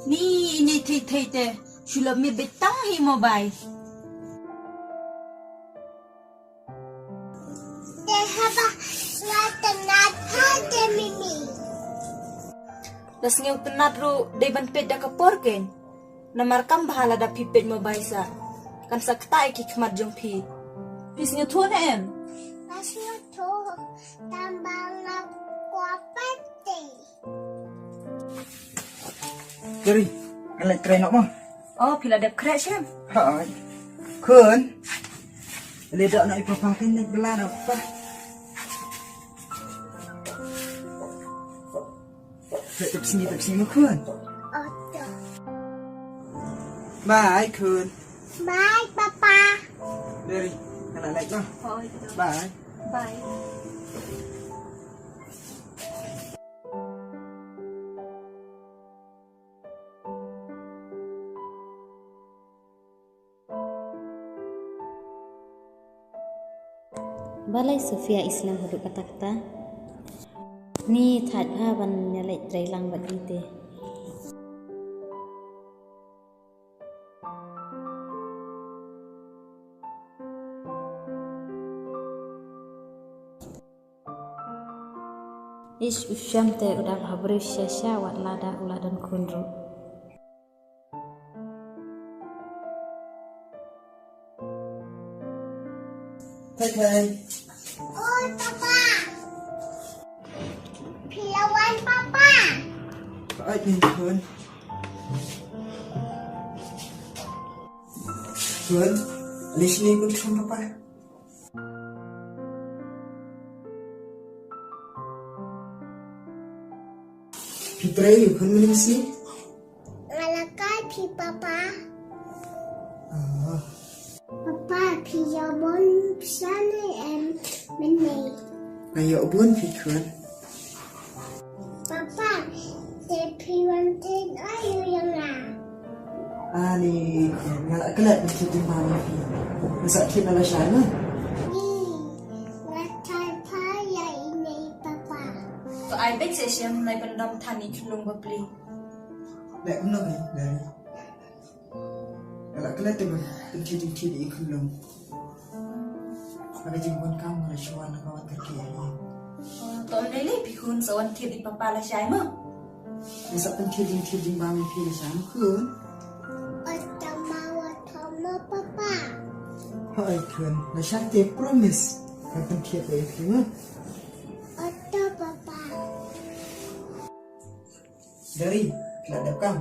Ni ini thei te shula mi betang hi mobile. Das ngeu penat ru de ban pet da kaporken. Namarkam bahala da pipet mobile sa. Kan sakta ki khmat jong phi. Pis ngeu thon em. Masih tu tambang nak kuapati. Jadi, kan lại tren apa? Oh, pila dep crash em. Hai. Kun. Ledak nak ipapakin nak belan apa? Tetap sini kun. Oto. Bye kun. Bye, Papa. Dari, kan naik lah. Oh, itu. Bye. Bye. Balai Sofia Islam huduk kata-kata ni thad ban nyalai trailang bagite ish usyam te udah habri syasya wat lada uladan kunru Hai. Oh, Papa. Pilawan Papa. Hai ni kun. Kun, listening kun sama apa? Pitrai kun meningsi? Ngalakai pi Papa. Ah. Papa, pilawan sana meni. Ayo bun pikun. Papa, te pilawan ten ayo yang lah. Ani ngalak kelat mesti timbang ni. Masak kena lah syana. Ni, ngatai paya ini Papa. To ai bek se shem nai bandam thani khulung bapli. Lek kun lagi dari. Ngalak kelat tu tinggi di ikulung. Ada jemput kamu ada syuan kawan terkini. To nai le bihun sawan thi di papa la shai ma. Masak tinggi bang pilih syana kun. Otamawa Tomo Papa. Hai kun, na syarte promise. Akan tiap dari kini. Oto Papa. Dari, kelak dapkam.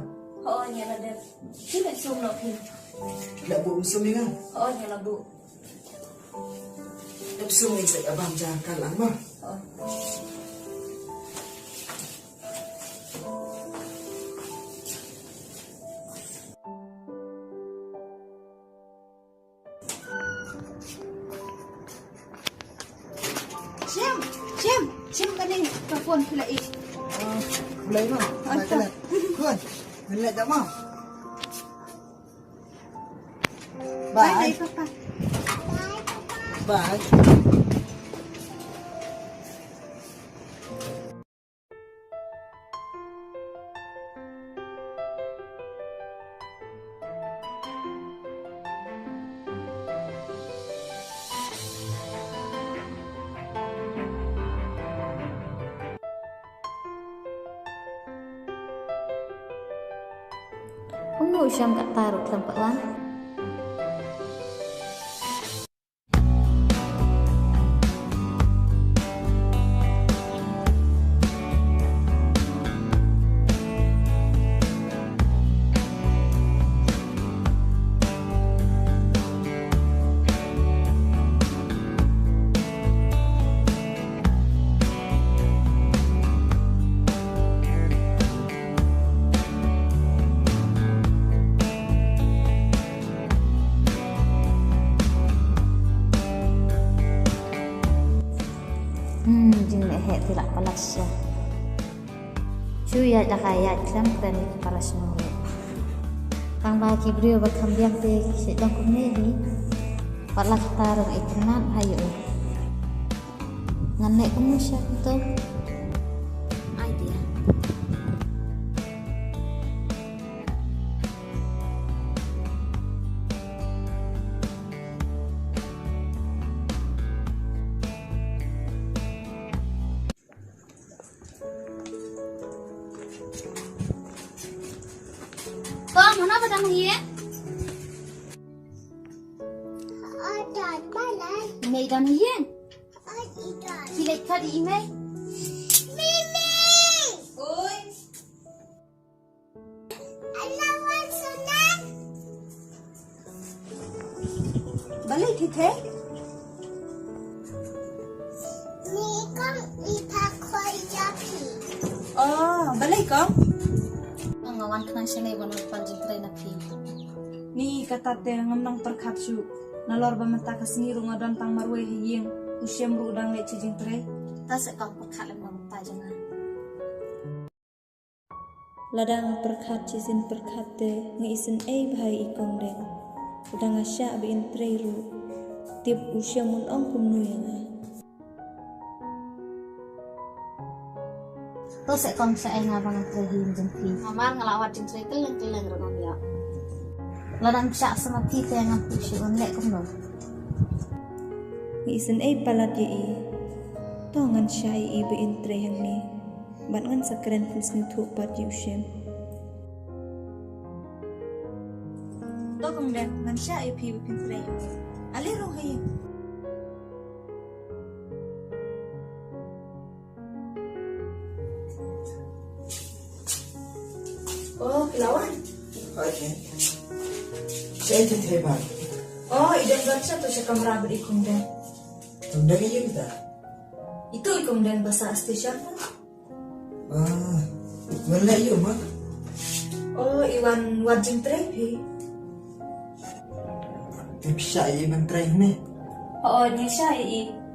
Oh, nyala dep. Ki le sum no phi. Kelak bu usum ni kan. Oh, nyala bu. Dap sum ni saya abang jangan lama. Oh. Shem kani telepon pula ik. Mulai mah. Kelak. Kun, kelak dah mah. Bye, Bye. papa. Bye. Ungu usyam kat taruk tempat lang jin he tilak palasya cuya dakayat klam kran palas no kang bagi brio bakam biang te sedang kumeli palak tarung iknan hayo nganek kumusya to idea dan hiya. Ada balai. May dan hiya. Ada. Kilit ka di imay. Mimi. Uy! Alawan sunat. Balik hite? Ni kong ipakoy japi. Oh, balik kong? Ang awan ka nang siya na iwan ng paljitray na pi. Ni katate ngamnang perkatsu. Nalor ba matakas ni runga dan tang marwe hiyeng. Usyam ru udang le cijing tre. Tas kang pagkalam ng tajangan. Ladang perkat cisin perkate ngisin bahai ikong den. Udang asya abin tre ru. Tip usyam mun ong kumnu yang Terus kang sa ay nga bang trahin dyan pi. Mamar ngalawat dyan tray kelang ronong ya. Ladang siya sa mapita yang ang pusyo unlek kong no. ngisin palat ye tongan syai bein tre yang ni. Ban ngan sakren fils ni thu pat yu usyam. Tokong den ngan syai pi bein tre. Ali rong hayeng. Oh, Pilawan. Okay. Saya itu hebat. Oh, idang baca tuh siya kamera berikung den. Tunda kayo kita. Itu ikung den bahasa asli siapa? Wala iyo ma. Oh, Iwan wajing trepi. Bisa iya mentray me. Oh, niya siya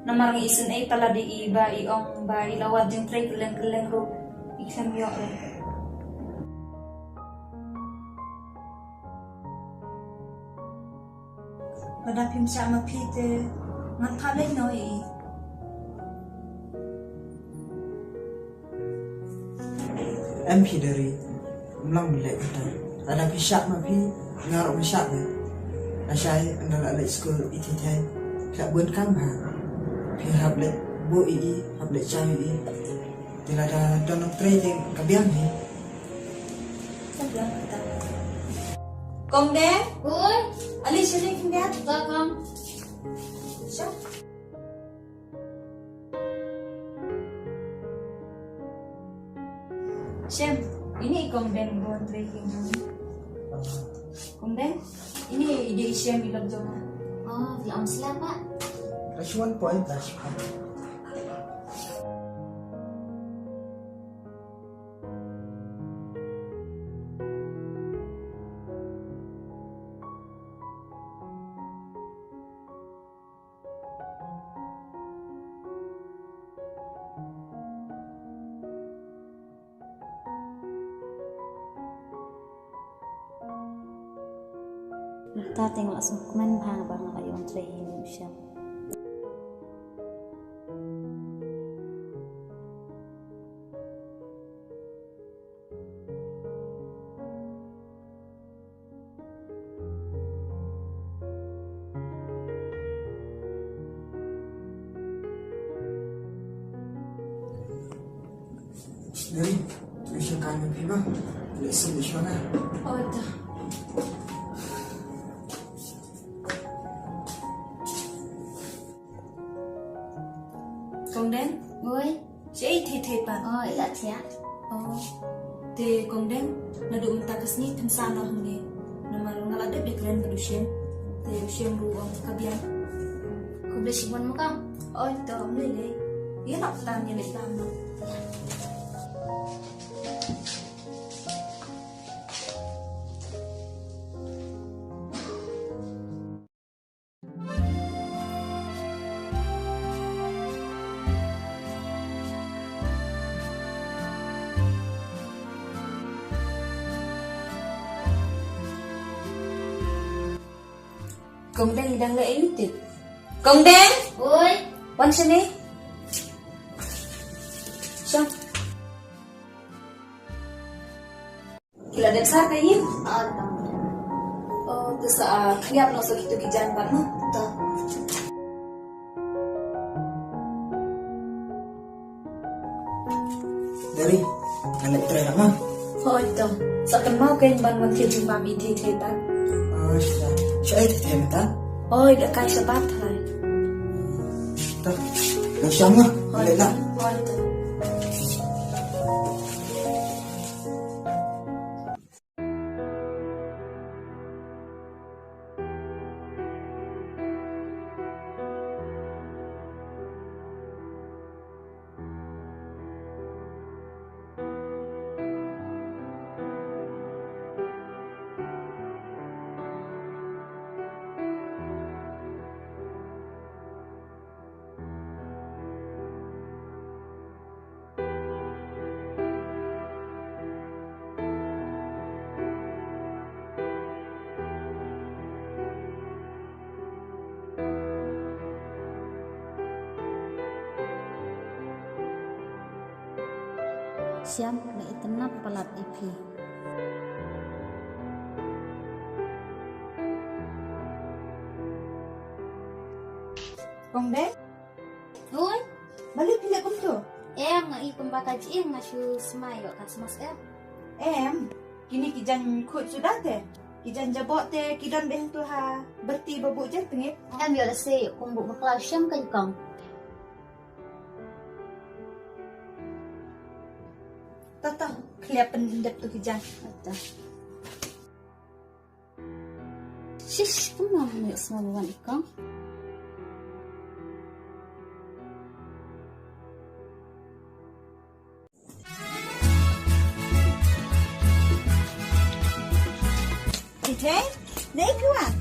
namar ng isin pala di iba iong ba ilawad yung tre keleng ro. Ikam yo Padapim siya mapite ngan palay no MP dari ulang balik kita. Ada pisah ma pi ngarok pisah me. Asyai andal ala school iti tay. Kak bun kam ha. Pi hable bu hable cai Tila ada donong trading kabiang ni. Kong den, Uy, ali siya rin kindat. kang. Siya. Shem, ini Kong den buat trading kami. Kong den, ini ide Shem bilang joma. Oh, di om sila pak. Plus 1 point plus 1. Kita tengok langsung komen bang bang kayo ang trahin siya. Dari, bisa kami pi ma. Listen di sana. Oh, dah. Kong den, Uy, siya iti pa. oh ilat siya. Oh, te kong den, nado mentakas ni temsana hungi. Namar ngaladap di keren berusian. Te usian ruang kabian. Kubli sibon mo kang. Oh, ito, lele. Yan ako tanya ni tama. Kong den idang le ayutit. Kong den, Uy, wan siya ni. Siya. Kila den sa kayo. oh bang. Oh, terus lihat no so gitu kijan pan no. Ito. Dari, nalit try na ma. Oh, ito. Sa kan mau kayong banwan kayong mami tita. Siya ititay ta? Oi, gak kaya sa batay. Ta, nasya nga, wala na. Wala. Siam na itanap palat ipi. Kong deh, Uy, balik pilih kum tu. nga ikon baka jiing nga siya smayo kas mas Kini kijan kut sudah teh. Kijan jabot teh, kidan beh tu ha berti babuk je tengit. yo la say kumbu bakla siyam kan kang. Tata, kelihatan pendep tu kijan. Ata. Shish, kumang ni smawan ikang. Tite, naik kuan.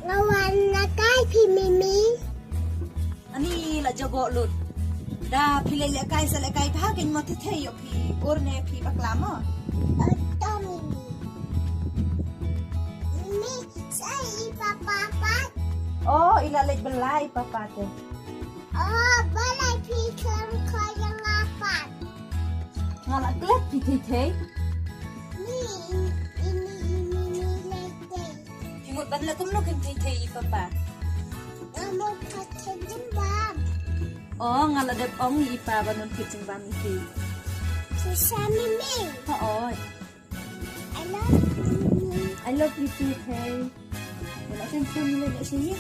Lawan na kay Mimi. Ani la jabot lut. Dah pilih lekai selekai pahakin mo tite yo pi urne pi baklama. Ito Mimi. Mimi, say ipapapat. Oh, ilalay belai papa teh. Oh, balay pikir ko yung apat. Ngalak kelap pi tite. Ini lete. Timut banla kumno kan tite i papa. Amo katadembam. Oh, ngaladap ong ipa banon kitchen bam iti. Susah Mimi. Oo. I love Mimi. I love you too, hey. Wala siyang formula na siya.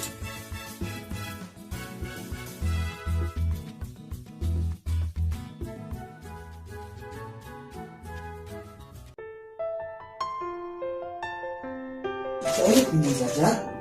Siya ulit hindi saja.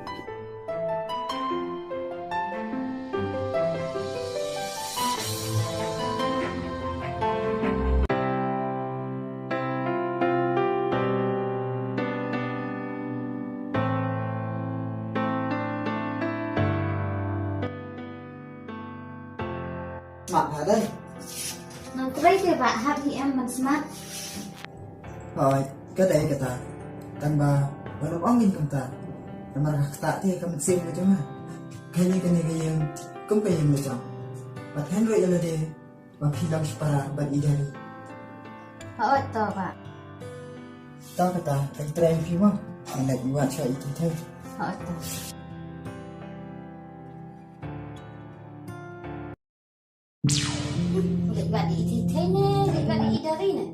Smart hả đây? Nang try ke ba happy man smart. Rồi, cái đây kata ta. Tan ba baru angin kam ta. Namar tak ti kam sim macam mana? Kani yang kum kaya macam. But Henry ala de ba philang para ban idari. Oo to ba. Ta kata tak try fi ma. Nak buat saya itu tu. Oo to. Ulit ba di ititay ne? Ulit ba di idari ne?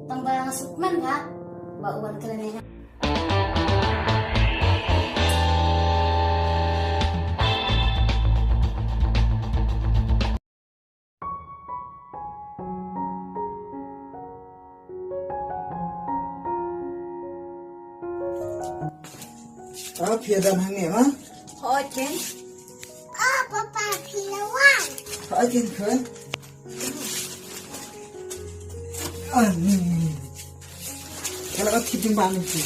Tambah sukman ba? Bauan ka na niya. Ah, piadan hangi ma. Hoy, Ken. Oh, Papa, pilawan. Hai ken kan. Kalau kau kirim bangun tu,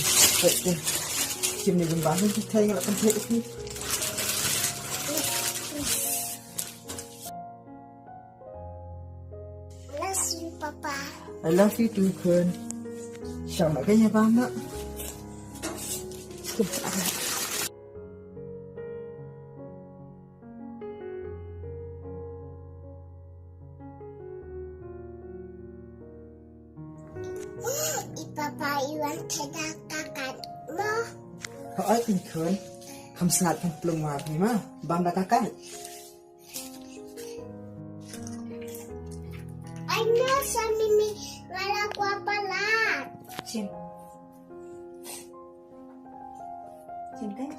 kirim ni bangun tu, saya nak penting tu. Love you, Papa. I love you too, Kun. Sao lại cái nhà băng đó? Papa, iwan kakak mo. Hỏi tình Kun, không sạch không plung mà thì mà, băng đã kakak. I know sa Mimi, wala ko palat. Sim. Sini kan?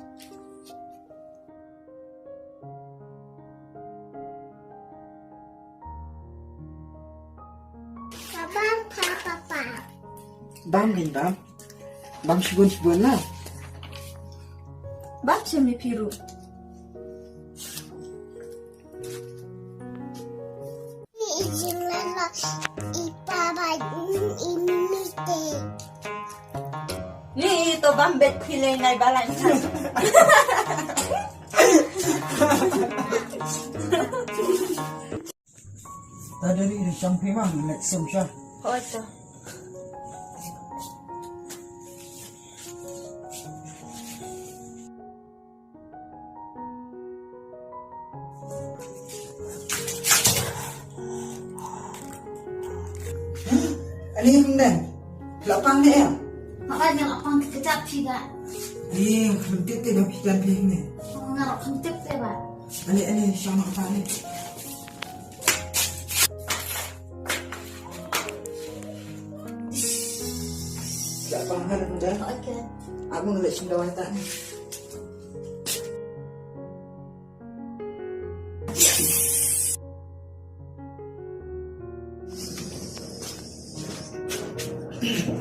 Kapan papa? Bam bintang. Bam sebun lah. Baca mi piru. Izin lala ipa ini te. Ni to bambet pilih nai balan kan. Tadi ni sampai mah nak semsah. Oh itu. Ani hendak. Lapang ni ya. Makanya lapang kekejap juga. Hentik tu dah pikiran pilih ni. Ngarok kentip deh, Pak. Ani sama apa ni? Lapang kan hendak. Oke. Aku ngeliat sendal tak ni.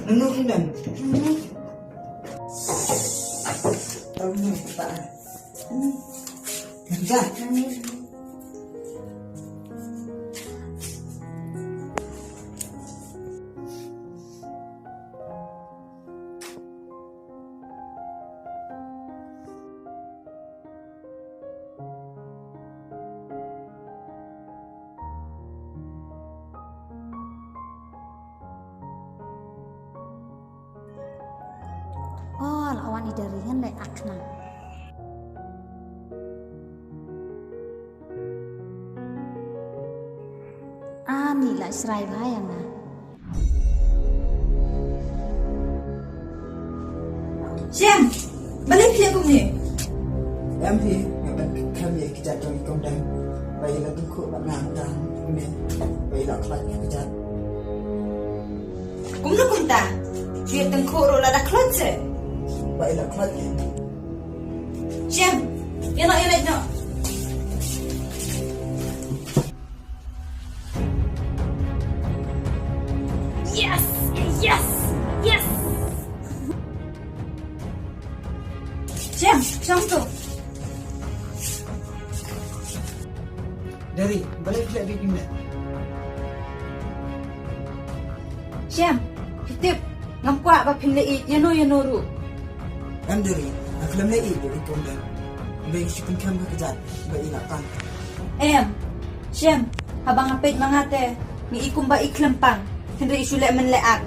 Nunu hendak. Tahu ni tak? Hendak. Oh, lawan idaringan lek akna. Ani lah serai bayang na. Siam, balik pilih aku ni. Em thì kami kita trong công đang vậy là tôi khổ bạn làm đang nên vậy là các bạn kita Kumno kunta. Chuyện teng koro la da klotse. vậy là các bạn Siam, yana no. Yes, yes, yes. Siam, siam tu. dari balik lagi gimana Siam, hitip. Ngamkwa ba pilih yano ru. em dari aku làm lấy ibu itu dan baik si pun kami kerja vậy là kan Em, Siam, habang apit mangate. Ni ikum ba iklempang. Hindi isule men leak.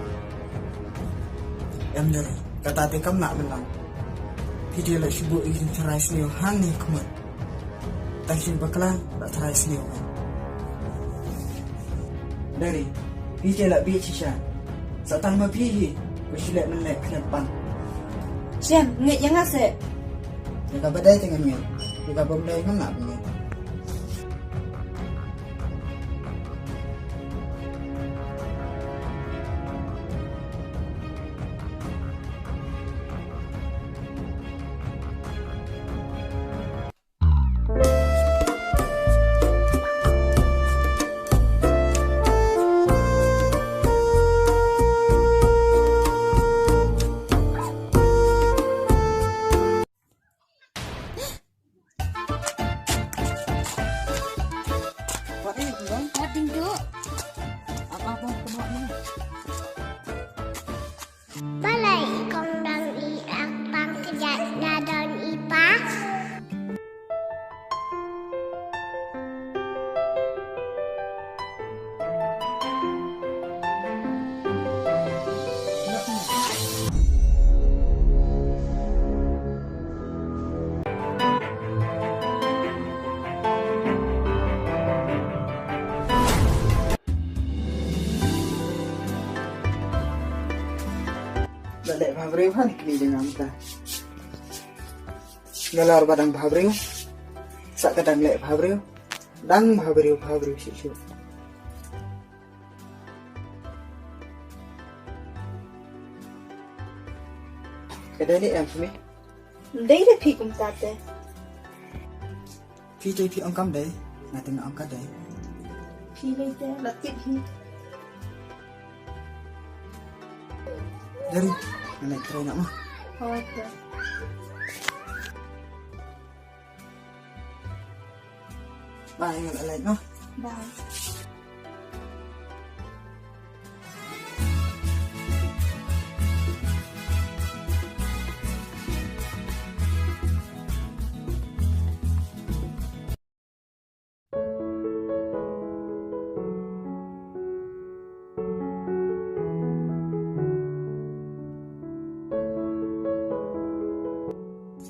em dari kata te kam nak menang video lah sibu ingin cerai sini hang ni kumat tak sih bakalan tak cerai sini dari video lah bi cisha satang ma pi isule men lek kenapa Siam, ngit yang ase. Jika badai dengan ni, jika badai kan nak punya. Balai kondang iak pang kejat dadon ipa. Balai Bhabriu kan kini dengan kita. Galar badang Bhabriu, sak kadang lek Bhabriu, dang Bhabriu sisu. Kedai ni em sini. Đây là phi cũng tạt đấy. Phi chơi phi ông cam đấy, ngài từng ông cắt đấy. Phi lấy thế là tiếp phi. Dari, ngài try nak mah. Okay. Bye ngài lại nó. Bye.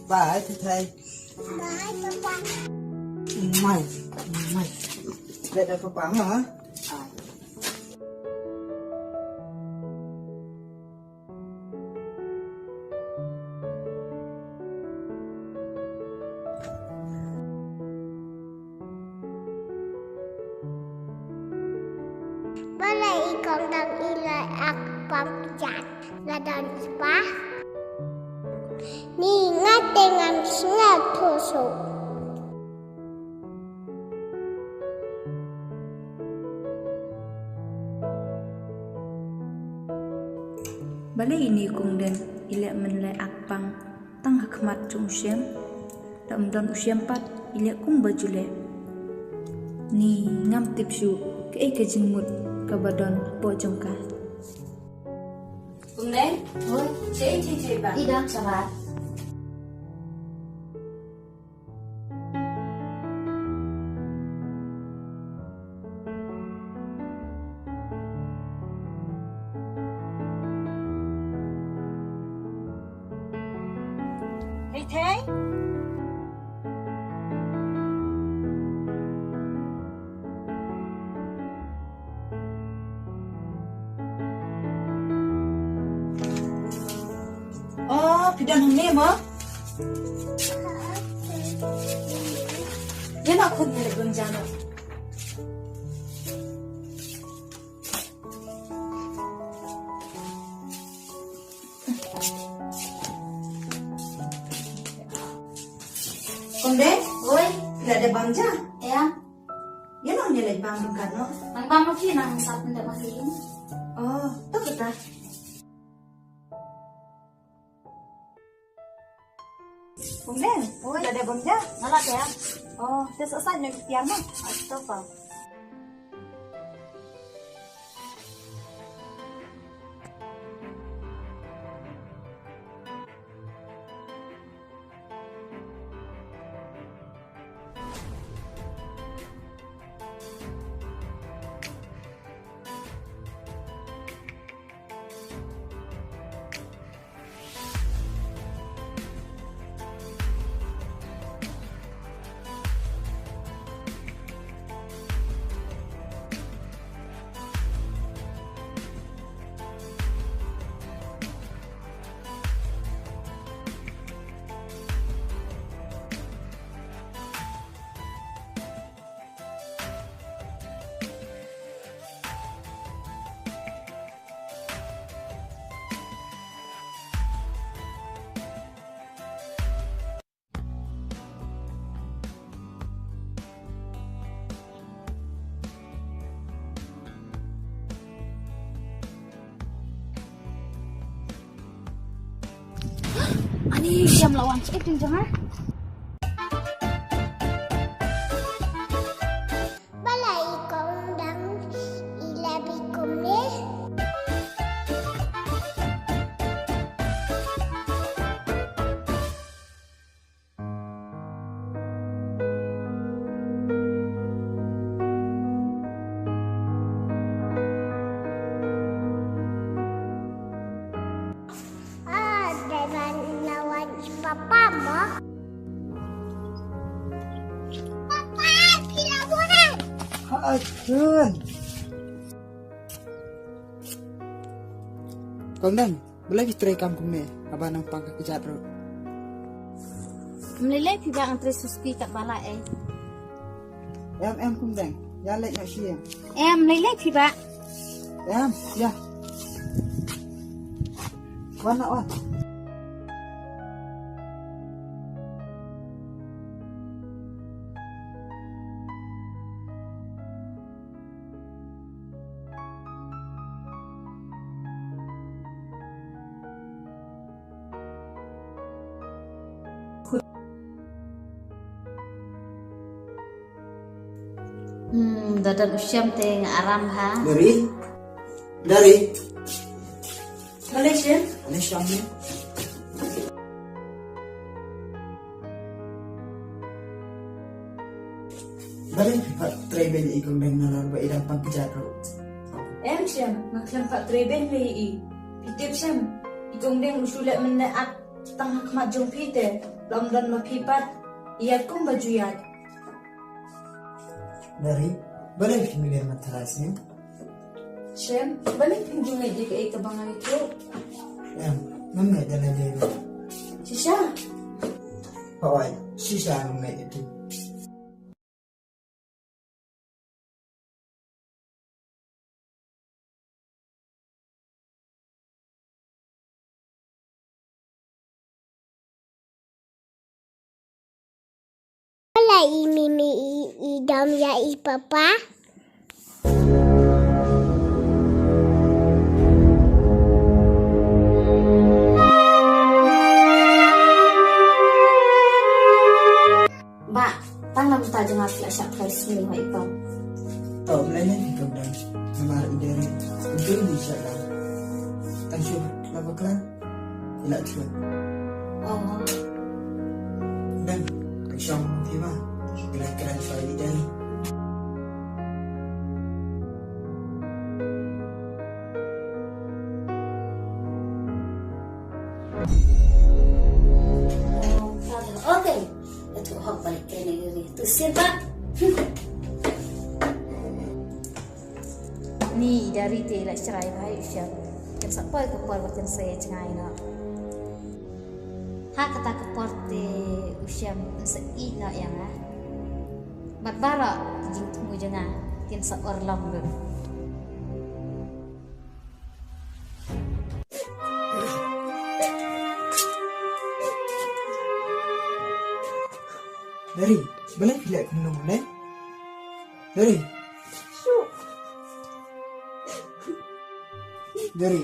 Bye thầy. Bye, Papa. Mày. Đây là papa hả? Balai ikan dan ilai akpang jat ladan spa. Ni ingat dengan sengat tusuk. Balai ini kung den ilek menlai akpang tang hakmat chung syem dam don usyem pat ilek kung bajule ni ngam tipsu ke ke jengmut ke badon po jongka kung den Oi, cei ba tidak sabar. hey thế pidan hong ne ma yana khud ne gun jano Konde, Oi, tidak ada bangja. ya. Yana hong ne bang kan no. Nang bamo ki nang sat ndak makin. Oh, tuh kita. Konde, tidak ada bangja. Nalak ya. Oh, dia selesai nih pian mah. Astaga. Ani siam lawan cek din jangan. Balai ikan dan ilai bikum ni. Dengan lawan papa mo. Papa, pila bulan. Aduh. Kondan, boleh kita try kampung ni. Abang nampak kejap bro. Melilai pi bang antri suspi kat balai Em kondan, ya lek nak share. melilai pi bang. Ya. Wan nak wan. dadan usyam te aram ha. Dari Balai Syam. Syam ni. Balai pipat travel ikong dengan ba idang pangkejaro. Em Syam, ngaklampak treben lei. Pitip Syam, ikong deng usulat menaat tang hakmat jong pite. Lamdan mapipat, iyat kong bajuyat. Dari balai pemilihan materasnya. Syam, balik pinjung di ke kabangan itu. Ngamai dalam dia. Sisha, Pawai, sisa ngamai itu. Balai mimi idam ya papa. Ba, tang lam ta jang api asyak resmi ha ipam. Tahu melanya ikong dan memar idari. Untuk bisa lah. Tansyur laba kelan. Ilak cuan. Oh, Dan Syam tiba. Kelan soal idari. oke. Itu hok balik ke negeri. Tu siapa? Ni dari te la cerai hai usyam. Kan sampai ke por batin saya cengai na. Ha kata ke por te usyam sei na yang ah. Barbara jing tunggu jenga tin sa orlam be. Dari balai pilih aku minum boleh. Dari. Dari.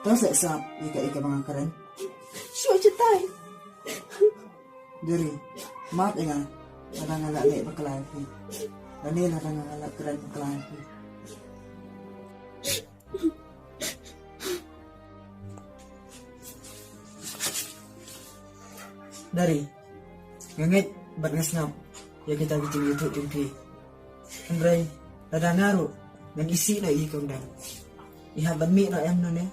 Tahu tak sap ika mengakaran? Syuk cetai. Dari. Maaf ingat. Kadang agak naik bakalan api. Dan ni kadang agak keren bakalan api. Dari. Ngangit bat ngasnap. Ya kita bikin YouTube jumpi. Andrai. Ada ngaruh. Dan isi na ikong dan. Ihaban mi na em nun eh.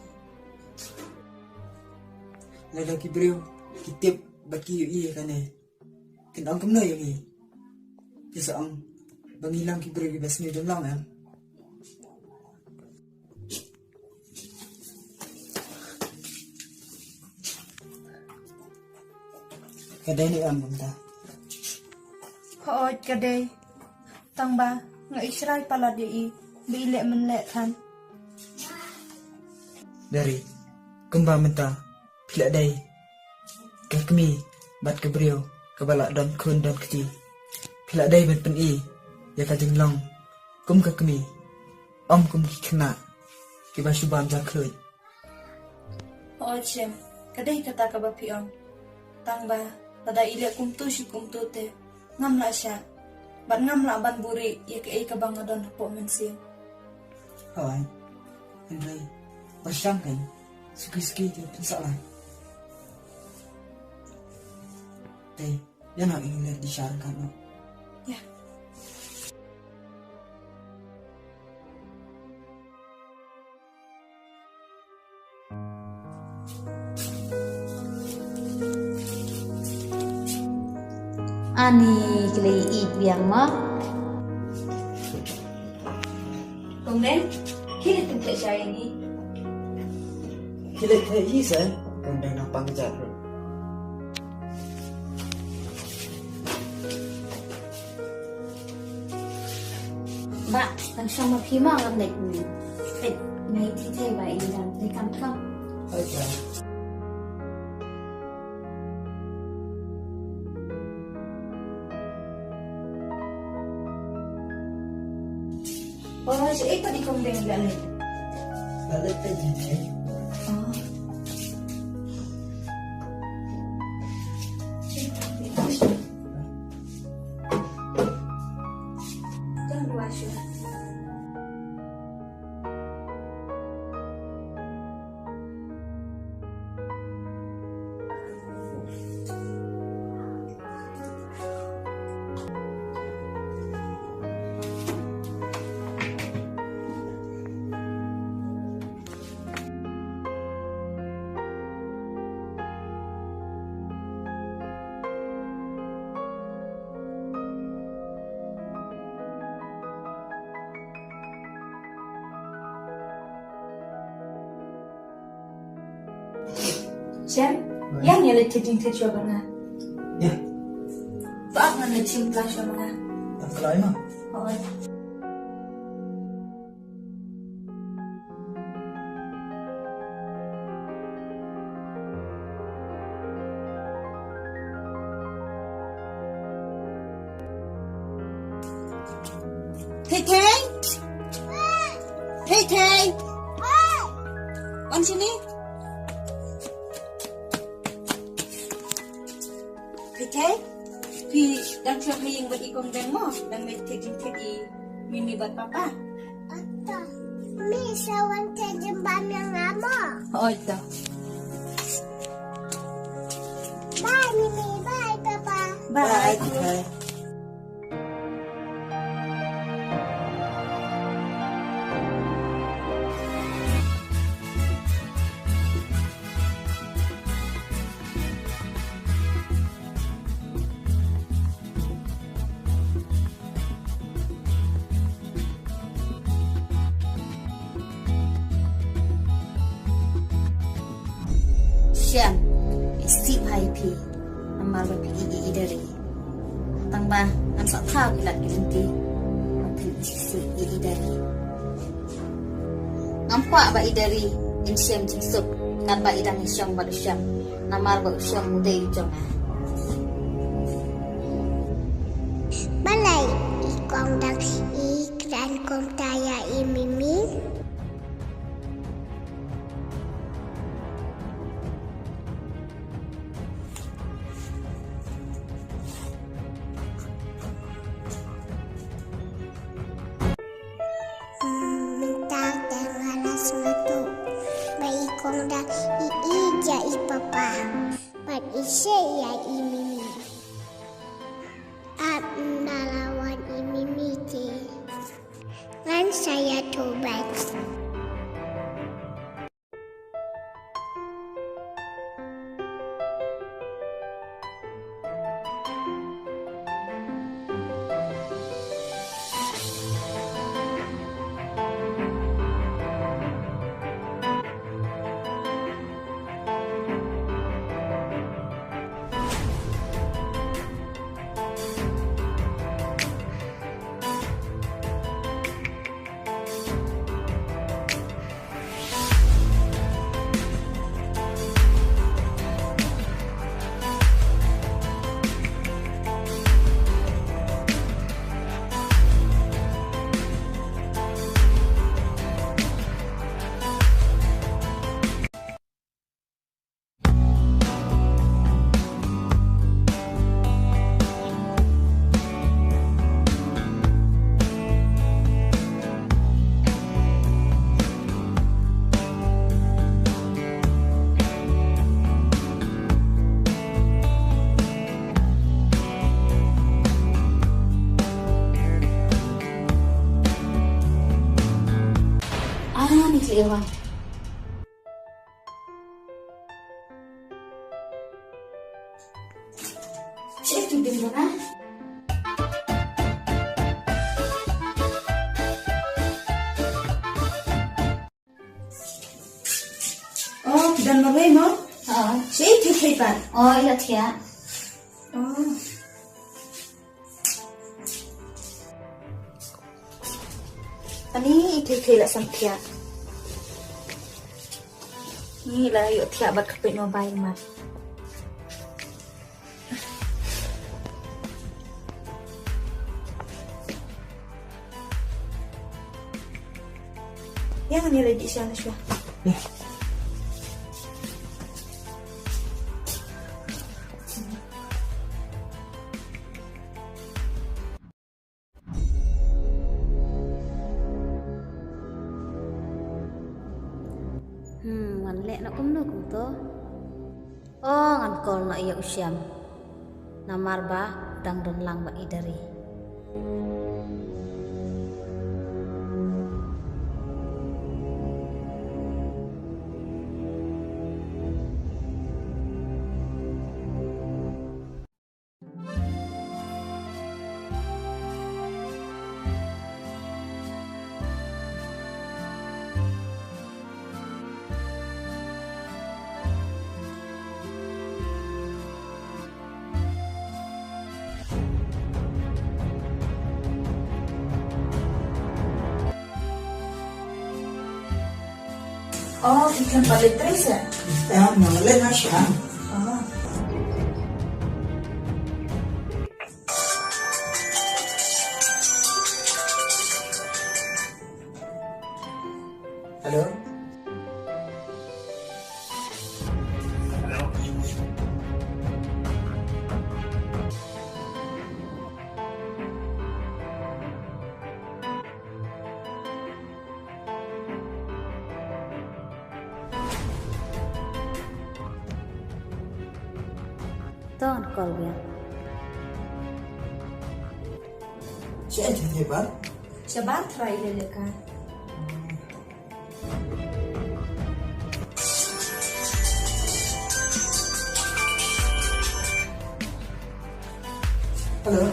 Lada kibriw. Kitip baki yu iya kan eh. Kinang kumna yung iya. Kisa ang bangilang kibriw ibas niyo dun lang eh. Kadai ni am bunta. Hoot kadai. Tang ba, nga isray pala di biile menlek kan. Dari kumba menta pila dai kakmi bat kebriyo kabala dan kun dan kecil pila dai ben pen I ya kajing long kum kakmi om kum kena kiba subam jakloi Hoot Syam, kadai kata ka ba pion. Tang ba, tada ile kumtu si kumtu te. Ngam la siya. Bat ngam la ban buri ya ke kabangadon po mensim. hai Andrai pasang kan suki-suki je salah dai ya nak ingin disyaratkan no. Ya. Ani kele I biang ma. Kemudian, kini tempat saya ini. Kila kaya isa kung dahil ng pangjaro. Ba, kan sama phima ngam nek ni. Pet ngai thi the ba in dan te kam kam. Okay. Oh, si Eko di kemudian galit. Lalit na din eh. Oh. Jangan lupa Syam, yang ni le teaching teacher banga. Ya, Pak ngan le chim plan syam banga. tak kelai mah. Oh. Thầy Thầy Thầy Thầy Con sini Thầy Thầy Pi đang cho hay yang buat ikong dan mo dan may taking mini buat papa. Ata, mi sawan kejembam yang lama. Oh, ito. Bye, Mimi. Bye, Papa. Bye. Okay. Syam Steve Happy Amal berpikir dari Tambah nampak tahu ilat nanti Makin sisi dari Nampak ba idari in Syam jingsuk Kan ba idang Syam baru Syam Namar ba Syam muda ujong Balai ikong dak ikran kong taya Mimi. Mentak dan alas ngatu. Baik kong dak iija ipapa. Pat ise ya Mimi. At nalawan Mimi ti. Ngan saya tobat. Ni keliruan Cik tu dia mana? Oh, dan mabe mo? Oh, Syam teaching pan. oh iya ya. Oh. Ani ite lah sampai. Ni lah yuk tiap bat kepit mobile mat. Yang ni lagi sana siya. Ya. Ngan lek nak kumno kum to. Oh, ngan kol nak iya usyam. Namar ba dang lang ba idari. Oh, ikan balik tres ya? Ngalet Asya. Oh. Halo. Tuh call dia. Siya hebat. Sabar try dulu kan. Halo.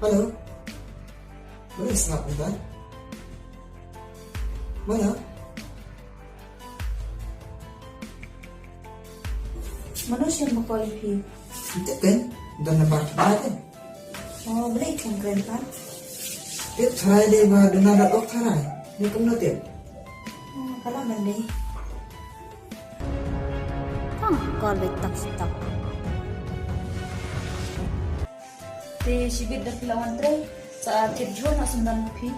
Halo. Boleh snap kita? Mana? Mana siya mo call pi? Itu kan? Dan nampak kita. Oh, boleh ikan keren kan? Dia try deh bah dengan ada dokter ay. Dia kena tip. Oh, pala mandai. Tuh call tak stop. Te sibit dah lawan tray. Saat kerja nak 9 pi.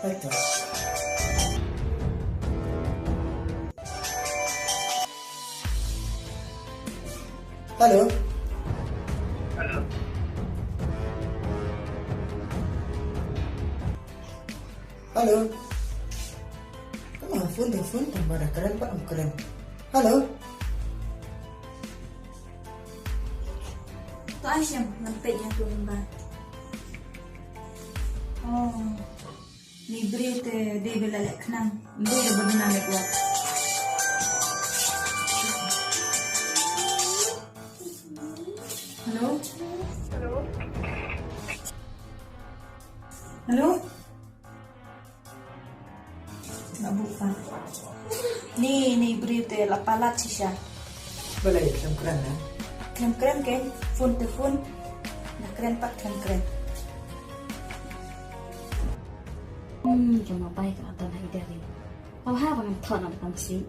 Betul. Halo. Halo. Halo. Kamu phone tambah dah keren pak, keren. Halo. Tu Aisyah nampaknya tu mbak. Oh, ni beri te dia bela lek kenang. Dia dah berenang lek buat. Halo. Halo. Nak buka. Ni beri te lapalat sisya. Boleh, yang keren ya. Keren kan? Phone te phone. Nak keren pak keren. Cuma baik atau naik dari. Apa yang thon ada tangsi?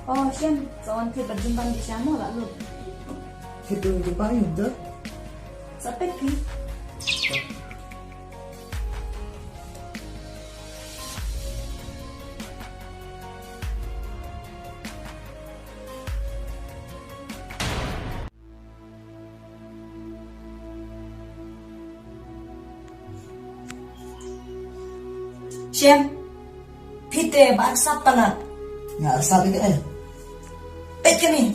Oh, Syam, kawan kita berjumpa di sana lalu. Itu di payung tu. Sampai ke? Syam, kita bahasa apa Nggak asal itu eh. Pet ke ni?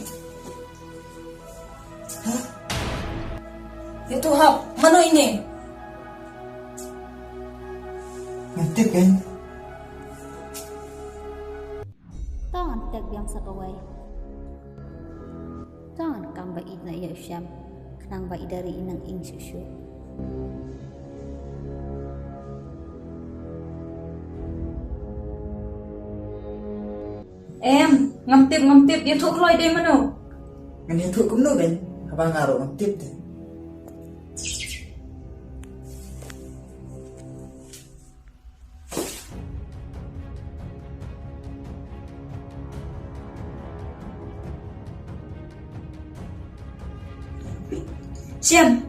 Itu hap, mana ini? Ngetip kan? Tangan tek yang sakawai. Tangan kamba ina ya Syam. Kenang bai dari inang ing susu. Ngam-tip, ya thuk loi deh mano. Ini tu kumno kan? Apa ngaruh ngetip tu? Syam,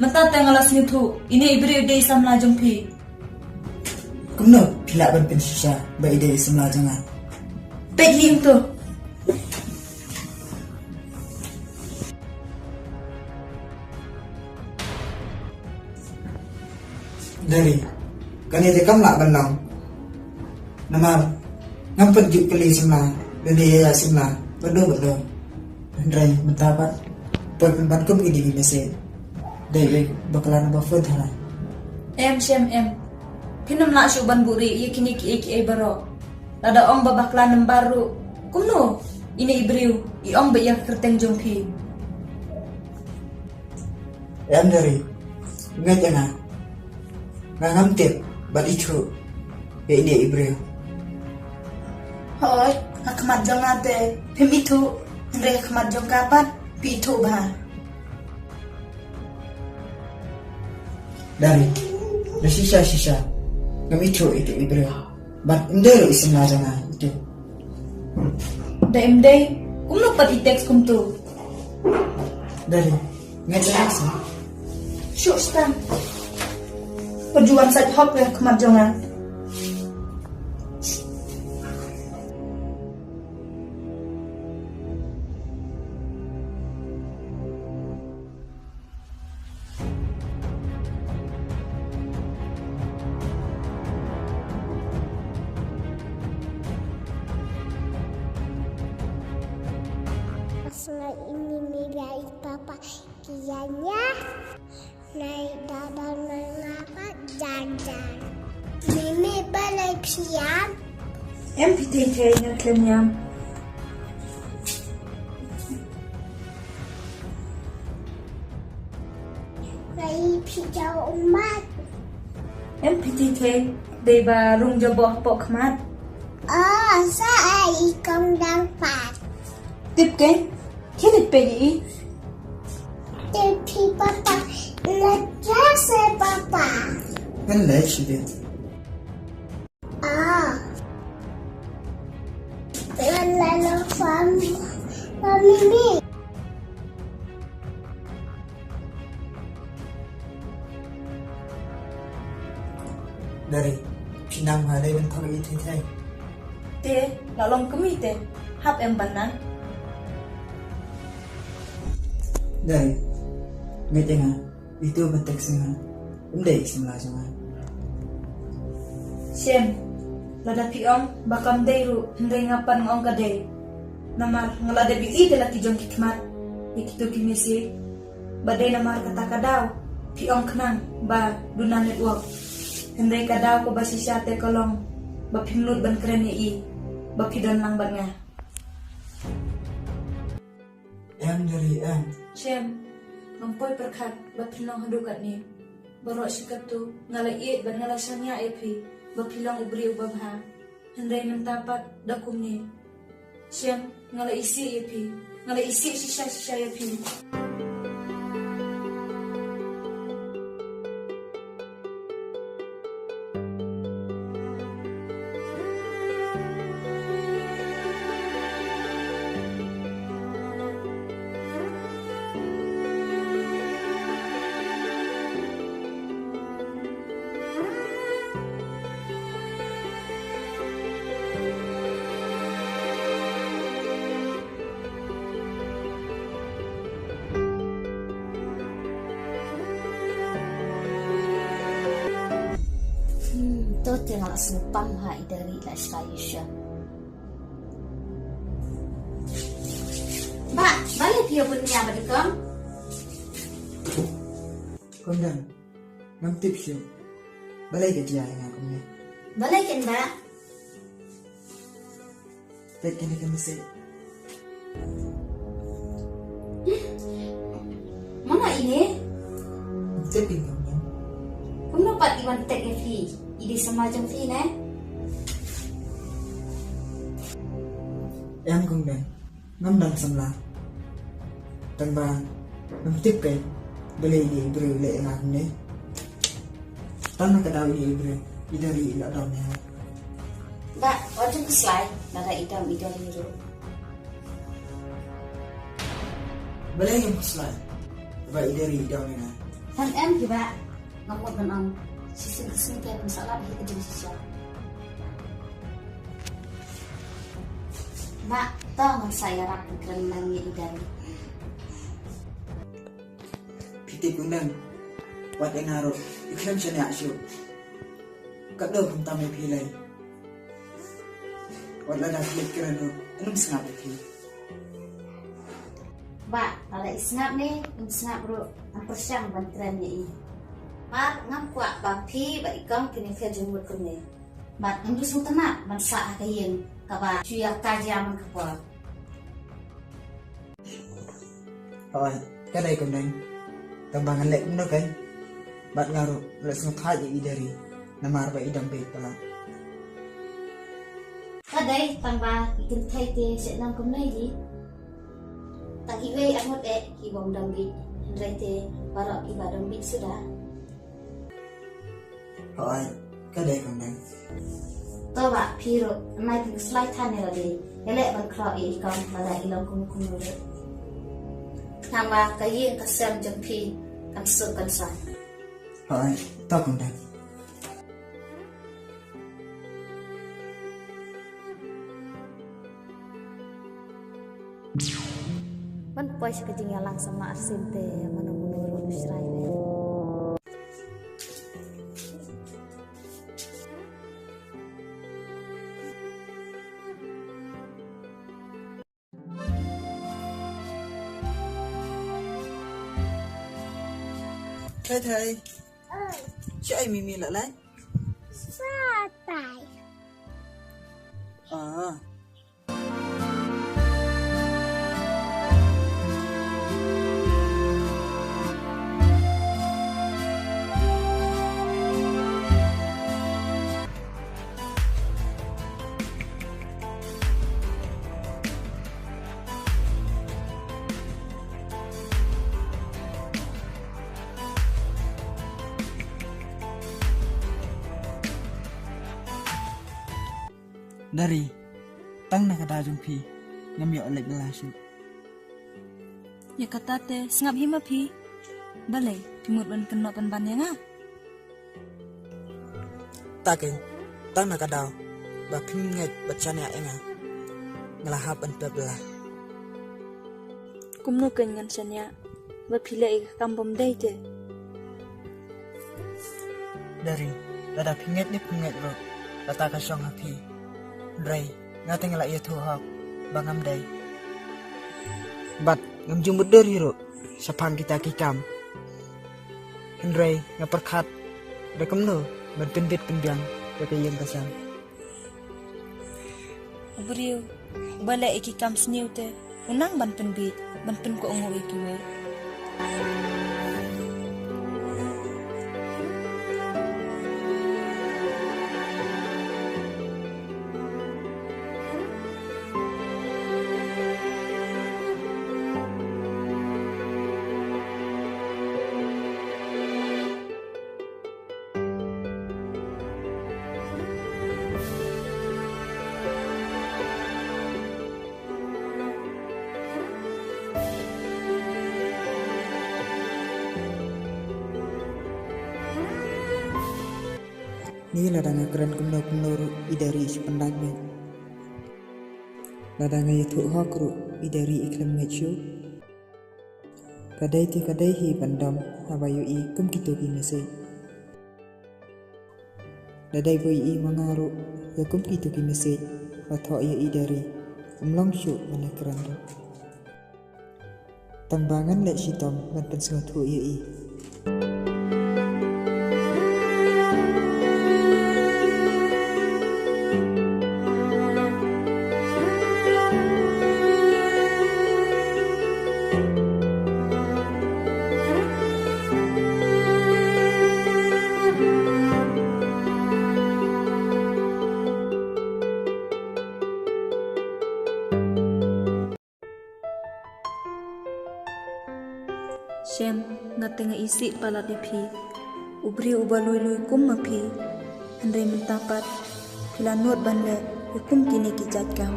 mata tengah ni tu. Ini ibri day samla jumpi. Kumno pilak berpen sisa baik dari semula jangan. Pet him tu. Dari kan itu kam nak benang. Nama ngampet juk kali semula. Dari ya semula. Bedo. Dari mendapat perkembangan kum ini mesin. Dari bakalan apa food hara. Syam. Kinam nak syuban buri. Ia kini ki baro. Ada om babaklan baru. Kumno. Ini ibriu. I om bayak kerteng jumpi. em dari ngay tengah ngam tip bat itu ya ini Ibrahim Hoi, hakmat jong ate, pim itu, Andre hakmat jong kapan, pi itu bah. dari sisa ngam itu Ibrahim bat endero isim jangan itu Daim day, kum lupa di teks kum tu. dari ngay tengah sih Syuk stan. Perjuangan saja hop ya hakmat jongan. Masalah ini nilai papa kianya naik dadan mengapa jajan. Mimi balik siang. Em pi tei tei na klem yam. Naik hijau umat. Em pi tei tei, day ba rung joboh pok khmat. Oh, saya ikan dapat. Tip ke, kilit pe yi. Tapi papa lekas papa. kan lấy sự việc Ah. Lalu Mimi. dari Pinang hari dan thằng itu thay Te, lalong kemi te, hap em banan. dari ngay tengah itu bentuk semua udah semula semua Siem, lada pi ong, bakam day ru, henday ngapan ngong ka day. Namar, ngalada bi ite laki jong kikmat, ikito kimisi. Baday namar kata kadaw, pi ong kenang, ba dunan network. Henday kadaw ko ba si syate kolong, ba pimlut ban keren i, ba pidon lang ban nga. em dari em Siem, mampoy perkat, ba pinong hadukat ni. Barok sikat tu, ngalai iit ban ngalasanya epi, ba pilong ubri ubabha. Henday mentapat dakum ni. Siem, ngalai isi epi, ngalai isi sisa epi. To tinggal sempang hai dari Australia. Mbak, balik dia punya berdekam. con đừng ngắm tiếp siêu balai cái gì nga con nghe Balik kan, Mbak? tết cái này cái gì Mana ini? tết pin con nghe Kung dapat iwan tek ya fi, ide semacam fi ne? em con đừng ngắm đằng semula dan ba ngắm tiếp cái balai ni beri lệ nga con nghe tanah kedau ini beri dari ilak daunnya Mbak, wajib ke slide, nada idam biru. balai yang keselai baik dari daunnya Dan em juga ngamuk dan om. Sisi kesini kayak masalah di kerja sosial. Mbak, tolong saya rapi kerenangnya idari. Piti kundang wat yang naruh iklan sini asyuk kadang hentam yang pilih wat lada pikiran tu enam sengat pilih Mbak, ada isngap nih, isngap bro, hampir siang bantuannya ini. Mbak, ngapuk bapi, mbak ikam kini kerja jumut kene. Mbak, ndu sung tenak, mansa kayin, kaba cuya kajian kepala. oh cái đây kundang Tambangan lek no kai. Bat ngaru lek sengat haji idari. Namar ba idam be pala. Kadai tambah ikan thai te sẽ nam kum nai di. Tak iwe amot ki bom dambit. Hendrai te barok ki dambit sudah. Hỏi kadai kang dang. Toba piro nai ting slide than ne de. Ele ban kro ikong bada ilong kum de. Tambah kayin kasam jampi kan su kan san. Hỏi to kang dang. Man pois ketinggalan sama arsin te mana menurut Israel. Thầy cho ai mì lại lấy. Sa tài. Dari tang nak ada jumpi ngam yo lek belashu. Ya kata te sengap hima pi. Balai timut ban kena ban yang ah. Takin tang nak ada ba pim ngai bacanya enga. Ngelahap an bebelah. Kumno kan sanya. Ba pilai kampom dai te. Dari lada pinget ni pinget ro. Lata ka syong api. Ray, ngating la itu hak bangam day. Bat ngam jumut dari ro. Sapan kita kikam. Ray ngaperkat. Rekam lo bertendit penjang yang kasam. Ubrio balai iki kam sniu te. Unang ban penbit ban pen ko ongo iki we. Ni ladang keren kumno idari sependak me. Ladang itu hak ru idari iklim ngechu. Kadai hi bandam habayu I kum kitu ki mese. Dadai boy I mangaru ya kum kitu ki mese. Atho ya idari umlang syu mana keren ru. Tambangan lek sitom ban pensengat ya I. Shem ngatenga isi pala pi. Ubri ubalui kum mapi. Andai mentapat pila nuat banle hukum kini kijat kam.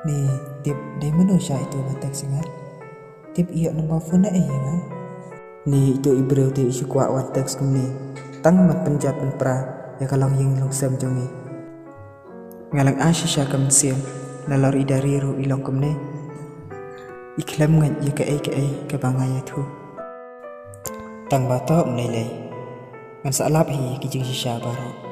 Ni tip day manusia itu batak singat. Tip iya nombor phone na nga. Ni itu ibreu te isu kwa watak skumni. Tang mat penjat penpra ya kalong ying long sam jongi. Ngalang asisya kam siam lalor idari ru ilong kumne. Iklam ngat ya ke bangaya tu. Tang bato mlelei. Ngan salap hi kijing sisya baro.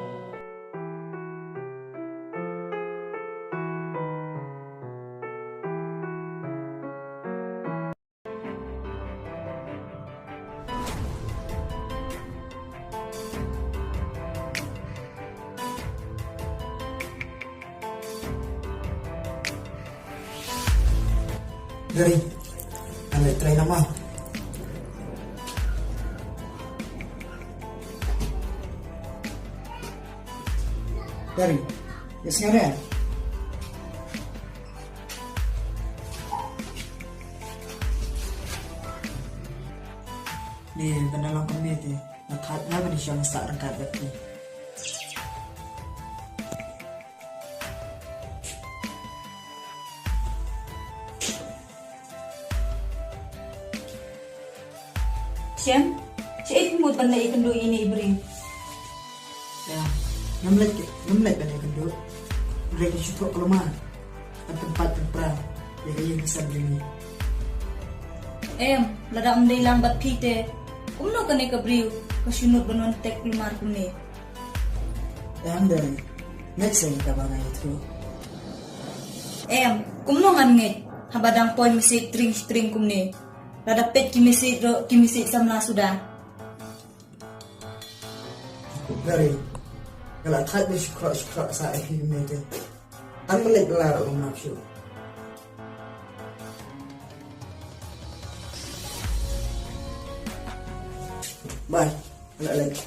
Dari Ale try nama. Dari ya sekarang. Ni benalang komedi. Nakatnya ba di siya sa rangkat dati. Siyem, siya ikut banda ikan do ini ibring. Ya, 6 like kan kan do. Break di syukur kelemahan. Tempat tempat ya yang bisa beli. Lada amday lang bat pite. Kumno kane kabriu, kasunod banon tek lumar kumne. Yang dari next time ka ba nga ito? Kumno ngan ngit. Habadang poy misi string kumne. Lada pet kimisi samla sudah. Dari kalau tak di syukur sa ehimete. Ang malik lara umapsyo. Bye. Wala lagi.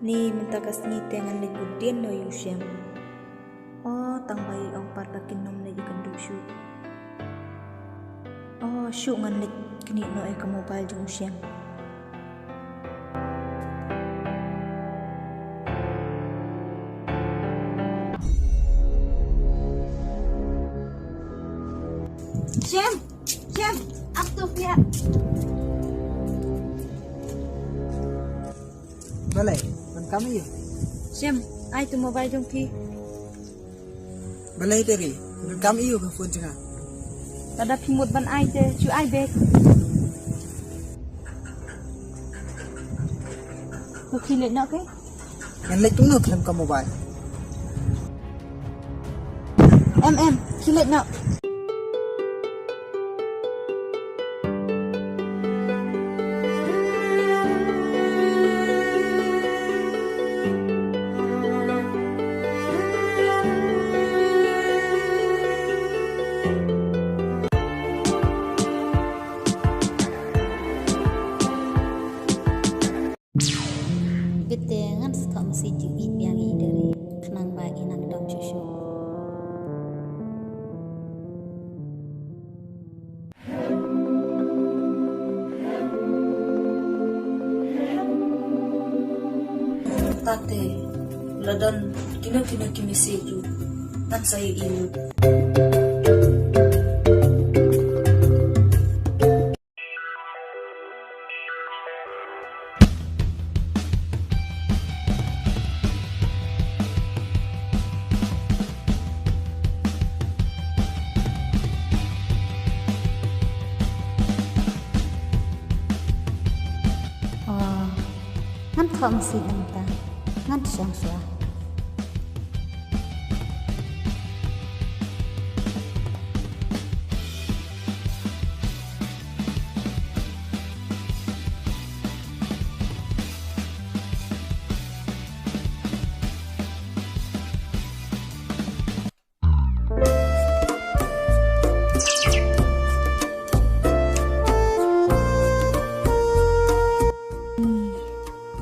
Ni mentakas ni tengan ni gudien no yusyam. Oh, tang bayi ong patakin nom na ikan dusyu. Oh, syu ngan ni kini no e ka mobile jung syam. Syam, aktif ya. Balay, man kami yun. Syam, ay tu mobile jung pi. Balay dari, man kami yun ka phone siya. Tada pimut ban ay te, chu ay bek. Kilit na okay? Yan like tunggu kelam ka mobile. Kilit na. Getengan suka mesti jibit yang dari kenang bagi nak dong cucu. Tate, ladan kino kimisi ju. Nan saya ilu. Ngan kau mesti nanta, ngan siang suah.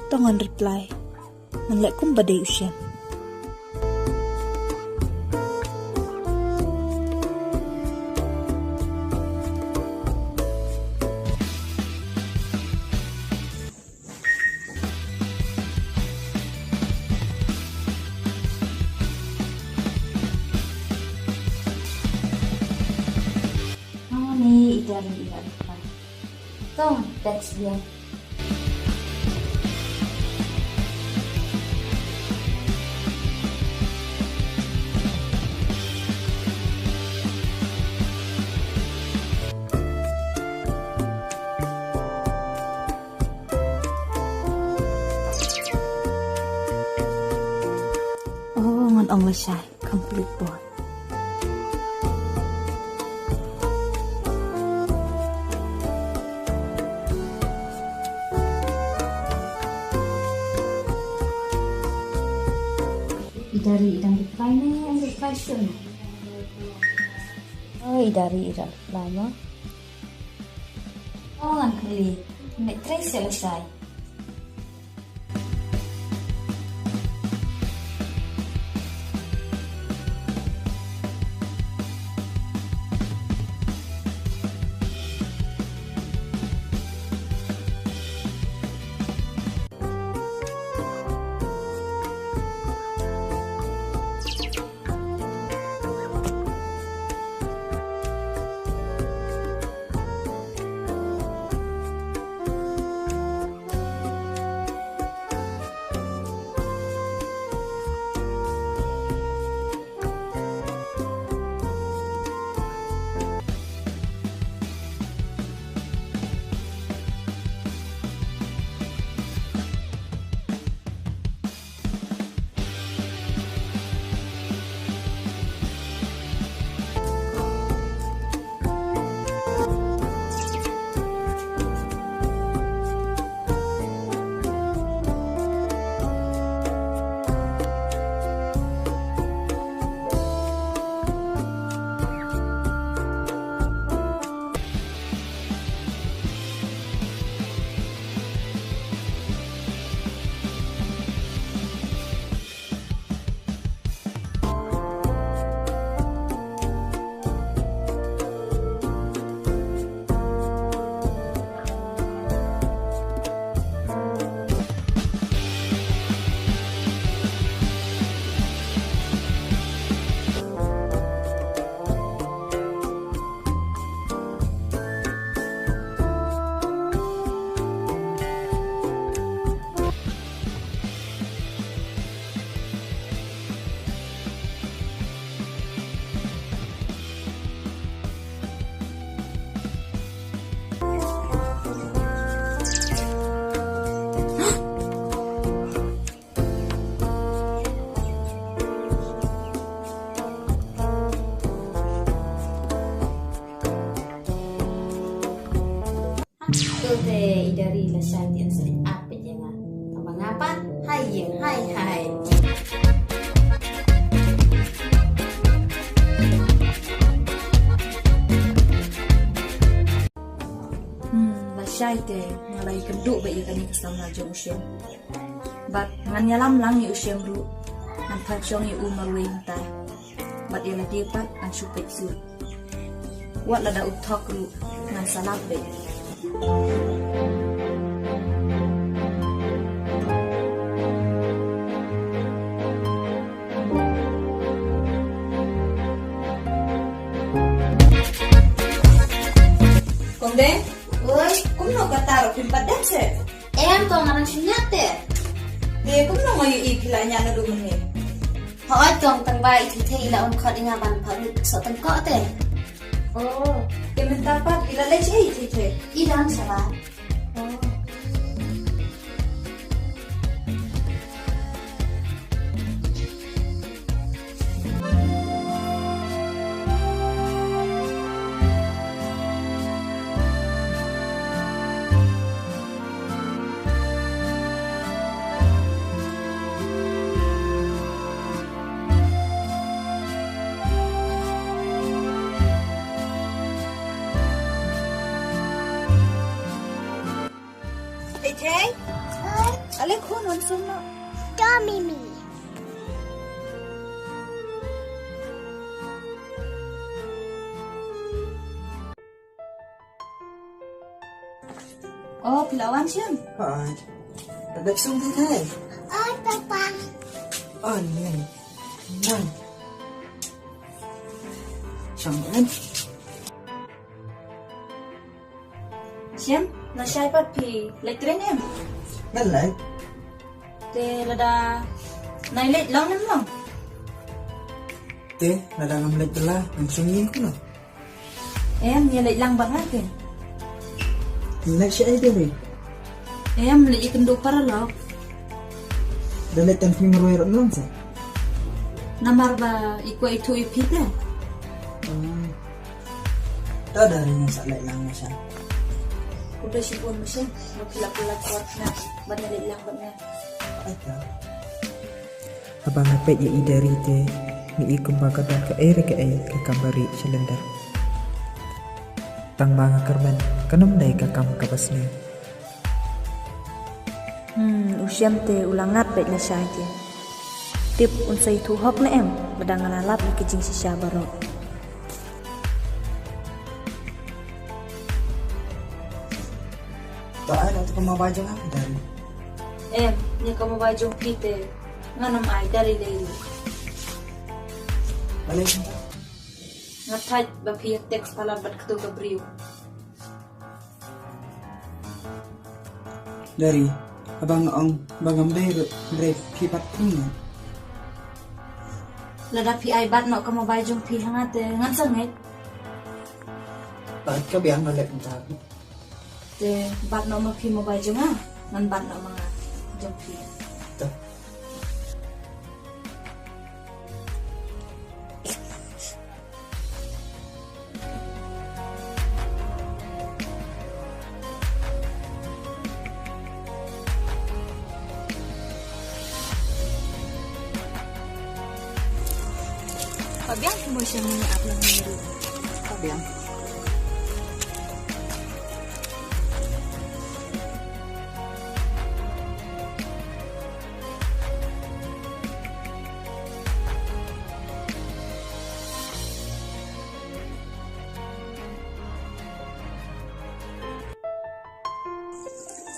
Tongan reply. Manlek kum badai usyam. Oh nih, idaran depan. Tong, teks dia. Oh, ngan ong lasay. Complete boy. idari idang reply ni ang reply siya. Oh, idari idang lama. Oh, ang kali. May try selesai. Tuh dari lesantian sering apa jangan tambah ngapa hai yang hai Basyai te ngalai keduk baik ikan ni kesam na jong usiam. Bat ngan nyalam lang ni usiam ru. Ngan pacong ni umar wentai. Bat ia lah dipat an supek sur. Wat lada utok ru ngan salap be. Komde? Oi, Kum no kataro pimpat dance. em kau ngarang sunyate. Kum no ngayu ipila nya na dumen ni. Hỏi kong tang bai thì thi là ông khot inga ban phalu so tang ko te. Oh, kementarpat ila lece ite. Ilang salah. Hey, ale khun wan sum no. Mimi. Oh, pilawan siam. Ada sung tu thay. Papa. Ni. Nang. Sang kan? Siam, na syai pat pi lektren em. Kan lai. Te lada nai let long nem long. Te, nada ngam lek telah langsung yin ko no. Em nya let lang bangat ken. Nak siya ay diri. Em let ikan do para lo. Dalit tan fi marway ron lang sa. Namar ba ikwa itu ipite. Ta dari nga sa lek lang na siya. Udah sipon mo siya. Magpila-pila kuat na. Ba na let lang ba na. Ay ta. abang ngepet ya idari te ni kumbaga dan ke kambari selendar. Tang banga kerman kanam dai kakam kabasne. Usiam te ulangat bet na siya ke. Tip unsay tuhok na badangan alap ikijing si siya baro. Taan at kumabadyo nga dari. Niya ka mabajong pite. Nga nam ay dari. Balay mo. Nga tight ba piya text pala bat kato gabriyo. Dari abang ang bagam dai pipat kunya. Ladapi ay bat no ka mabajong piya nga te. Ngan sangit. Bakit ka biyang malek ng tabi? Te bat no mapi mabajong nga. Ngan bat no mga jong piya. Ito. Pabiyang mo siya mga aplang niro. Kabiyang.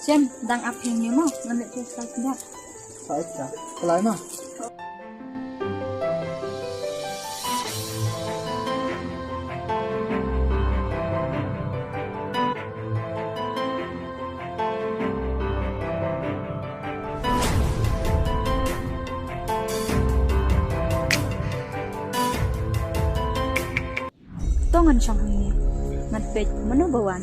Jem, dang apeng niyo mo. Nganit siya sa tidak. Bakit ka? Kalay mo. Tongan siyang hingi. Ngadpet manubawan.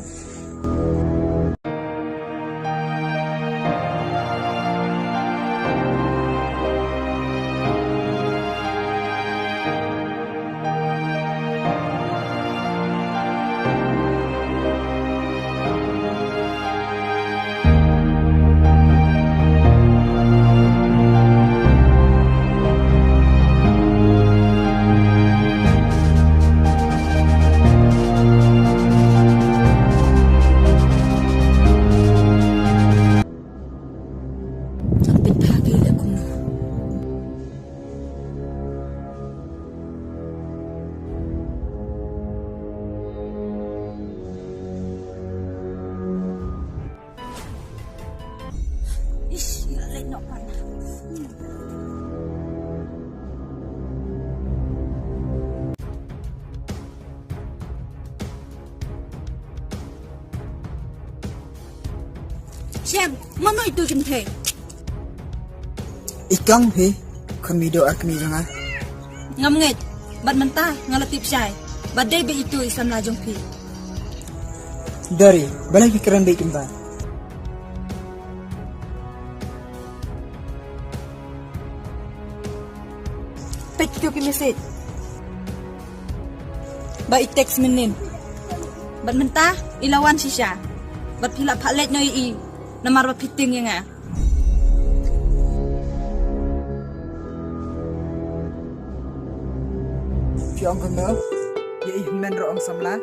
Jem, mano itu gente. Ikang he, kami doa kami jangan. Ngamngit, bad mentah ngalatip siya. Baday ba itu isam lajong pi. Dari, balay pikiran baik ba? Pet ko kimisit. Ba i-text minin. Bad mentah ilawan si siya. Bad pila palet no namar ba piting nga. Piong kendo, ya men roong samla.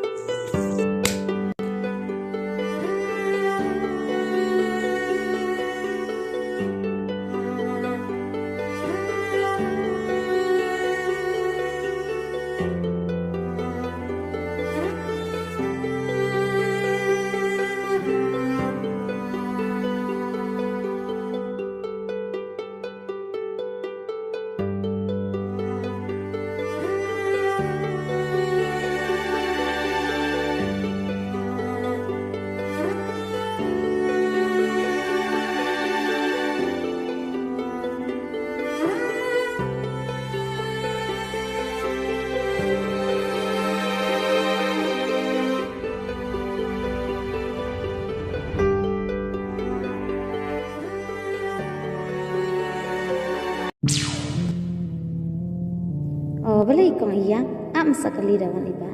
Oh, beli kong iyang am sakali dengan iba.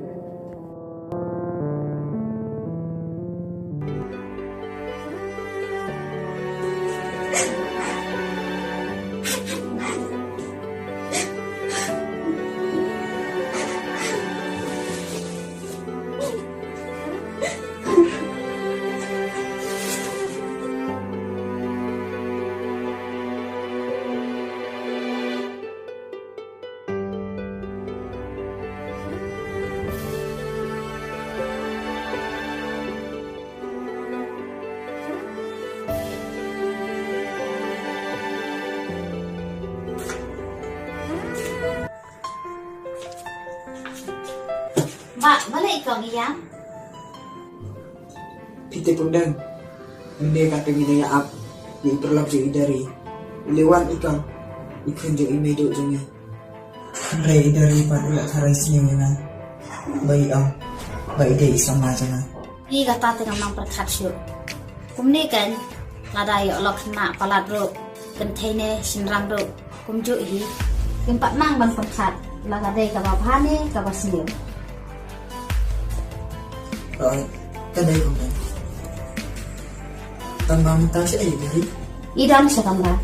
Pak, balik ikong iyang. Pite pundang. Hindi kata gini ya ap. Di perlap si idari. Lewan ikang. Ikon jeng imedo jengnya. Andre idari pada harai senyum na. Bayi ang. Bayi dia isang aja na. Ni kata tengah mang perkat syuk. Kum ni kan. Lada yuk lok kena palat ro. Kentene sinrang ro. Kum juk hi. Kimpak mang ban perkat. Laga day kababhane kabasniu. Rồi, cái đây cũng vậy. Tầm bao ta sẽ gì vậy? Idan sa kamra.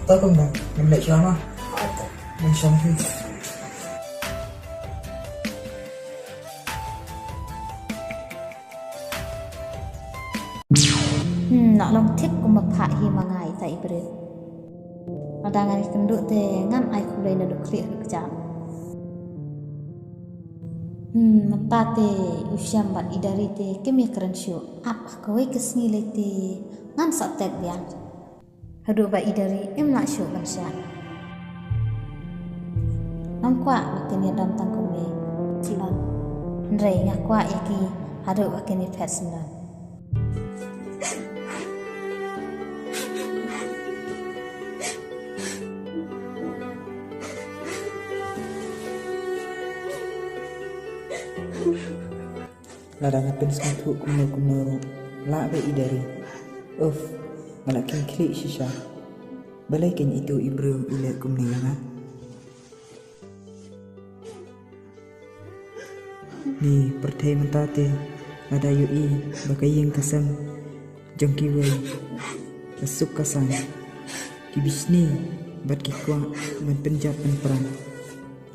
Tớ không được, mình lại cho nó. Mình xong đi. Nak long tik kuma pak hi mangai ta ibrit. Nadangan kenduk te ngan ai kulai na duk klik kejam. Mentate usyam bat idari te kemia keren syu. Apa kowe kesni lete ngan satek biang. Hadu ba idari em nak syu bansya. Namkwa makini dam tangkum le. Silon. Ndrei ngakwa yaki hadu akini personal. Ladang apin satu kumno la be idari. Ngalakin klik shisha. Balikin itu Ibrahim ile kumni nga. Ni pertai mentate ada yui bakayeng kasam jongki wei kasuk kasang kibisni bat kikwa man penjap perang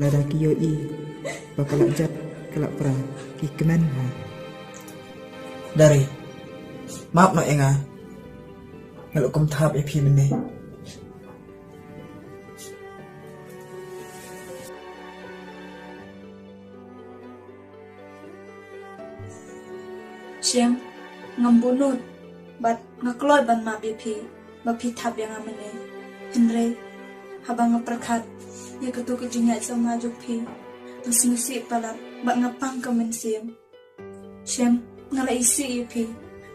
lada kiyoi bakalak jap kelak perang kikeman ha dari maaf no enga kalau kum tahap epi bende Siang ngambunut bat ngakloi ban ma bapi thap yang amane Henry habang ngaprakat ya ketu kejinya sama jukpi ngisi palap bat ngapang kamen siam Siang ngala isi ipi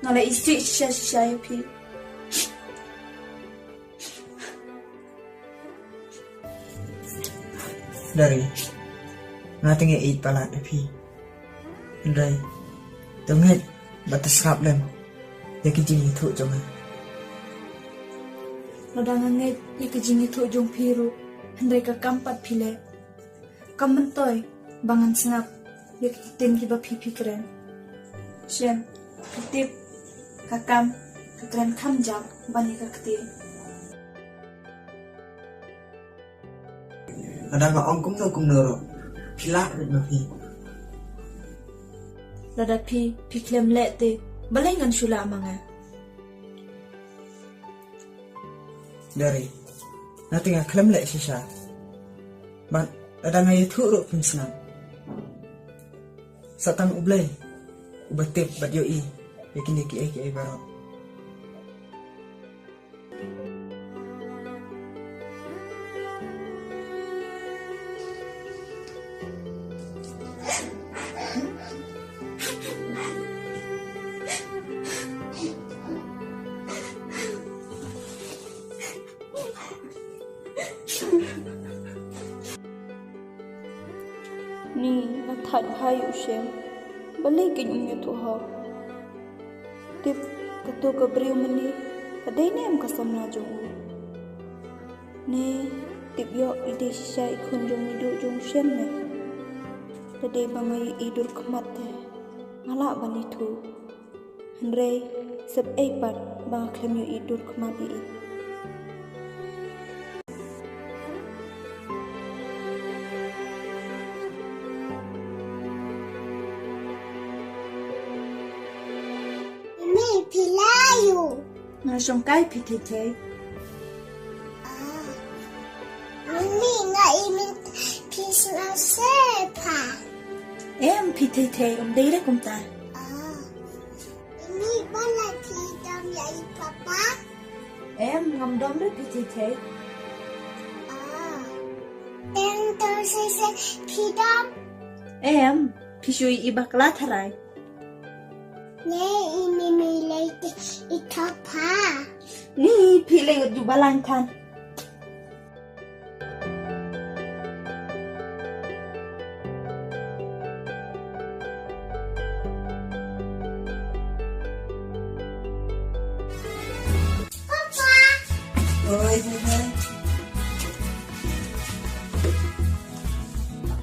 ngala isi shisha ipi dari ngatinge eat palat epi Henry tungit batas ngap lem ya kijing itu jong Lodang ngait ya kijing itu jong piru Henry ka kampat pile kamentoy bangan sengap ya kitin kiba pipi keren Siam ketip kakam kekeren kamjam bani kakti ada nggak ongkum no pilak no pi Lada pi klem lete balengan shula manga dari nanti nggak klaim lek sisa ban ada nggak itu ro pinsna satang ublay ubatip bat yoi yakin ki baro Ni na thật hai u shem balai kin umya tu ha tip kato ka briu mani kadai nem ka samna jong ne tip yo ide shisha ikhun jong nidu jong shem ne kadai bangai idur kmat te ngala bani tu Henry sep eipat bang klem yo idur kmat i Pilayu. na songkai pitite Mimi nga imin pisna sepa. em pitite dei kumta Ini bala pidam ya papa. em ngam dom re pitite tôi sẽ khi đó Em, phi chui i bakla tharai. nè mimi lấy ít thọ pa Ni phi le ju balang than. Ôi thế thế.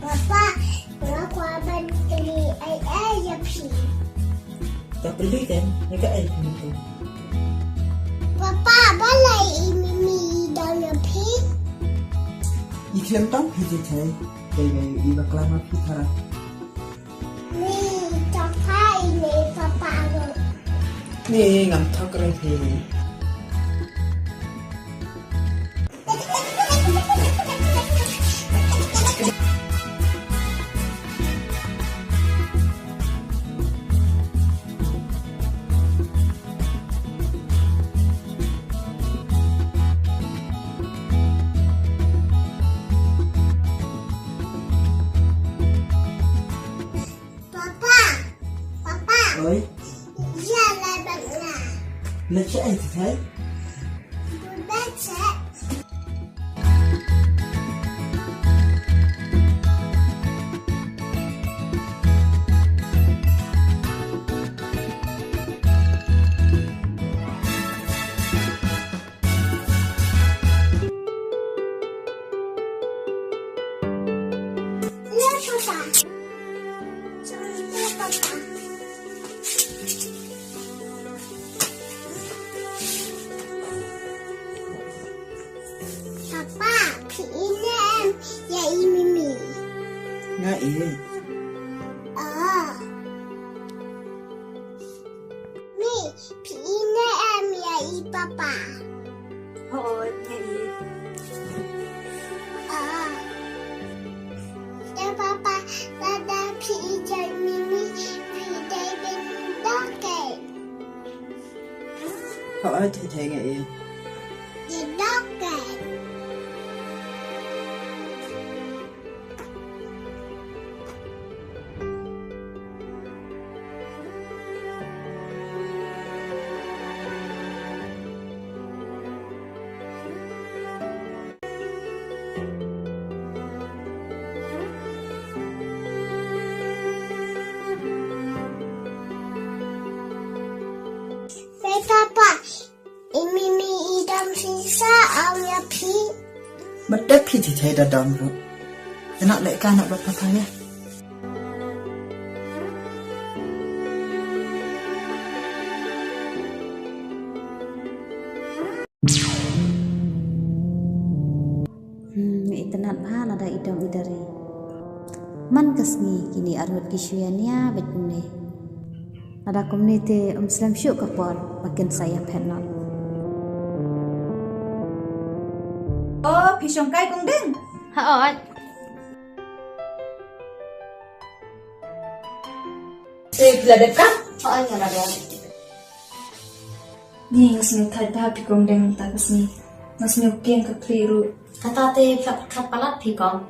papa nó qua bên tali ai ya pi Tak beli kan? Ya kat air ni. papa balai mimi dalam ya pi Iklim tam phi thế. Đây này đi bạc lama phi thara. ni thọ pa ini papa rồi Ni ngam thak rồi thì. papa Ôi, giờ là bạn là lấy cái ai thì thế. bé sẽ Leo papa Leo papa Papa, ini em yai mimi. Ngay ý. Mi, ini em yai papa. Thôi, nghe ý. Ya papa, dada pi yai mimi, pi David doke. Hỏi thì thế ngay ý. Di doke. Hey papa, mimi idam sisa au ya pi. Mất đất phi thì thế đã đầm rồi. Thế nọ lại ca nọ bật phải nhá. Itenat bahan ada idam idari. Man kesni kini arut kisuyannya betune. Ada komuniti Muslim syuk kapal makin saya penat. Oh, phi song kai kong ding. Haot. Pila đẹp cắt. Oh, iya lah dia. Ni ngasni thai ta phi kong ding ta kasni. Ngasni ukien ka kliru. Kata te kat palat thi kong.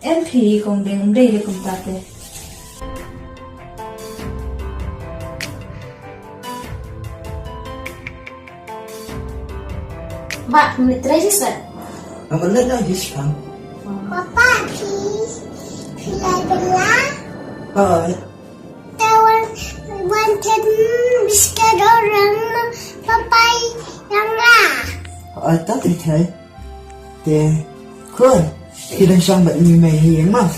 Em phi kong ding dei le kum ta te. Mbak, menit register. Mà lên đó hết không? Papa, pi lai bela. Ôi, Tawan wanted biscuit orang papa yang lah. hỏi tất thì thế. Thì khơi. Khi đang sang bệnh như mày hiền mà.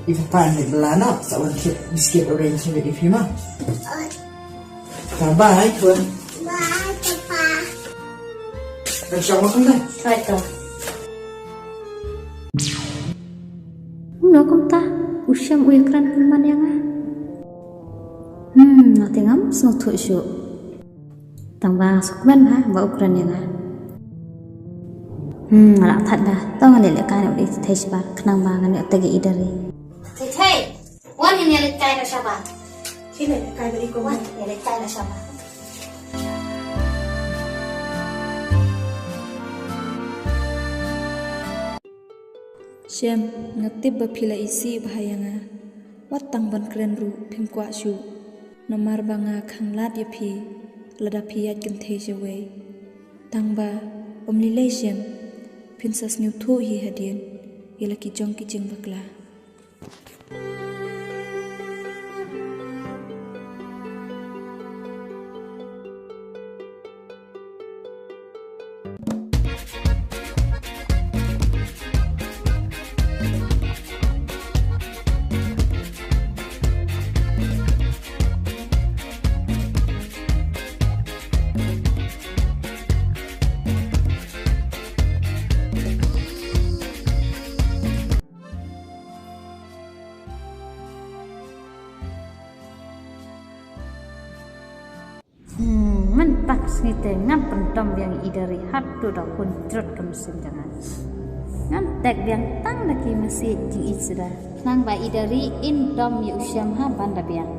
Ipapan ni lana sa wanted biscuit orange ni ifima. Bye khơi. Bye papa. Đang sang makan dah. Right tuh. Uno kumta usyam uyakran kulman yang nanti ngam semua tu isu. Tambah sukman ha ba ukran yang Anak thật dah. Tahu nggak lihat kan udah itu sebab kenang bangan yang tegi idari. Hey, wan yang lihat kaya na siapa? Khi này kai ba ikong. Wan yang lihat kaya na siapa? Syam ngatib bapila isi bahayanga. Watang ban keren ru pim kwa shu. Nomar banga khang lat ya phi. Lada phi yat kan thei jawe. Tang ba omlilai syam. Princess New Thu hi hadien. Ila ki jong ki jing bakla. Mentak snite ngam pentom yang idari hatu da pun trot kamsim jangan. Ngam tek yang tang lagi masih jing isra. Nang ba idari in dom yu usyam ha banda biang.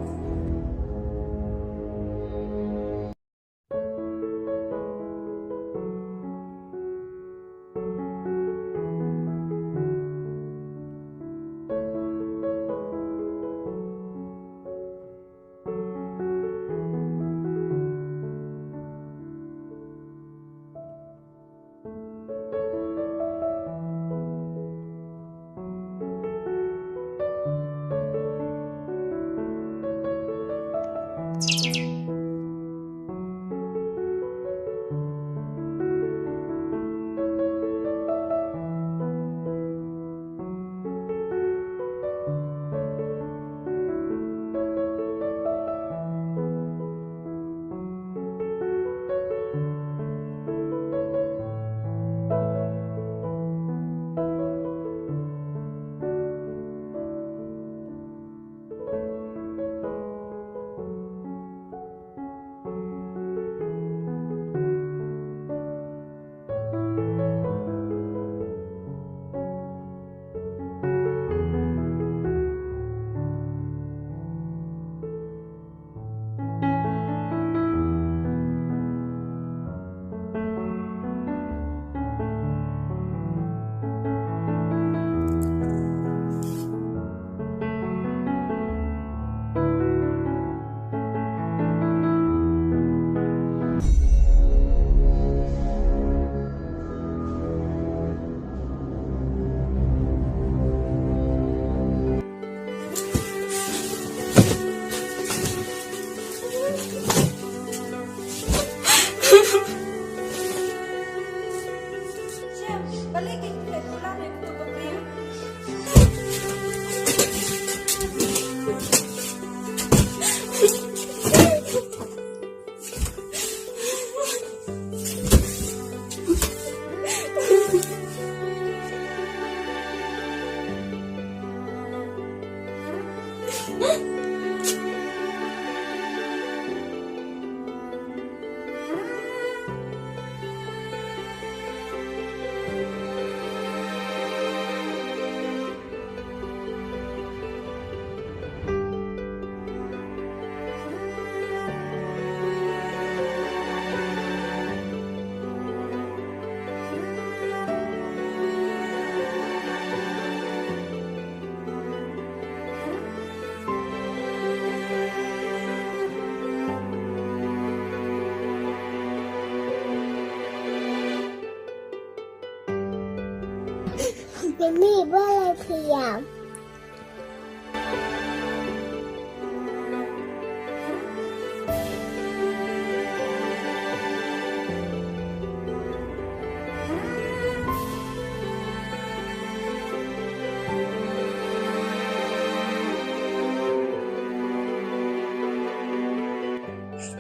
Mimi boleh diam.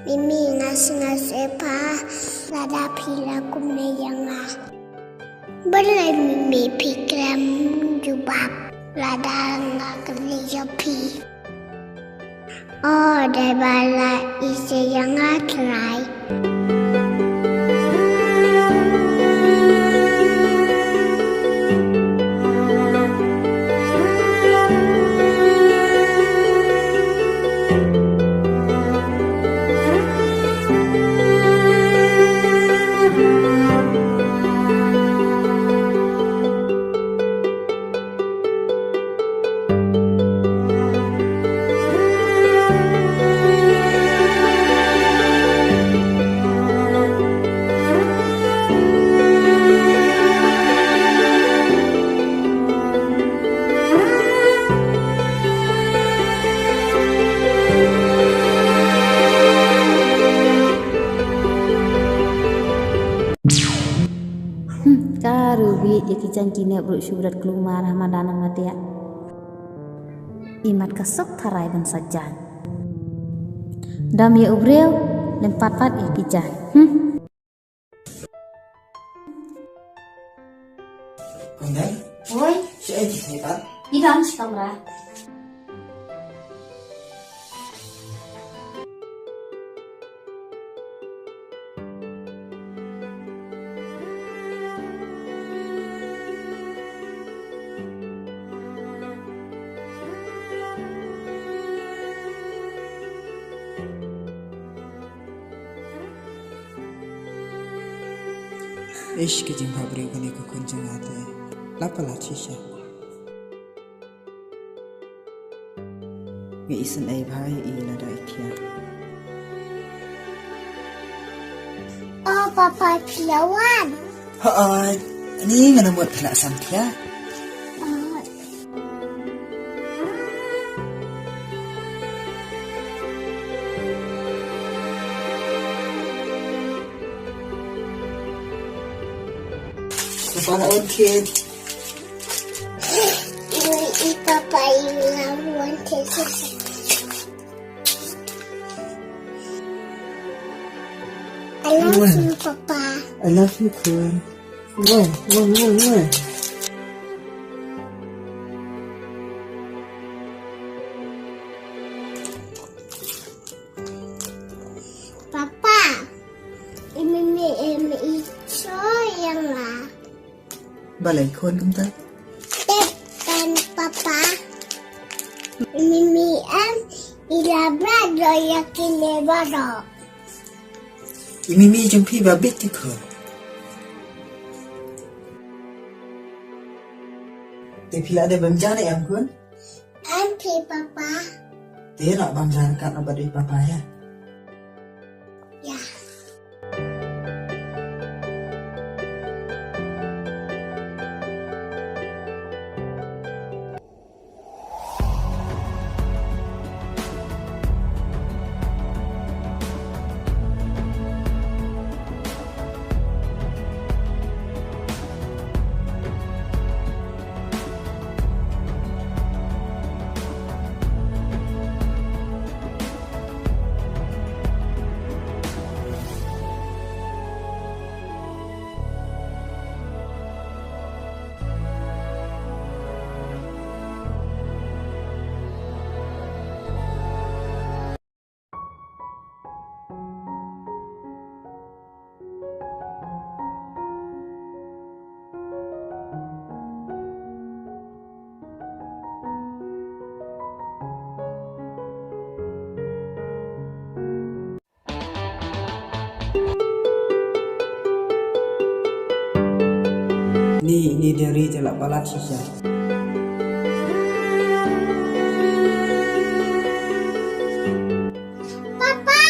Mimi ngas-ngas pa lada pila kumeyanga. Boleh Mimi pikram jubab lada nggak kerja pi. Oh, dari bala isi yang ngatrai. rubi ikijan kine bro syurat kelumar Ramadan matia. Imat kasok tarai ban sajan. Dam ya ubreu lempat-pat ikijan. Kondan, Oi, siya ay hebat. di dalam si kamera. Ish ke jing habri kani ko kunjung ate. Lapala chisha. Ngi isan ay bhai ina da ikia. Oh, Papa Pilawan. Ni ngana buat pelaksan kia. Oh, Kepala on kid. ini Papa Pilawan tesis. I love you, Papa. I love you, kun. Wah. Papa, ini itu yang lah. Balai kun kum ta. Dan Papa, ini ilabra doya kini baro. Imimi jumpi babit ti kun. Te pila ada bamjana yang kun. Ampi Papa. Te nak bamjana kat abadi papa ya. Ya. Ni dari telak balat sisa. Papa.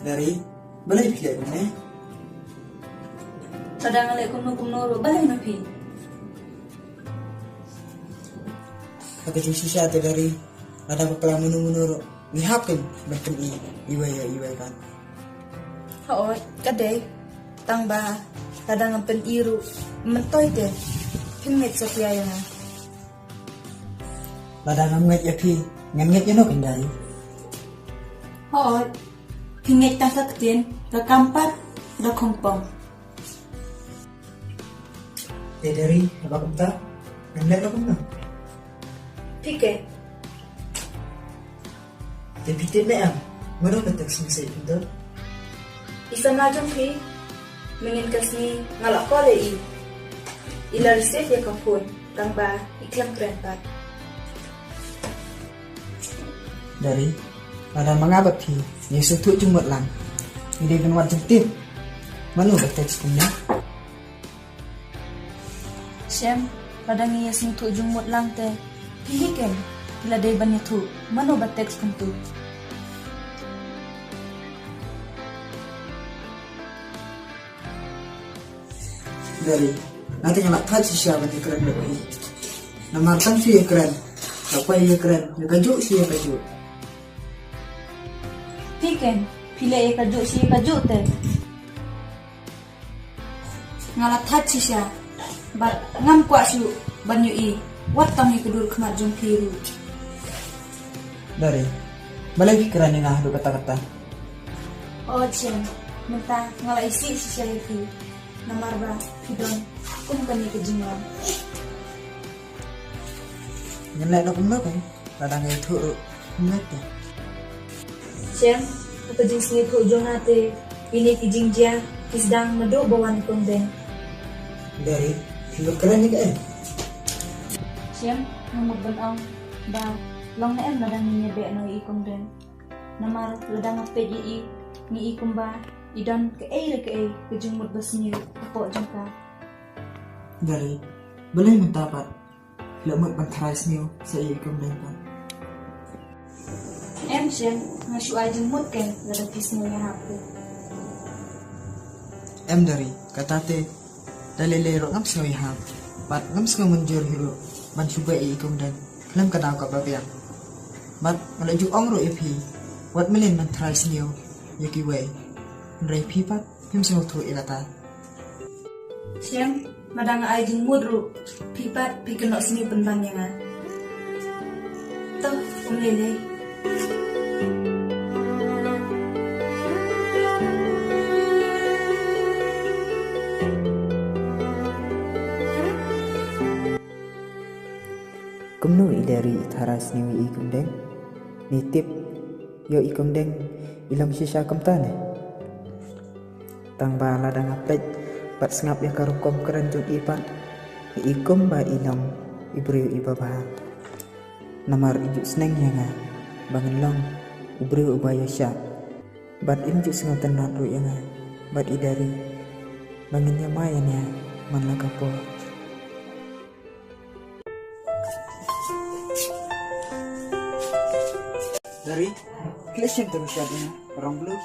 Dari balai pilih mana? Kadang alek kuno ro balai na pi. Kata sisa tu dari ada bakal menurut ngihapin bahkan iway kan. Hoy, kadai tang ba kadang pen iru mentoy de. Pinget Sophia yang. Ladang ngamget ya pi, ngamget ya no kendai. Hoy, pinget tang kaktin, kakampat, da kongpong. Dari apa kita? Ngamget apa no? Pike, Tapi tidak am, mana betul semasa itu? isa najong pi, mengin kasni ngalak kole i. Ila resep ya kampun, tang ba iklam kerenpat. Dari ada mengabat pi, Yesus tu cuma lang. Ini kan wajib tip. Mana betul sekumnya? Shem, kadang iya sing tu jumut lang te. Pihiken, ila day ban tu, mano ba teks kuntu. Dari nanti yang nak touch siapa yang keren lebih. Nama tang sih keren, apa yang keren, yang kaju sih yang kaju. Piken, pila e kaju si kaju te. Ngalat hachi siya, bat ngam kwa siu banyu i, wat tang i kudur kemat jong piru. Dari balai pikiran yang ada kata-kata. Oh Shem, minta ngala isi si siya itu. Namar ba, pidon, kum kani kejingan. Nyelek nak kumna kan, ladang itu kumna tu. Shem, aku jing sini tu jong nate, ini kijing dia, kisdang nado bawan kondeng. Dari film keren ni kan? Shem, ngamuk benang, ba, long na em ladang niya be no i kondeng. Namar ladang ape i, ni i kumba, idan ke kejumut basnya, apa jengka. Dari balai mendapat, lemut bantarai senior saya ikut mereka. Em Shem, ngasu aja mut kan, ladang kisnya hapu. Dari kata te, dalil lero ngam sengoi ham, bat ngam sengoi menjur hero, ban cuba ikut dan lem kena kau babiang. Bat melaju ong ro ipi, wat melin bantarai senior, yaki way. Rai pipat, pim sengok tu ilata. Shem, madang aja mudru, pipat pikenok sini penbanyangan. Tuh, lele. Kumno dari taras niwi ikum deng, nitip yo ikum deng ilam sisa kumtane. Tang ba ladang aplet pat sengap ya karukom keren jung ipat ikum ba ilam ibriu ibaba. Namar ijuk seneng ya nga bangun long ibriu ubaya syak. Bat imjuk sengat tenat ru ya nga bat idari bangun ya mayan ya man lagapo. Dari klis yang terus adanya orang blue.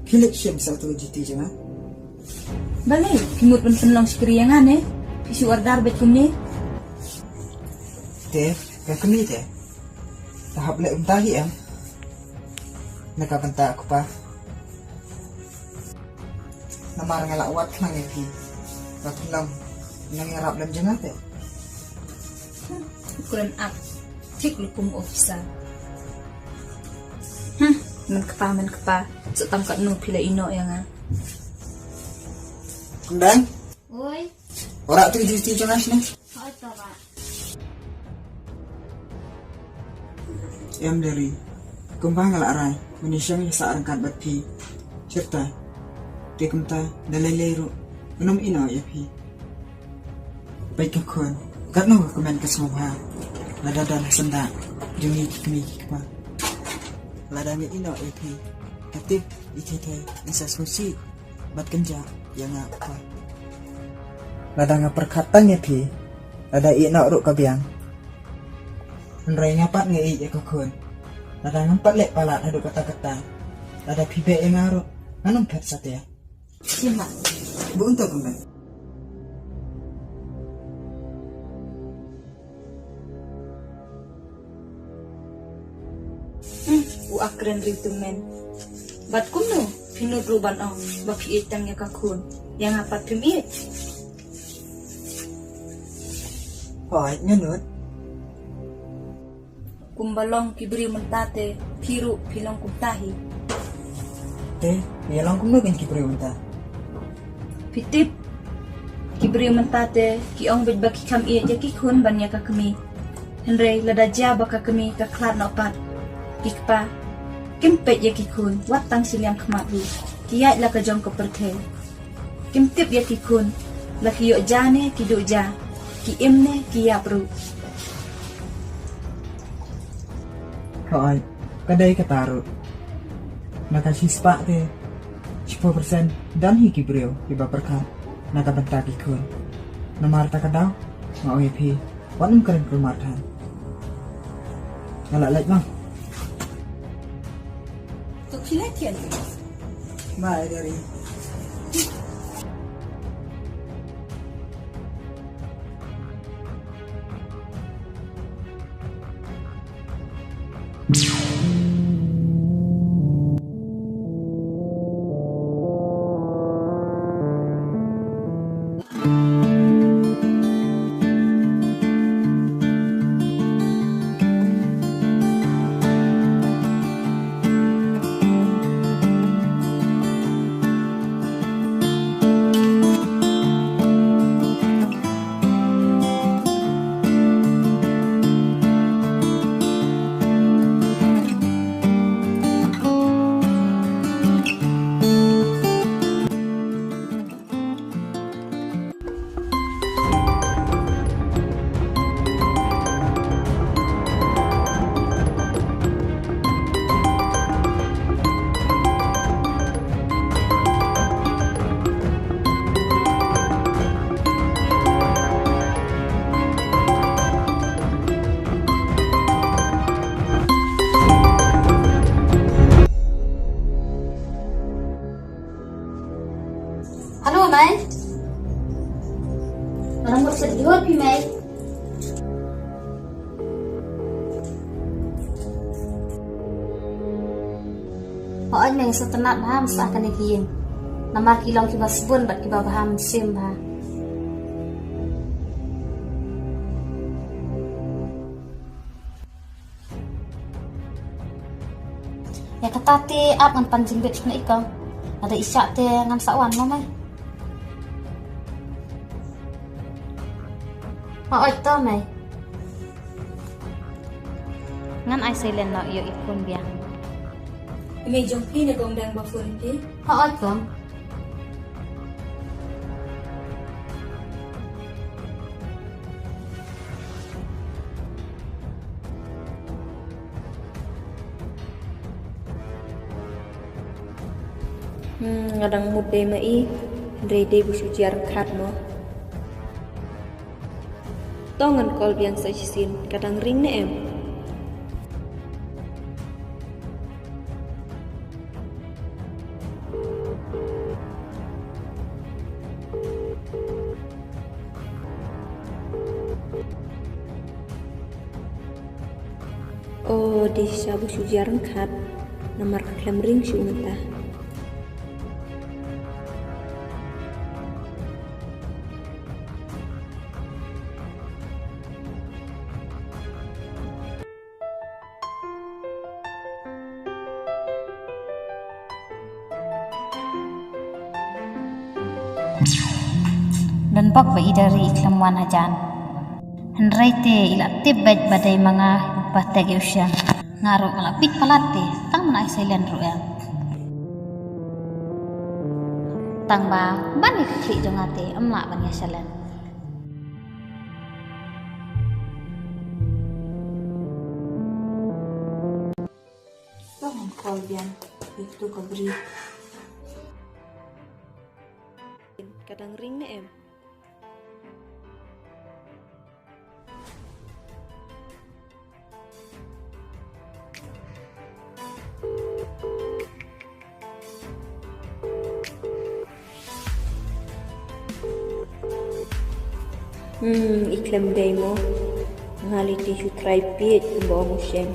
Kilik siya satu jiti jangan. Balik, kimut pun penlong sekeriangan pisu ordar bet kumni. Teh, kami teh. Tahap lek untahi am. Nakabanta aku pa. Namar ngalak wat lang pi. Baklang nangyarap lam jangan teh. Ukuran ak, tik lukum ofisa. Man kepa, so tangkat no pila ino yang Kundang, Oi, orang tu jiti jangan sini. kau itu pak. em dari kumbang ngalarai menyisang sa angkat batpi serta tekumta dalelero menom ino ya pi baik kon katno komen ke semua lada dan senda jungi kini kma lada mi ino ya pi katip ikite insas musi bat kenja yang apa lada ngaperkatan ya pi lada ino ru kabiang Nrai ngapat ngei ya kokon. Lada ngampat lek palat hadu kata-kata. Lada pibe yang ngaruh. Nganong pet sate ya. Sima. Bu untuk kembali. Akren rito men. Bat kuno pinudruban ang baki itang ya kakun. Yang apat pimit. Hoy, ngunut. Kumbalong kibri mentate piru pilong kumtahi. Teh, bilang kum nugin kipre unta. Pitip kibri mentate ki ong bed baki kam iya jaki kun banya ka kami. Henry lada jaba ka kami ka klar na opat. Kikpa kimpet jaki kun watang silyang kemaru. Kiyat la ka jong ka pertel. Kimtip jaki kun la ki yo jane ki do ja. Ki imne ki ya bro. Hoy, kadai kataru. Nakasih spak teh 10% dan hiki brio di baperkan nakabentaki kun. Namar takadaw mau EP wanum keren kemartan. Ngalak lek bang. Tu kilatian. Bye dari. Halo, Mai. Orang mau sedih pi, Mai. Hoan meng setenat baham seakan ikin. Nama kilong kiba sebun bat kiba baham sim bah. Ya kata ti ap ngan pancing bet na ikang. Ada isyak te ngan sawan mo, Mai. Hoy to, Mai. Ngan ai silent no yo ikun biang. Ime jong pi na gong dang bafun pi. Hoy kong. Ngadang mude mai rede busu jar khat mo. Tongan kol biang sa sin kadang ring ne em. Oh, di sabu sujarang khat namar klem ring su mentah. Dan bok bai dari iklamwan hajan. Henry te ila tibet badai mga bategi usyan. Ngaruh kalapit palate, tang mana isailan ruang. Tang ba, ban ikli jongate, emak ban yasalan. Bangun call bian, itu kau beri. Kadang ring na em. Iklam day mo. Ngaliti siya try pit, bawa mo siya.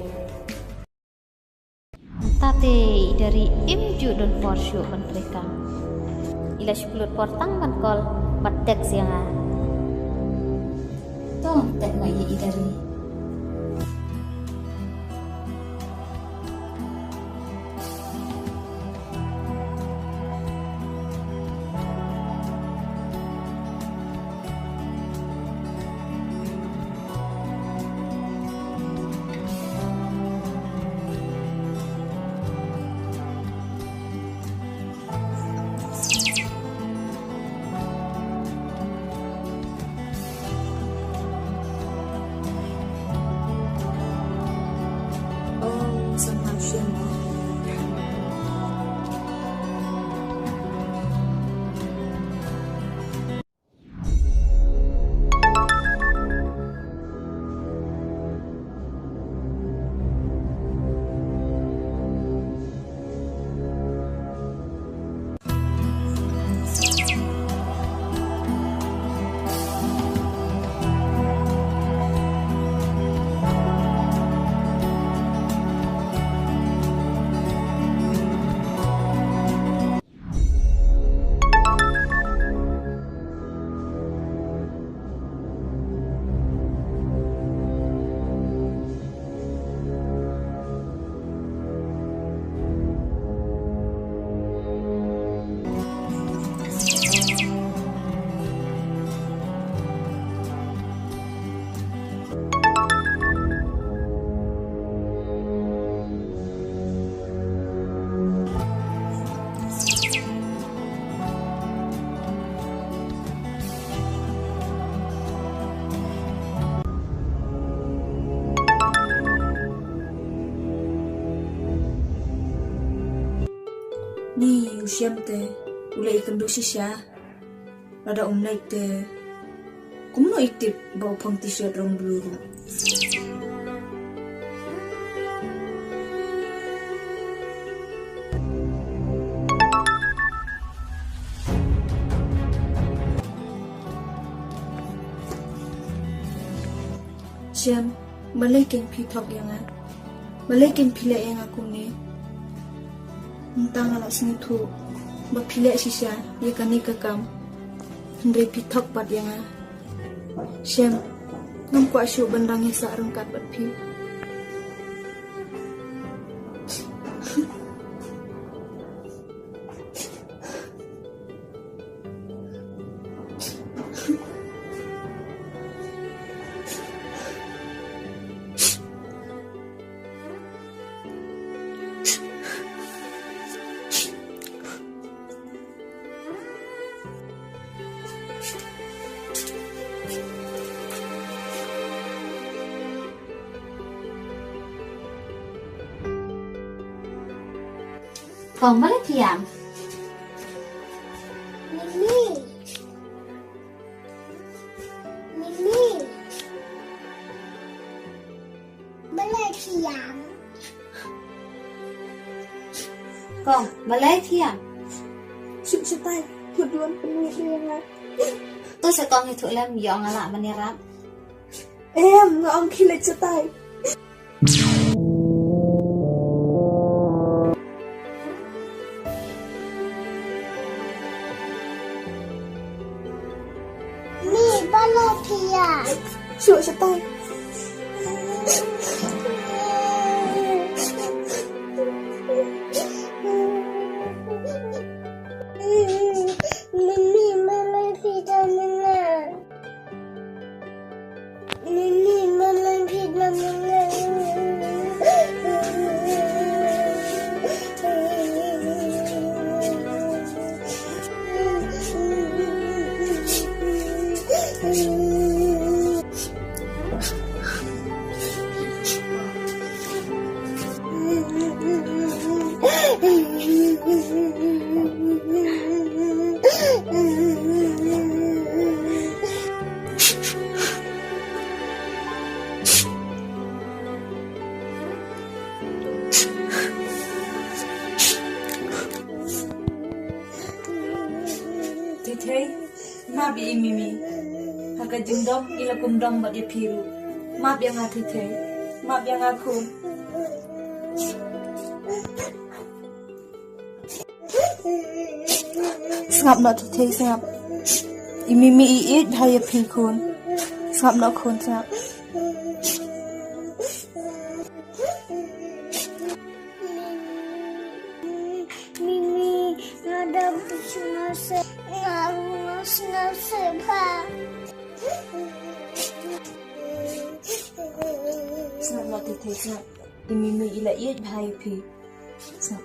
Tate dari imju don porsyu ban mereka. Ila sepuluh portang ban kol batek sianga. Tuh, tek mai dari. Oh, somehow siya mo. Ni usiam te ulai ikan dosi siya. Lada umlai te kumno iktip bawa pang t-shirt rong blue. Siam, balai ken pitok yang balai ken pilek yang aku ni. Tang anak sini tu berpilih sisa ia kani kekam hendai pitok pat yang Syam ngam ku asyuk bendang yang sak rengkat berpi. Kong balik tiang. Mimi. Mimi. Balai siang. Kong, balai tiang. Syuk setai tuduan penuh dia. Tôi sẽ con thử làm dọn lại bên nhà rap. Em ngọng khi lại setai. Mi balai siang. Syuk setai. Mimi balai siang mana? Mimi balai siang mana? Maaf ya Mimi. Haka jingdom ila kumdom bat ya piru. Maaf yang hati te. Maaf yang aku. Sengap nak te sengap. Mimi iit hai ya pi kun. Sengap nak kun sengap. Mimi ada nasi pak. Sengap nak te sengap. Mimi ila iit hai ya pi. Sengap.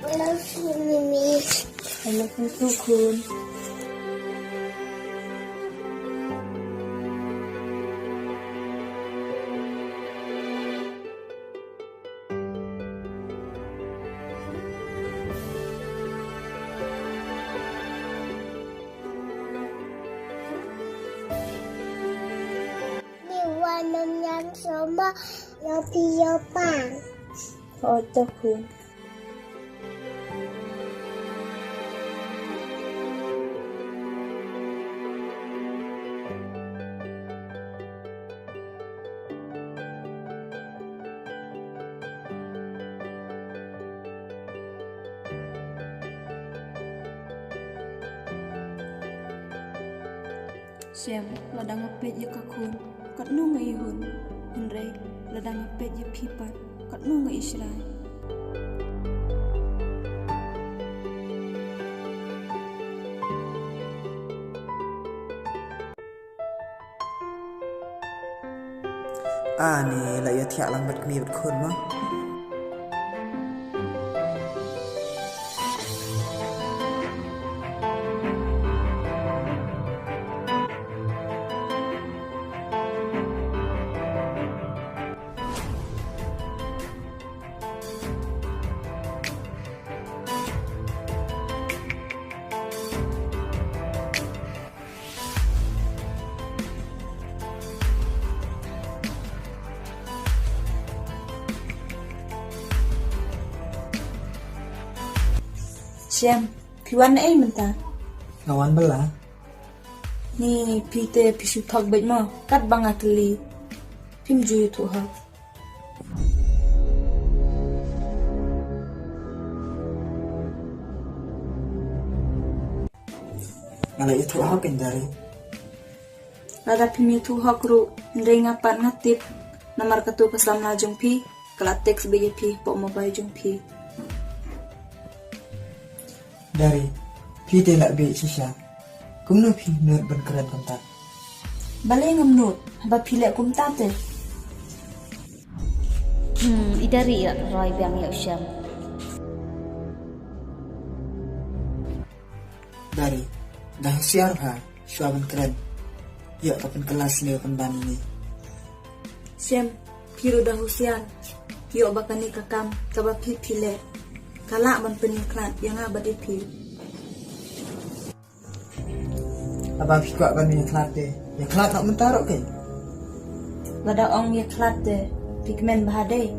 I love you, Mimi. I love you too, Kun. Ni warna yang sama yopi-yopang. Ojo, Kun. Siam ladang ngepet ya kakun kat nu ngai hun henrei ladang ngepet ya pipat kat nu ngai israi ni la ya tiak lambat kami berkun mah. Siam piwan ai menta Ngawan bela. ni pite pisu thak bet ma kat bang atli pim ju tu ha Ngala itu hakin dari. lada pim tu ha kru henrei ngapat ngatip namar katu keslam la jong pi kala teks be pi po mo bai jong pi Dari pi te lak be sisa. Kumno pi ner ban keren kontak. balai ngam nut ba pi lek kum ta te Idari ya roi biang ya usyam. Dari dah siar ha syua ban keren. Ya kapan kelas ni pendan ini. Siam piru dah husian yo bakani kakam kaba pi pile kala ban peniklan yang abad pi Abang pi kuat ban ni kelat deh. Ya kelat nak mentarok kan. lada ong ye klat de pigmen bahade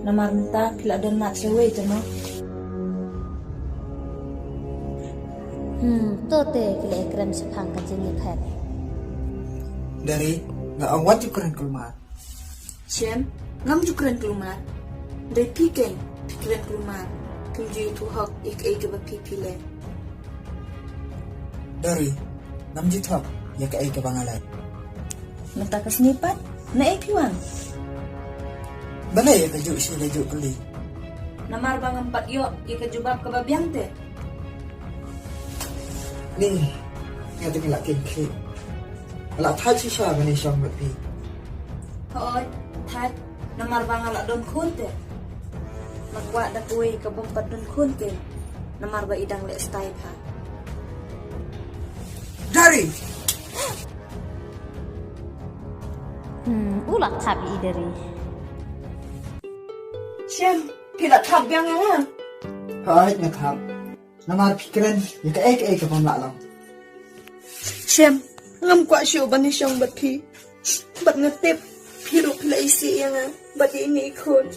namar menta pila don mat sewe jano Tote kile krem sepang kajeng ipet. Dari nggak awat juga keren keluar. Siam ngam jukran kelumat de piken pikren kelumat tunju tu hak ik ke ba pi pile Dari nam jitok ya ke ke bangalai. menta kesnipat na piwan Balai ya ke juk si juk keli. namar bang empat yo ye ke jubab ke babiang te Ni ngati ngelak kek. Alak thai si sha bani syam pi. hoi that namar bang ala don khun te makwa da kuwi ke bompat don khun te namar ba idang le stai pha Dari Ulak tapi idari. Siam pila thap biang ha hai ngatap. Namar pikiran ya ke ke pamlak lang. Siam ngam kwa syu bani syong bat pi bat ngetip piru pila isi yang bagi ini ikut.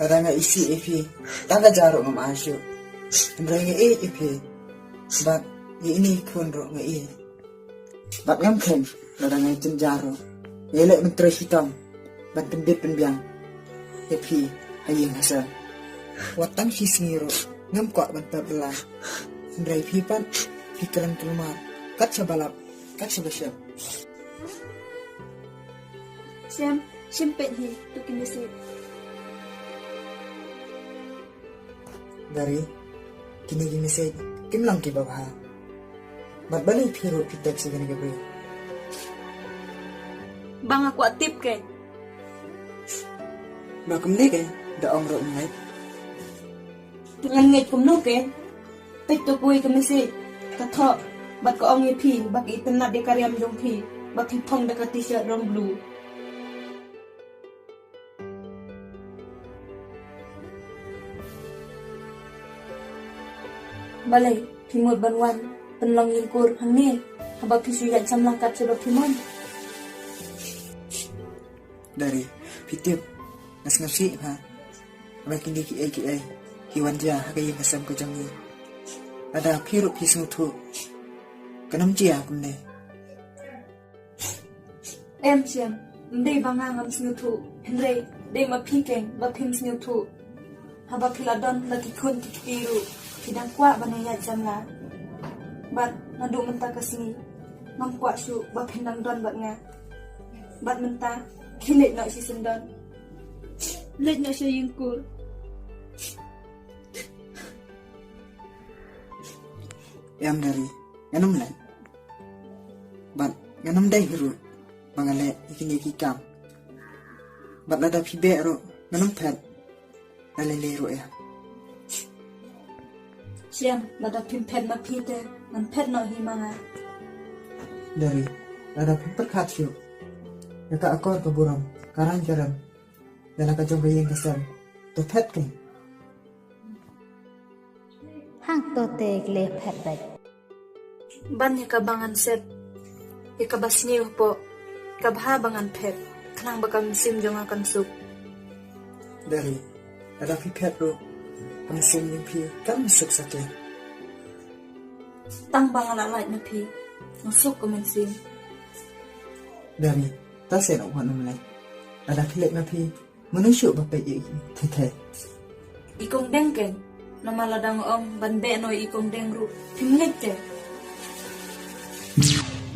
Ada nga isi ipi, tangga jaro ngam asyo. Andra nga ipi, bat ini kun ro nga bat ngam ken, ada nga jen jaro. Yelek menteri hitam, bat pendit penbiang. Ipi hayeng hasan. Watang si singiro, ngam kuat ban pabelah. Andra ipi pan, pikiran kelumar, kat sabalap, kat sabasyap. Siam pet hi tu kini si. Dari kini message kim lang ki babha. Bat balik phiro pitek si gani gabre. Bang aku aktif ke. Ba kum le ke da ong ro ngai. Dengan ngej kum no ke. Pet tu kui kami si. Kathok bat ko ong pi bak itanat de karyam jong pi. Bak hipong dekat t-shirt rong blue. Balai, pimut banwan, penlong lingkur hangil, habak pisuyat samlangkat sebab pimon. Dari pitip nas ngasi ha. Ba kini ki ai hiwan ja ha kai hasam ko jangi. Ada phiro pisung thu. Kanam chia kum ne. Em siam, ndai banga ngam snu thu, hendrei, dei ma pi keng, ba pim snu thu. Habak piladon lagi kun kikiru. Hidang kuat banayat jamla. Bat nadu mentah kesini. Mam kuat su bat hendang don bat nga. Bat mentah kilit nak si sendon. Let nak si yingkul. Yam dari ganam lan. Bat ganam dai hiru. Bangale ikini kikam. Bat lada pibe ro ganam pet. Alele ro ya. Siam, nada pim pet ma pite, man pet no himanga. Dari ada pimper khatsyo. Yaka akor keburam, karan jaram. Dan aka jong gayeng kesam. To pet ke. hang to te le phet dai Ban ka bangan set. Ika basniw po. Kabha bangan pet. Kanang bakam sim jong akan sup. Dari ada pipet ro. Pangsim yung pi kam suk sakya. Tang bangan alait na pi. Masuk ko man sim. Dari tasen ok hanu mulai. Ada pilek na pi manusia bapak i tete. Ikong dengken. Nama ladang ong ban be no ikong dengru. Pimlet te.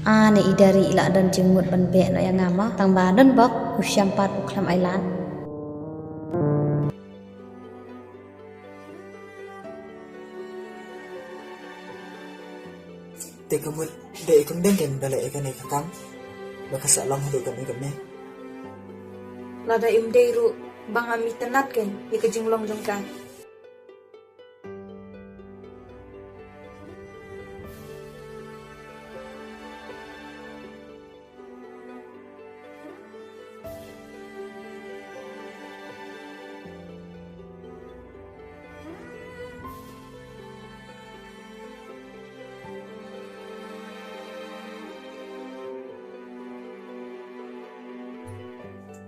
ane idari ila dan jemut ban be no yang ngama tang badan bok usyam pat uklam ailan Tekamut de ikong dengken bala ikan ikakam. Baka sa alam halo kami kami. Lada imdeiru. Bang ami tenat ken. Ika jinglong jong kan.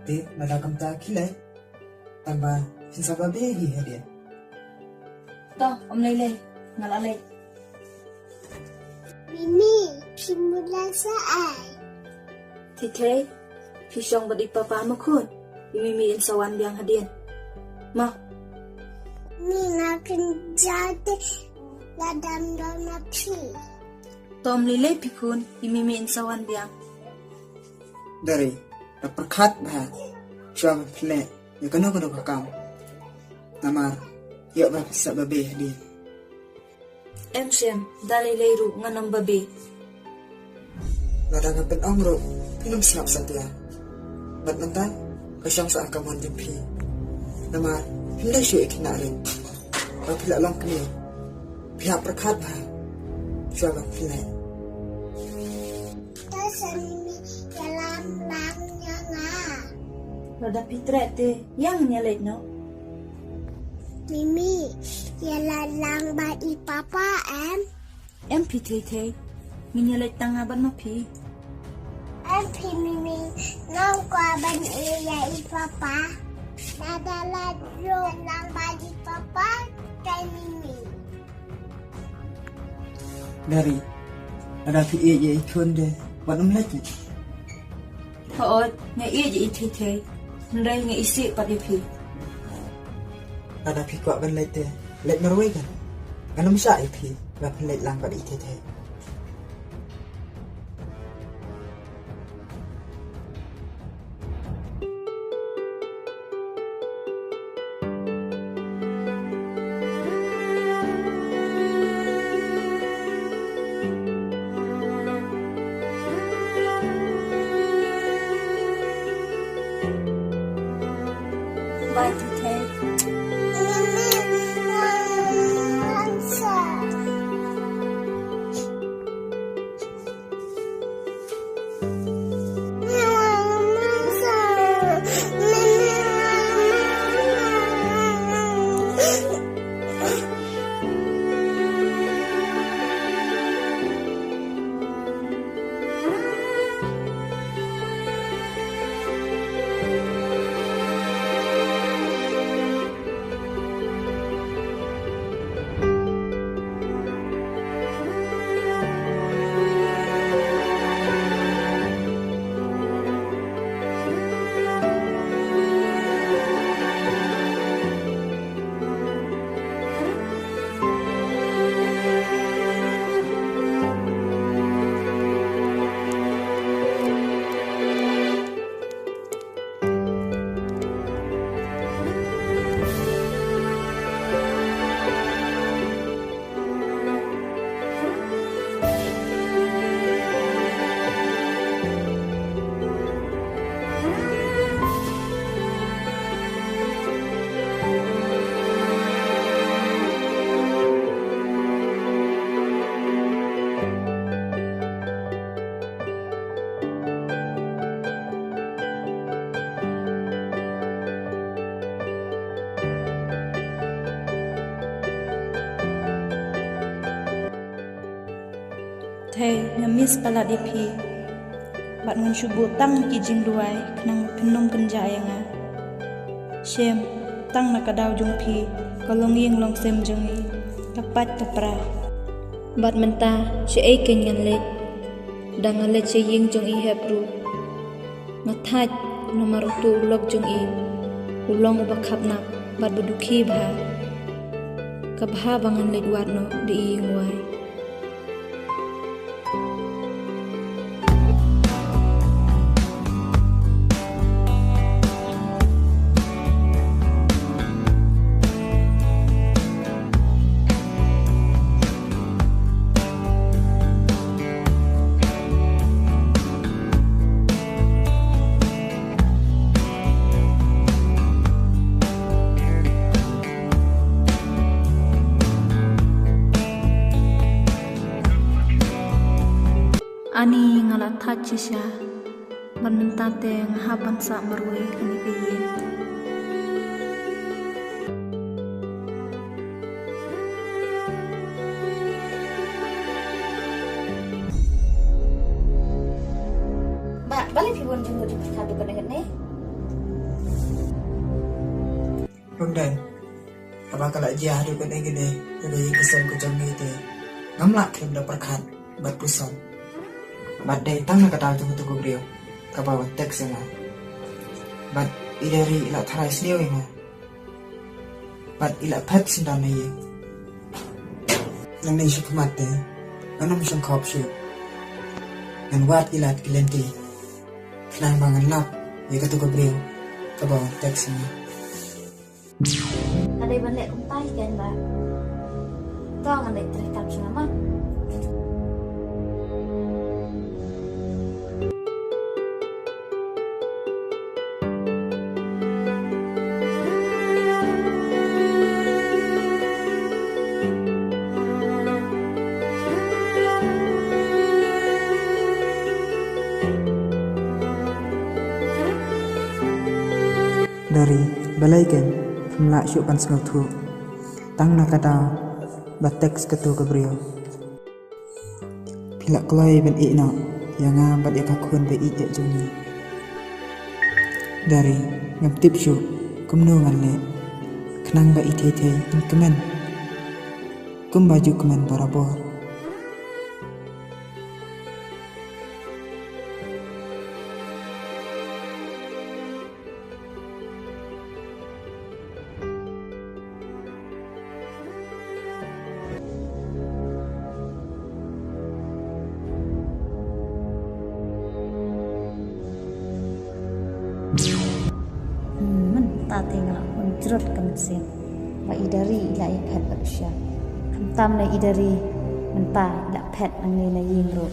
Di nadakam ta kilay. Tamba sinsababe hi hadia. To, om lele. Ngalalay. Mimi, pimula sa ay. Tite. Hisyong bat ipapa makun. Imimiin sawan biang hadian. Ma. Mi ngakin jate ladang dona pi. To om lele pikun. Imimiin sawan biang. Dari perkhat bah. Syam pile. Ya kano kakam. Namar. Ya ba sa babe hadia. Em siyem. Dali leiru nganong babi. Nadang pen ongro. Pinum snap satya. Bat mantan. Kasyang sa akamon jempi. Namar. Hindi siya ikinarin. Pila lang kami. Pihak perkhat bah. Syam pile. Tasan mi dalam langnya nga. Lada pitret te. Yang nyalit no. Mimi, yalan lang ba ipapa em? Em pi te te. Minyalit tangaban mo pi. Em pi Mimi Nang kwa ban iya papa. Dadalah dong nang bagi papa kay Mimi. Dari ada pi ye ikon de wat lagi. Hoot, nga iya je iti Ndai nga isi pa di pi. Ada pi kwa ban lete let Norway kan. Ganam sa pi ba pen let lang pa di te. Bye tite. Thầy ngamis pala di pi. Bat ngun shubu tang ki jing duai knang penum kenja nga. Shem tang nakadaw jung pi kalong yeng long sem jung i kapat kapra. Bat menta she ai ken ngan let. Dang let she yeng jung i hebru. Ngathaj nomor tu ulok jung i. Ulong uba khapnak bat bedukhi bha. Kabha bangan let warno di i nguai. Ani ngala thachisha mentate ngahapan sa marwe kani kayin. Mbak, balik hibun jenggot di kado dengan nih. Rundan. Apa kalau dia hari pada gini, ada yang kesan kucing itu. Ngamlak krim dah perkat, bat pusan. Bat day tang nak kata tu tu beliau, kabawan teks na. Bat idari ila tharai sniu ina. Bat ila pet sindan ni. Nang ni syuk mate, anam syang khop syuk. Nang wat ila kilenti. Nang bangan lap, ya kata beliau, kabawan teks na. Ada yang balik kumpai kan mbak. Kau ngan lek terhitam selama. Dari balai kan, melak syukan sengau tu. Tang nak kata bateks ketu kebriau. Pilak kelai ben ikna yang ngam bat yakakun be ikek juni. dari ngam tip shu kum no ngan le kenang ba ite te in kemen kum baju kemen barabor Men ta tengok menjerut ke mesin. Ba idari ila i pet bersya. Hentam le idari mentah ila pet angin na ying ro.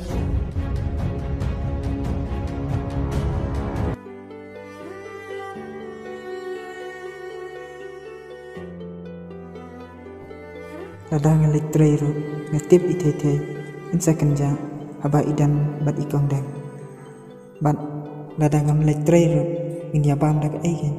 ladang elektrik ru ngetip ite te in second jam haba idan bat ikong deng bat ladang ngam elektrik ru in yabam dak eigen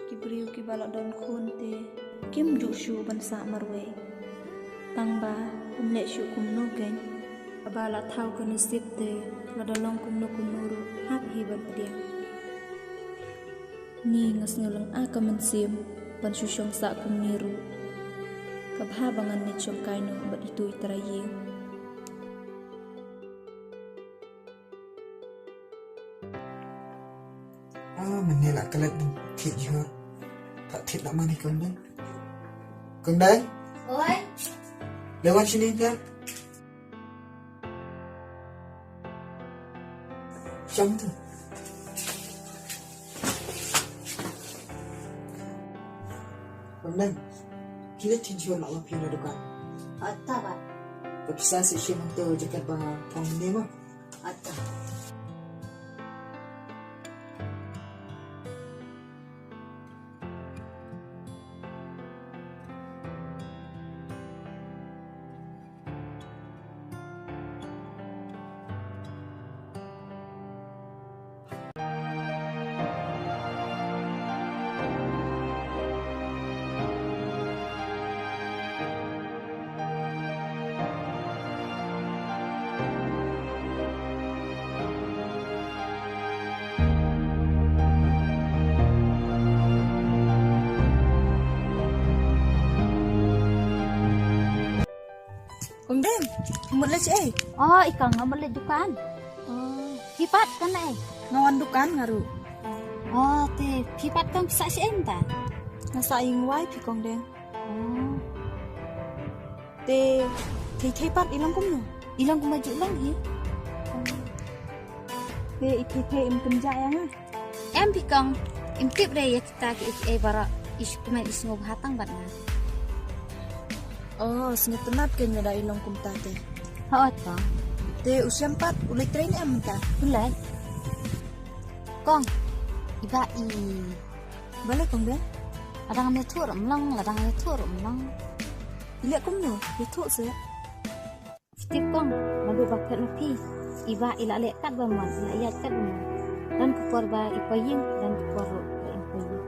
Kibriu ki balok don khun te kim ju shu ban sa marwe tang ba kum le shu kum no gen abala thau kan sip te la dolong kum no ru hap hi ban dia ni ngas ngelang a ka man sim ban shu shong sa kum ni ru ka bha bangan ni chom kai no ba itu itaraye menela kelet thịt chưa tak thịt nak mani kong deng Oi, lewat sini kan jam tu kong deng kita thịt chưa nak lapin ada kan atta ba, tapi saya sih tu jaket bang kong ni mah atta. Kong deng mut le ce Oh, ikang ngambil le dukan. Oh, hipat kan eh. ngawan dukan ngaru Oh, te hipat kan sa si enta. ngasa ing wai pi kong deng Oh, te thei pat ilang kum no ilang ko maju lang hi. te thei im penja yang ah Em pikang imtip re ya kita ke bara isu kuma isu ngob hatang bat na. oh snetenat ke nyada ilang kum ta te Haot ka. te usiam pat ulai train am ta Ulai. Kong iba i balik kong deng adang me tur mlang ladang me tur mlang. ile kum no itu se Stip kong malu bakat lupi. Iba ila le kat ba man ila ayat kat ba. Dan kupor ba ipaying dan kupor ba ipaying.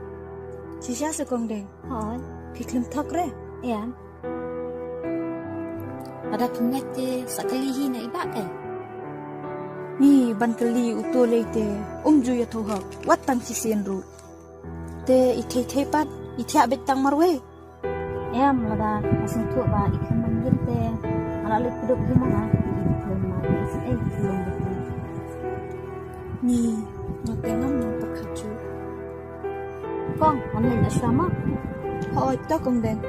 shisha se kong deng Haot. piklim thok re Ya. Ada pingat te sakalihi na iba kay. ni ban kali uto le te ju ya tho hak wat tang si sen ru te thei pat ithia bet tang marwe Em lada asin tu ba ikan manggil te ala le kuduk gimana? Ikan mana sih belum betul. ni no tengam no pakhachu Kong, online asrama. ho ta kong deng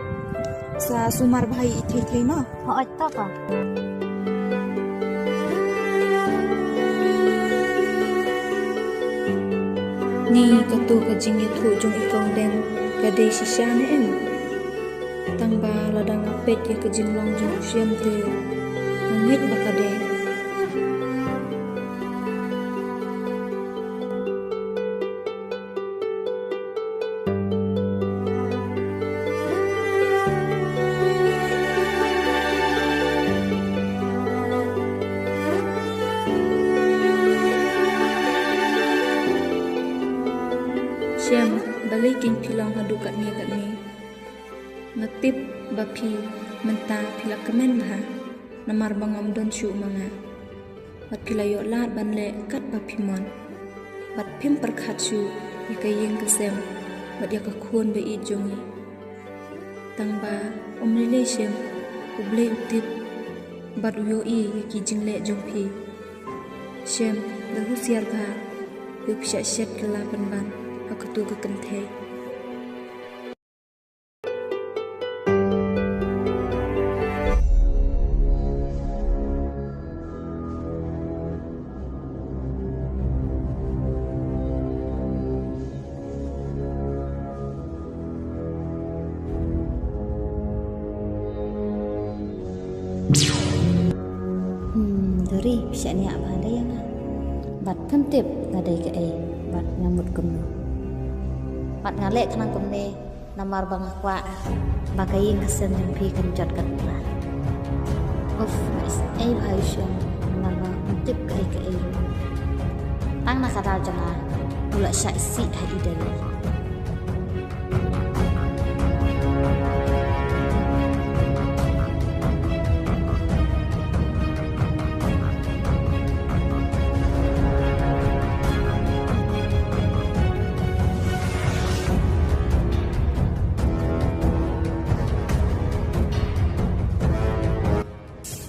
sa sumar bhai thei no Ho atta ka. ni katu ka jing ya thu jong ikong deng ka de shisha ne em tang ba ladang apet ya ka jing long jong siam te ngit ba ka de Shem balikin pilong hadu kat ni. Ngatip bapi mentah pilak kemen bah. Namar bangam don syu manga. Bat pilayok lat ban le kat bapi mon. Bat pim perkhat syu yakayeng kesem. Bat yakakun be ijongi. Tangba omlele Shem uble utip. Bat uyoi yaki jingle jongpi. Shem lahu siar bah. Yuk syak kelapan ban. Aku tu ke kentai. Dari bisa ni apa ada yang bat kentip ngadai ke bat ngamut kumno bat ngalek kenang kumne namar bangah kwa bakai kesen yang pi kenjat katla of mas bhaisya nama kentip kai ke tang nak kata jangan ulak syaisi hadi dari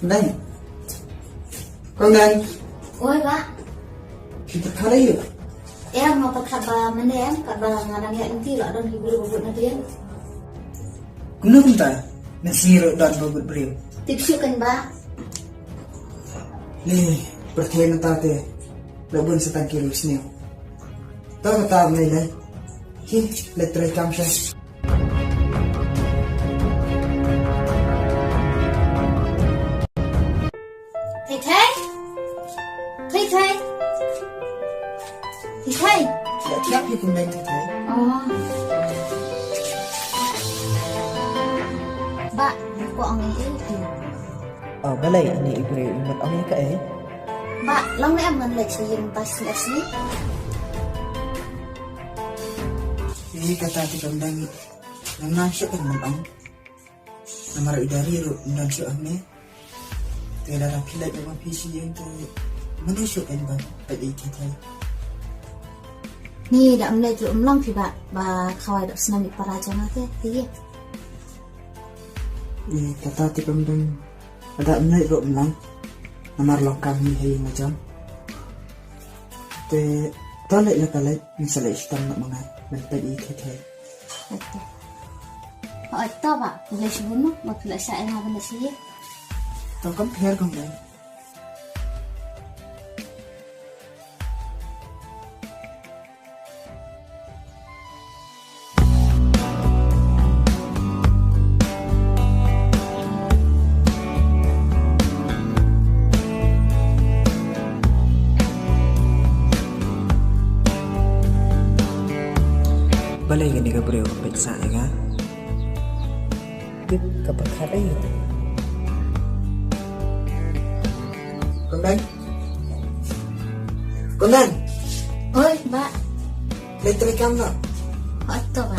Đây. Con đây. Oi Pak, Kita kala yuk. em mau perkat ba mana em kat ba ngadang ya inti lah dan hibur bubut na dia. Kuno kunta. Nasiro dan bobot beriu. Tipsu kan ba? Nih, percaya tate. Labun sa tangkilo sniyo. Tahu kata may lay. Hi, letray kam siya. Thầy Đã thiap hi kun dai thai. Ba, ko ang itu. Balay ani ibri umat ang ka Ba, long na em man like sa yung tas ni. Hi kata ti kam dai. Nang nasyo kan man ang. Namara idari ro ndan syo ang ne. Tera ra pilai ba pisi yang tu. Manusyo kan ba padi ti thai. Ni dah mulai tu umlang pi ba kawai dak senam di paraja nate ti. Ni kata ti kam dai. Ada nai ro lang. Namar lokam ni hay macam. Te tole la kala misalnya istam nak mga padi ti thai. Betul. Oh, itu ba, boleh sebunuh, mau pilih saya yang apa nasi? Tao kam pher kam dai. Balay gani ka bro, peksa ya ka? Dip kapag karay. Kondan? Kondan? Oi, ba, Letray kam na. oh, itu ba.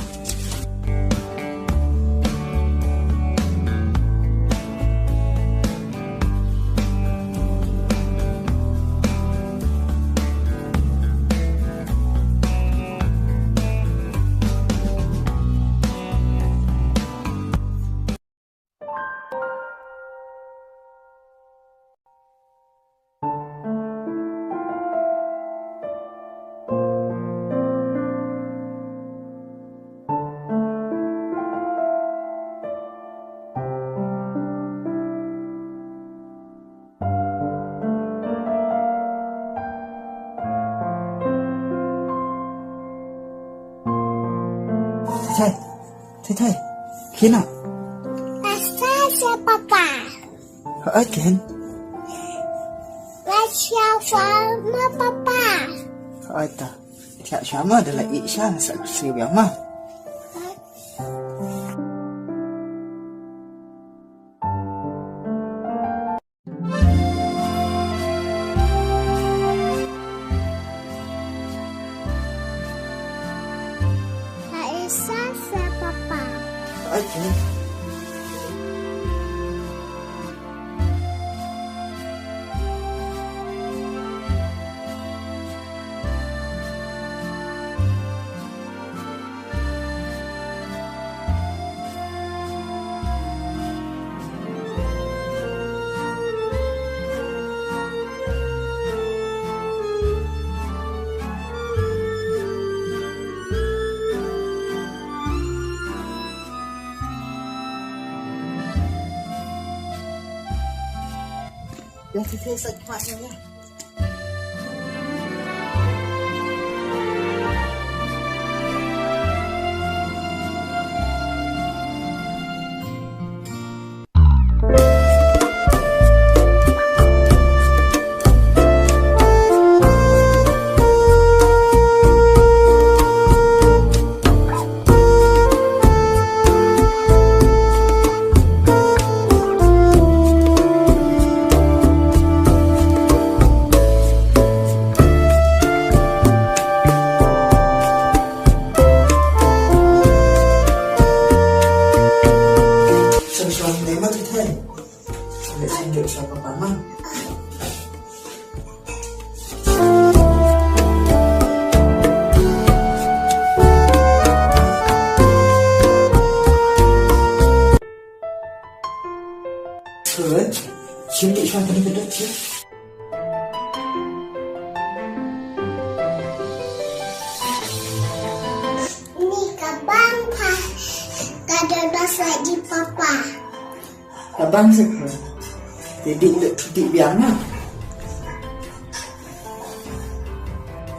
Thầy, khi nào? Asal papa. Ở kén. Asal sama papa. Ở ta. Siya sama adalah Isya sa siya ma. Sasa papa. Okay. Yang kita sakit maknanya. Siapa paman? Good. Şimdi şu an tadi kedok sih. Ini kabang pa. Kadadas lagi papa. Abang sih. Tidik biangnya.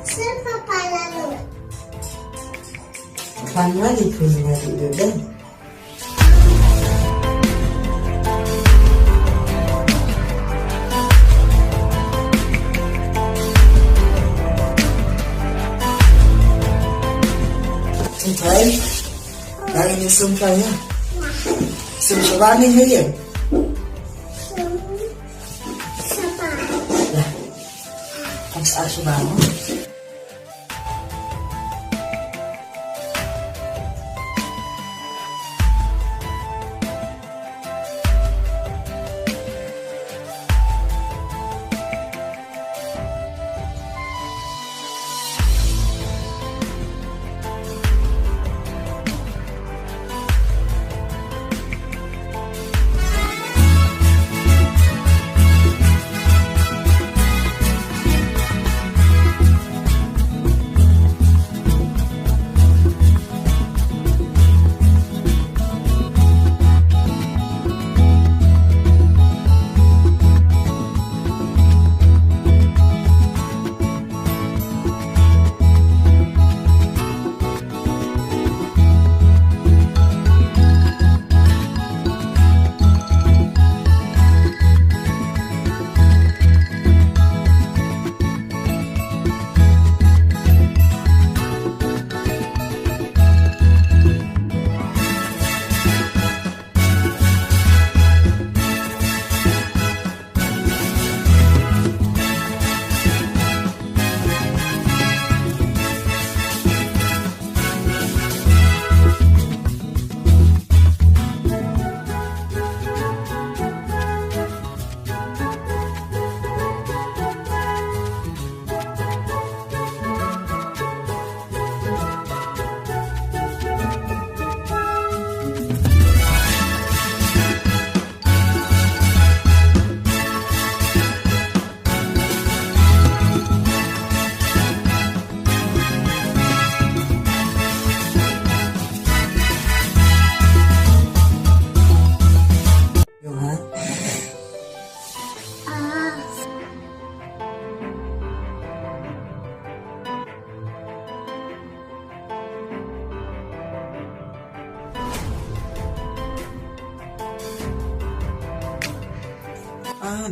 Sen papa lalu. Kan lagi punya tidur deh. Sumpai, hari ini sumpai ya. Sumpai ni ya. Siapa? Lah, harus aku bangun.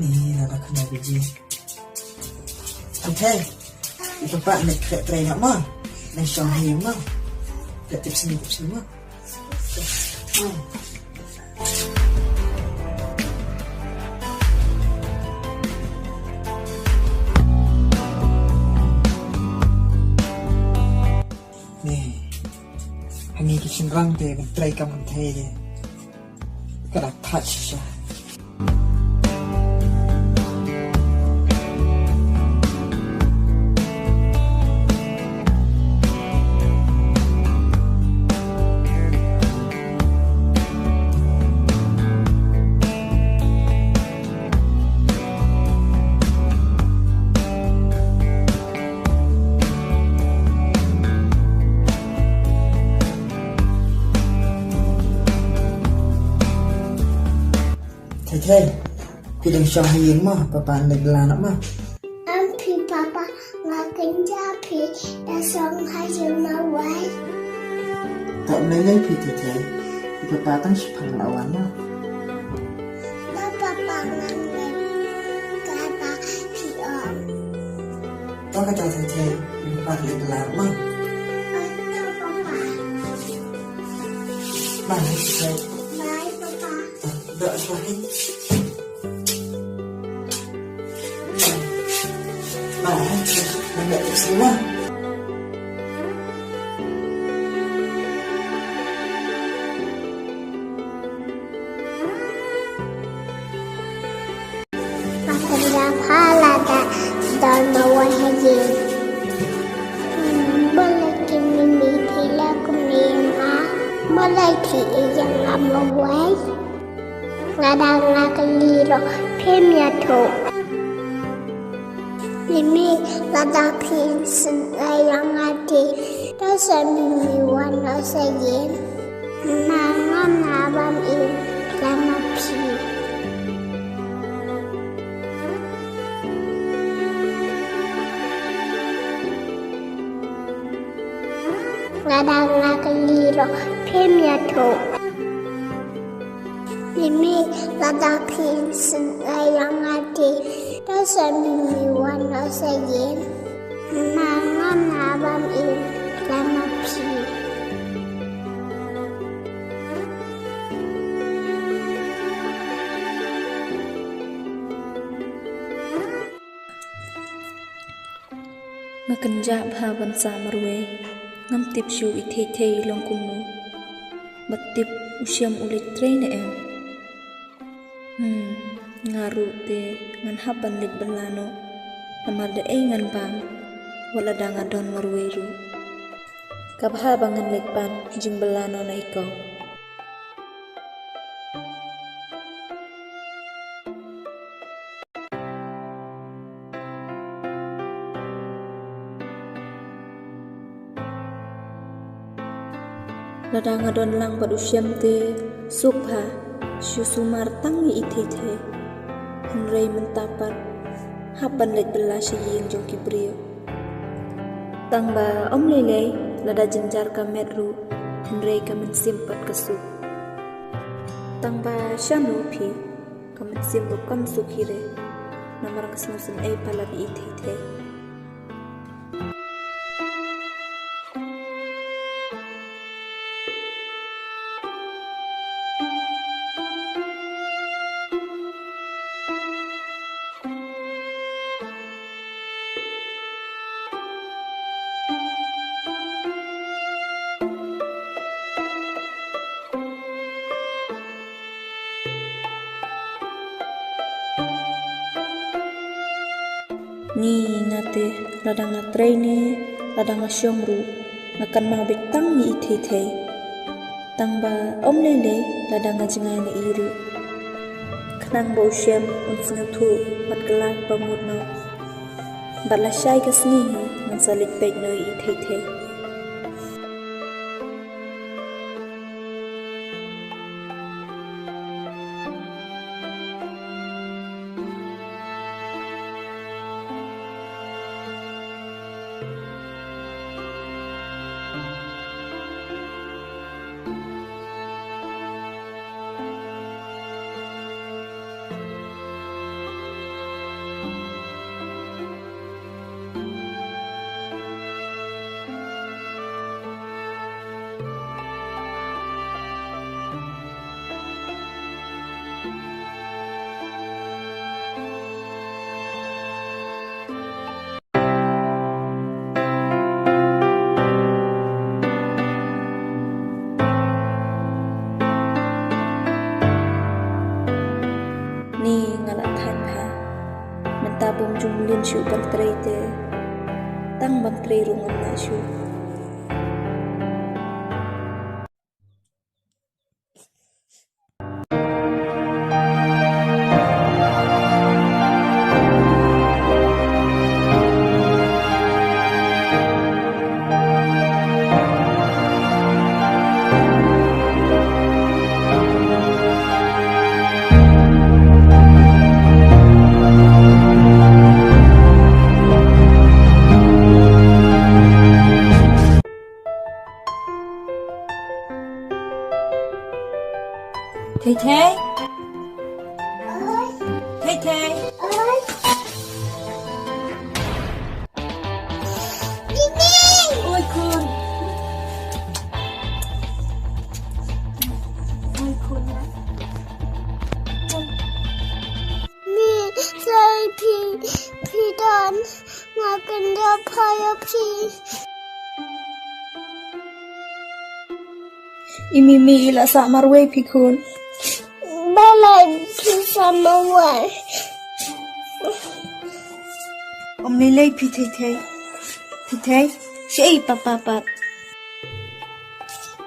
Ni dah kena biji. Okay. Itu pak nak try nak mah. Nak show him mah. Tak tips ni mah. Ni. Ini senrang te mentrai kam menthe je. Kada touch sha. Thầy,พี่ดังชอบให้ยิงมั้ยปะในเวลานักมั้ย Ampi papa ngakin japi dan song hasil mawai. Tak menilai PTT, kepatan sepang lawan mah. Papa pangan kata pion. Tak kata TT, kepatan di dalam mah. Atau papa. Mana sih? Bye papa. Tak suai. Mana? Enggak semua. Akan halada dan mawai haji. Malaki mimi tila kumima. Malaki yang amawai. Ngadang ngakaliro pemya to. Mimi lada pinsen ayang ati. Dasa mimi wana sayin. Nangam nabam in lama pi. Ngadang ngakaliro pemya to. Mimi lada pinsen ayang ati. Dasa mimi wana sayin. Nangam nabam in lama pi. Makenja bha bansa marwe ngam tip shu I thei long kumu batip usiam ulit train em ngaru te ngan haban lit belano namada ngan bang wala danga don marwe ru kabha bangan lit pan jing belano na ikaw ladang adon lang padusyam te sukha syusumar tangi ithe henrei mentapat haban let bela sying jong kibrio tangba om lele lada jenjar ka medru henrei ka mensimpat kesu tangba syanu phi ka mensimbu kam sukhire namar kasnusin ai palat ithe ni ngate ladang traine ladang syomru makan mau betang ni ithe tangba om lele ladang jengai ni iru khnang bo syam un sngathu matkelak pamutno batla syai kasni man salit pek no ithe syu bang trai te tang bang trai rungan na syu. Thầy Thế Thầy Thế ơi Mimi ôi con mi sai pi don makan dia paya pi Imimi ila sa marwe pikun balai pi sama wai om lelei pi Thầy Thế siya papapat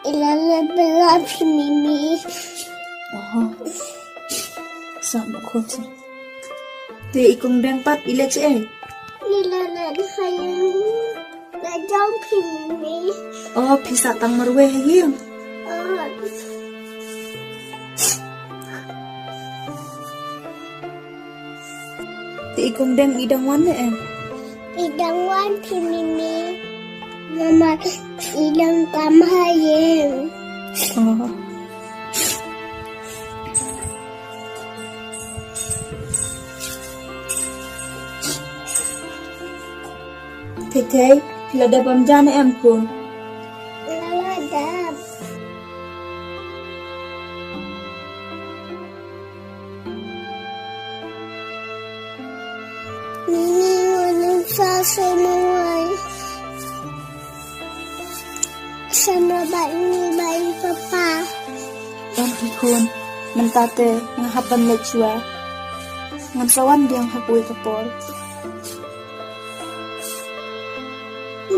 ilala bela pi Mimi sama kota te ikong dang pat ila che ilala hayang la jong pi Mimi oh pisa tang marwe hayang te ikong dang idang wan na idang wan pi Mimi mama idang tam hayang oh Thầy là đập bầm da em cuốn lala dap Mimi walang sama wai sama bayi papa Bang pikun mentate ngahapan lechua ngan sawan diang hapui kapol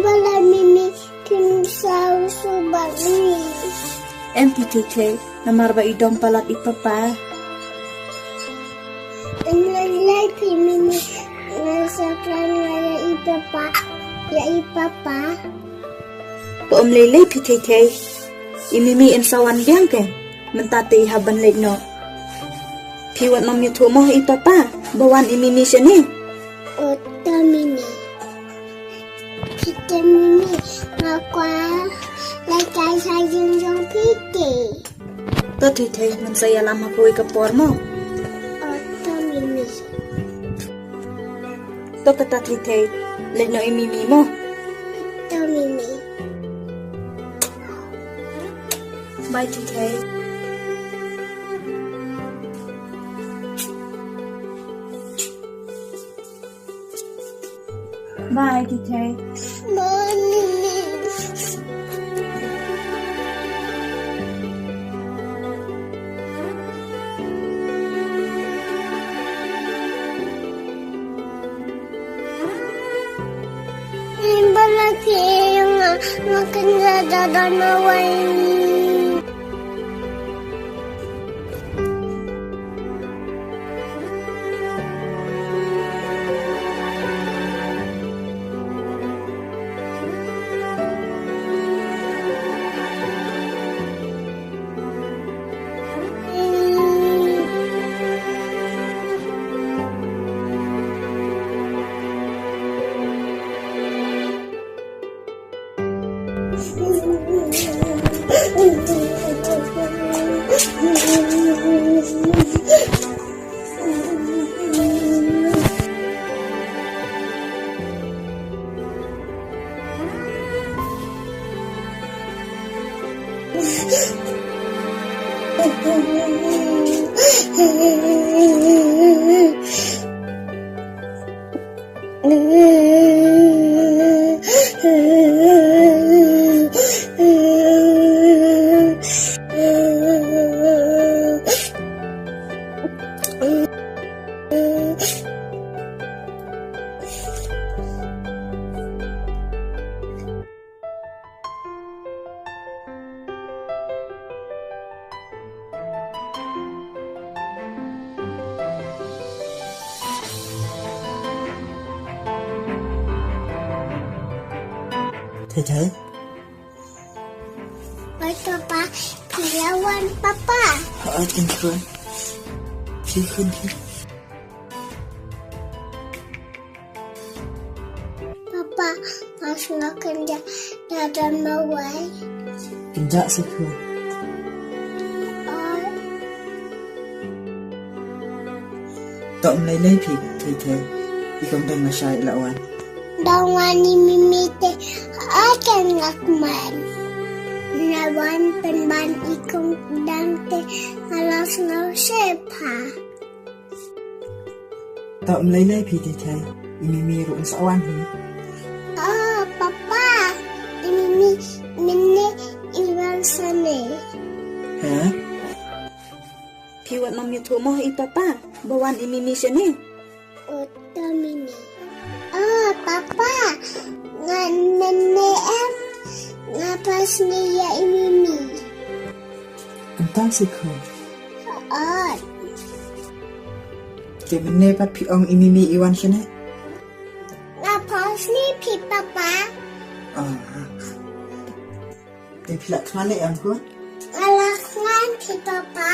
bala Mimi kim sau subak ni MPTT namar ba idong palat ipapa Nalai pi Mimi nasaklan ngaya ipapa po om lele PTT imimi en sawan diang ke mentate haban no piwat nam yutu mo ipapa bawan imimi siya ni Ota Mimi Pite Mimi ngakwa Laikai sayang yung pite to Thầy man saya lam hapui kapor mo Ota Mimi to kata Thầy no imimi mo Ota Mimi bye Thầy bye Thầy Mami Nimba lagi yang makan dada nawai Thầy Ôi papa, pilawan papa. Họ tình khuyên Khi khuyên khi Papa, mas makan dan mawai. Kinh dạ sẽ khuyên Ôi, Tộm lấy phì thầy Thì không đừng mà sai lão anh dawani mimite akan ngakman. Nawan penban ikong dante alas no sepa. Tộm lấy phì thầy Mimi rụng xã oan hả Ah, papa, ini minne iwan sane. Hả Piwat mami tu moh I papa. Bawan I mimi sini. Oto mini. Ah, papa, nganene em ngapas niya imimi. Cầm ta sẽ khuyên Ah, Thì mình nê bắt phí ông Mimi iwan chân hết ngapas ni pi papa. Thì phí lạc khá lệ ăn khuyên Alakman pi papa.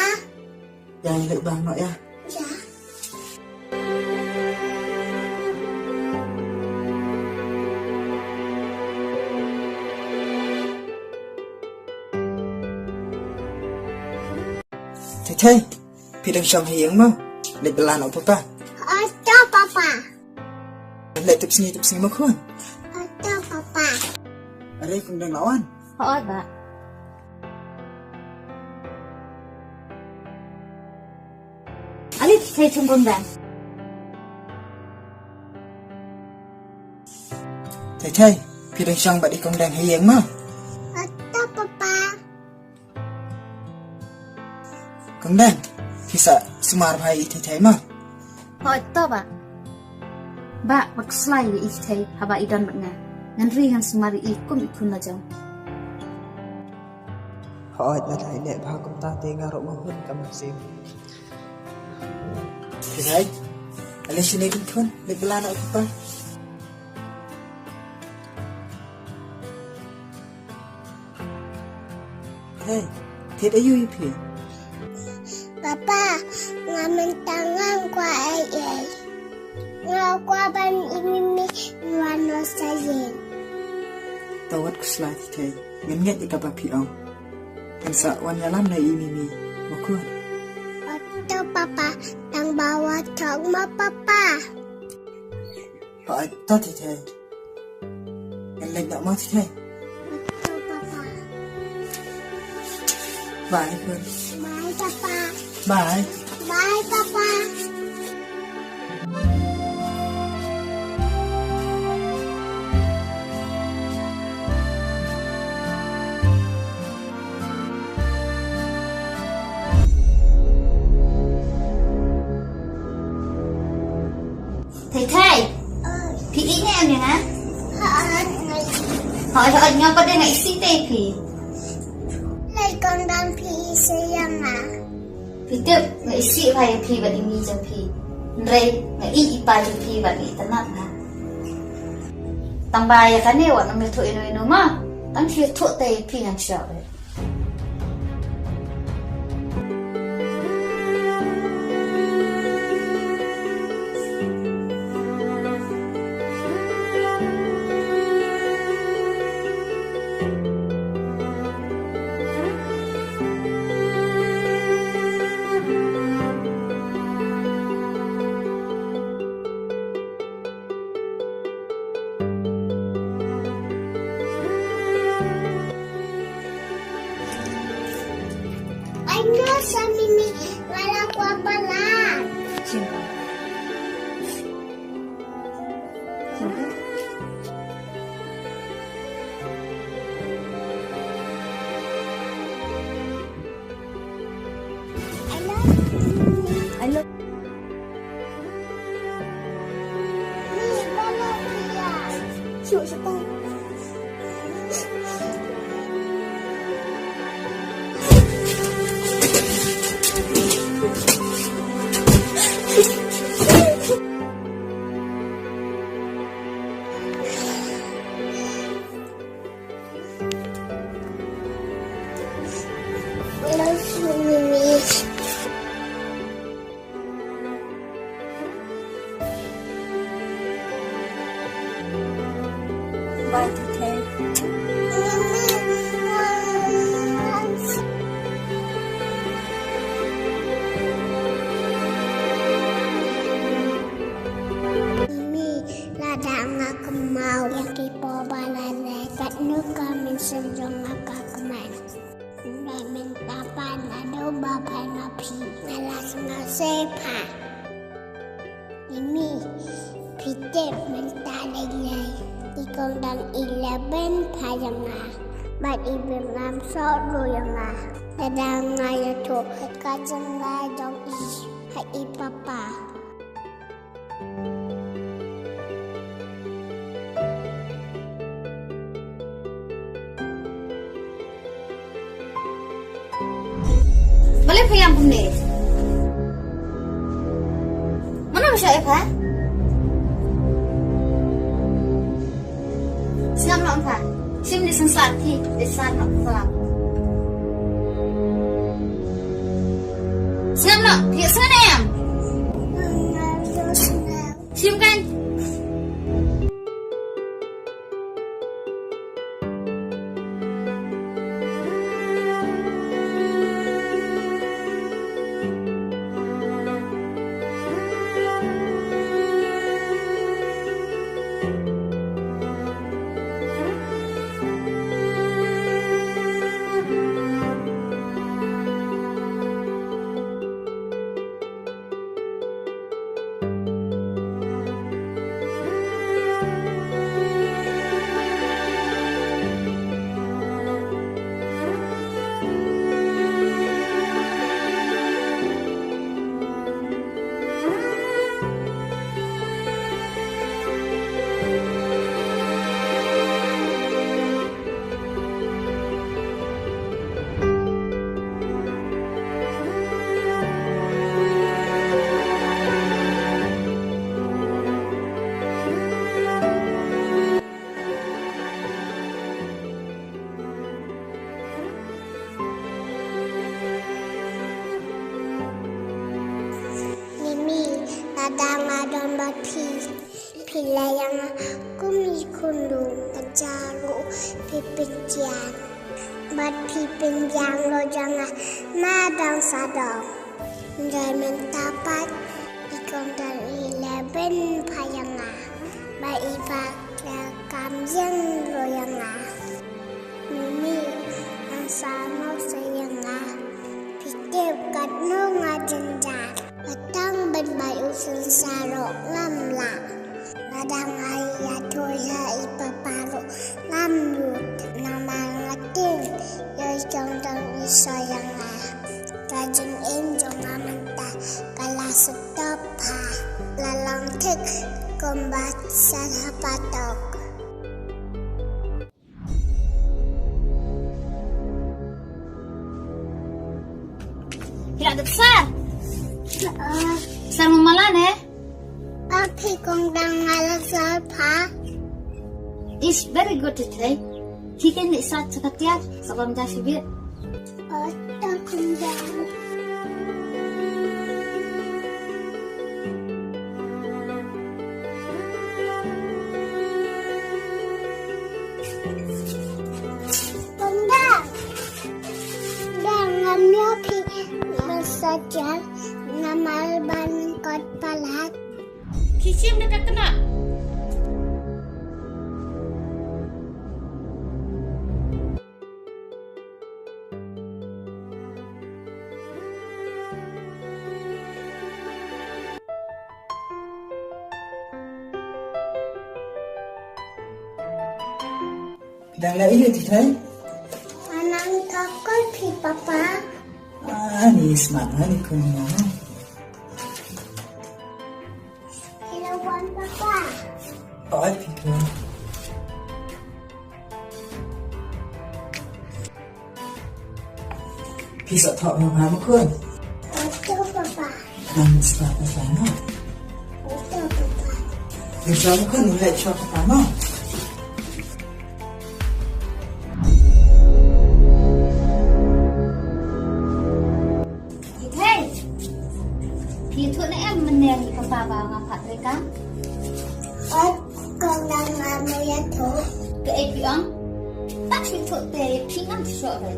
Yang lệ bang nội à Ya. Thầy Phí đừng xong hiếng mau Lệ bà lan ở papa Oto papa. Lệ tập sinh mà khuyên Oto papa. Ở đây cũng đừng lão anh Ho'od ba. Alit thầy chung con dan. Thầy Phí đừng xong bà đi công đàn hiếng mau Oto papa. Công đàn Phí sợ Sumar bhai thầy mau Ho'od to ba. Ba bak slai I thầy haba idan ba nga. Ngan ri ngan sumari I kum ikun na jang. Họ là thầy lệ bao công ta tê ngà rộng hơn cả một xíu Thầy Alay sini din khuyên Lệ bà lan ở papa Thầy Thiệt ấy vui phí Papa, ngamen tangan kwa ay. Nga kwa ban imimi wano sayin. Tawat ko sila thầy Ngân nghẹt ika bà phí ông Anh sợ oan nhà lắm này Mimi Mà khuyên Oto papa, tang bawa chong ma papa. Họ ta thầy Ngân lệnh đạo mau thầy Oto papa. Bye khuyên Bye papa. Bye Bye papa. Thầy Ơi, Phi ý nghe em nè hả? haan ngay. Hỏi nhau có đây ngày xí tê Phi. Lay con đang phi sayang à. Phi tiếp ngày xí vai Phi và đi mi cho Phi. Rồi ngày ý pa cho Phi và đi tân nát hả? Tăng bài cái này bọn nó mới thổi nó mà. Tăng Phi thổi tê Phi ngang sợ đấy. kami senjong akakuman. Nai mentapan ada bapai napi ngalas ngasepa. Ini pitip mentalai ikong dan 11 payanga. Bat ibim ngam soro yanga. Dadang ngaya to kajang ngai dong hai papa. Boleh payang pun deh. Mana bisa Eva? Siapa nak Eva? Sim di sensat ki, di sana nak. Siapa nak? Di sana yang. Sim kan? Kadang-kadang pila yang kumikundung kejaru pipician. Bat pipinjang lo jangan nadang sadong. Jangan tapat ikon dan 11 payanga. Ba iba kamjeng lo yanga. Mimi ang sama sayanga. Pitip kat no ngajenjat. Batang berbayu sensaro ngamla. Nadang ayah toya ipaparo ngamlut. Nama ngating yoy jongdong isoyanga. Kajeng injong amanta kalasutop ha. Lalang tik kumbat sarhapatok. Tidak ada besar. Besar memalan Api kong dang ngalasal pa. Is very good today. He can start seketiar sebelum jasi bit. Otak kong dang. Kong dang. Dang ngamyo pi masajan ngamal ban kot palat. Kisim dekat kena. Dan la ini titai. Anang takol pi papa. Ni smart ni kunya. Ilawan papa. Oh, pikir. Pisau tak apa makun. Oto papa. Nam sebab apa no? Oto papa. Pisau makun mulai cakap apa no? Hey, itu ni em meneri papa ngapak mereka. Ot kong dang ngamoya to. Ke epiang, tak itu teh pingan sore.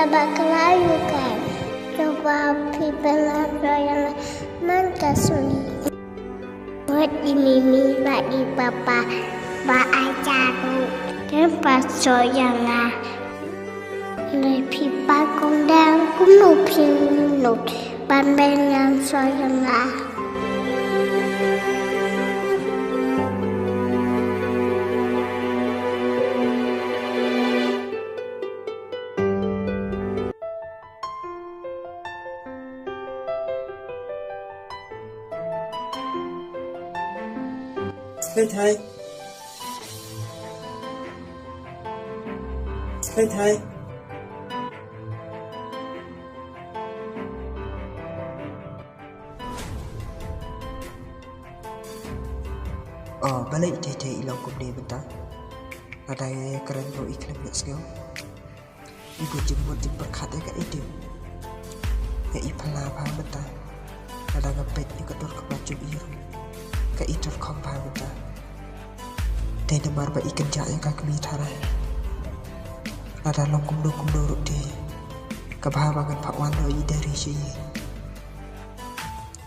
bak kelayu kan. Coba pi belanja yang mantas ni. Buat di mimi, buat di papa, buat ajaru. Dan pas yang lah. Pi pa kong dang kum nu pi nu. Ban ben yang yang lah. Lên thầy. Lên thầy. Balik thầy ilang kum ni bentar. Ada keren lo iklim nak segau. Ibu jemput berkat ya kat itu. Ya ipala pa bentar. Ada ngepet ikatur ke baju biru. Ka itur kompa bentar. Teh demar ba ikan jaya ka kemi tarai. Ada longkum doruk di. Kebahabangan Pak Wano i dari si.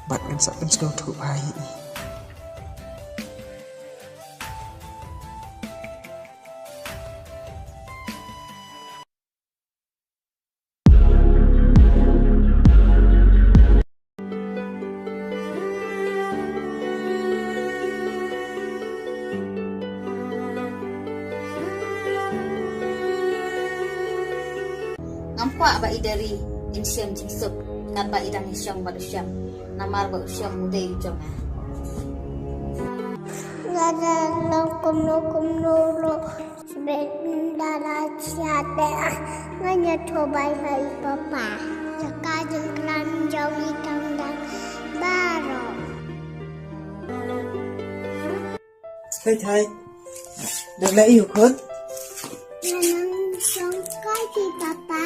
Bat ngan sak pen segau tu bai i. Nampak ba idari insyam jingsuk kan ba idang isyam ba isyam namar ba isyam mude ujong ah. Ada lokum nulu. Sebentar siate nganya coba hai papa. Sekarang kelan jauh ikan dan baru. Lên thầy. Được lẽ yêu khốn. Nanang songkai di papa.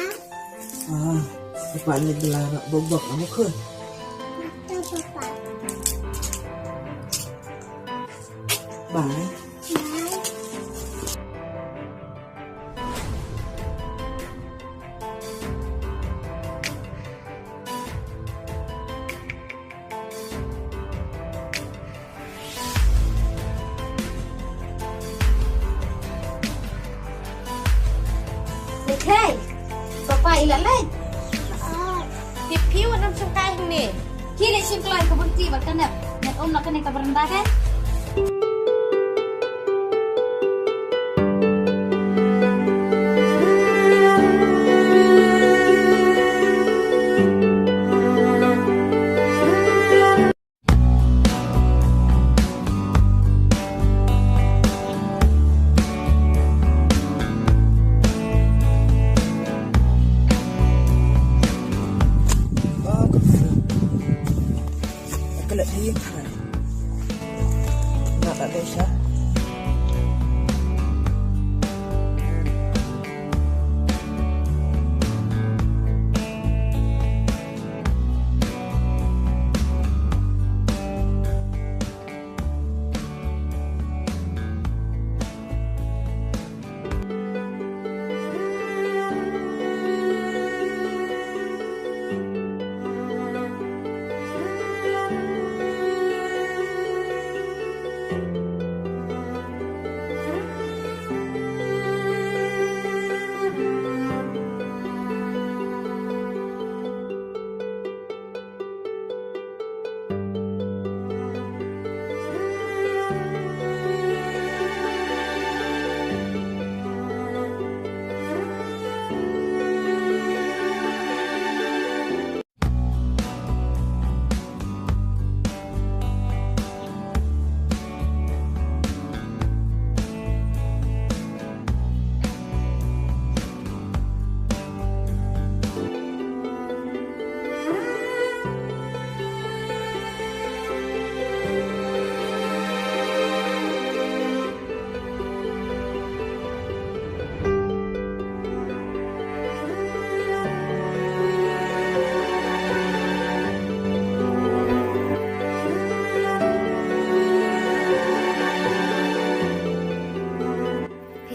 Các bạn lên là bông bọc nó khơi. Mata papa. Bye. Hey, papa ilalai. Piu nam sungkai ni. Kini sim kelai ke bunti ba kanap. Net om nak kena ka berenda kan? Cái lệnh hiên này nạt ở đây sao?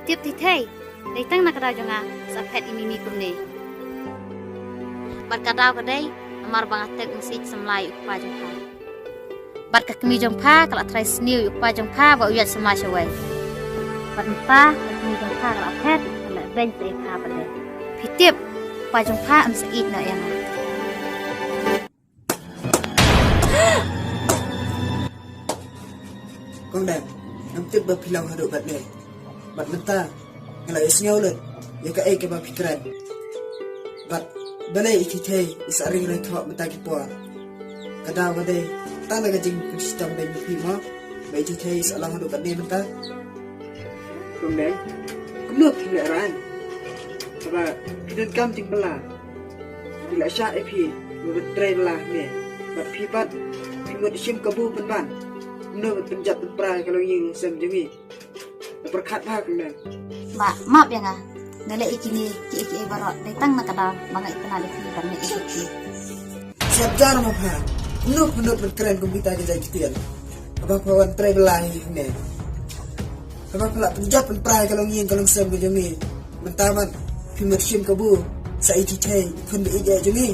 Hitip tithai. Datang nak rajonga sapet ini kum ni. บัดกระดาวกระได้อมารบังเตกมุสิสำลายอุปาจงพาบัดกะมีจงพากละไทรสนิวอุปาจงพาบ่อุยัดสมาชวัยบัดตากะมีจงพากละแพทย์ละเบนเตคาบัดเลยพิเตียบอุปาจงพาอันสะอีดนะยังCon đẹp, em tiếp bập pilau haduk bat ne. Bat menta, ngala isnyaw lut. Ya ka ay ke bap pikran. Bat balay ikitay is aring ray thawak menta ki puwa. Kadaw gaday, ta naga jing sistem bay bupi mo. Bay ikitay is alang haduk bat ne menta. Con đẹp, kumno pila ran. Saba pinan kam jing bala. Bila sya ai pi, mabentray bala ne. Bat pi bat, pingot isim kabu ban. Nó penjat prai kalau yang sem jemi. Perkat hak ni. Mbak, maaf ya nga. Ngale ikini ki barot datang na kada mga ikanal ki ban ni iki. Siap jar mo pa. Nó keren komputer ke jai kitian. Apa kawan try belahi ni. Apa pula penjat prai kalau yang kalau sem jemi. Mentaman pimet sim kabu. Sai kitai kun bi ija jemi.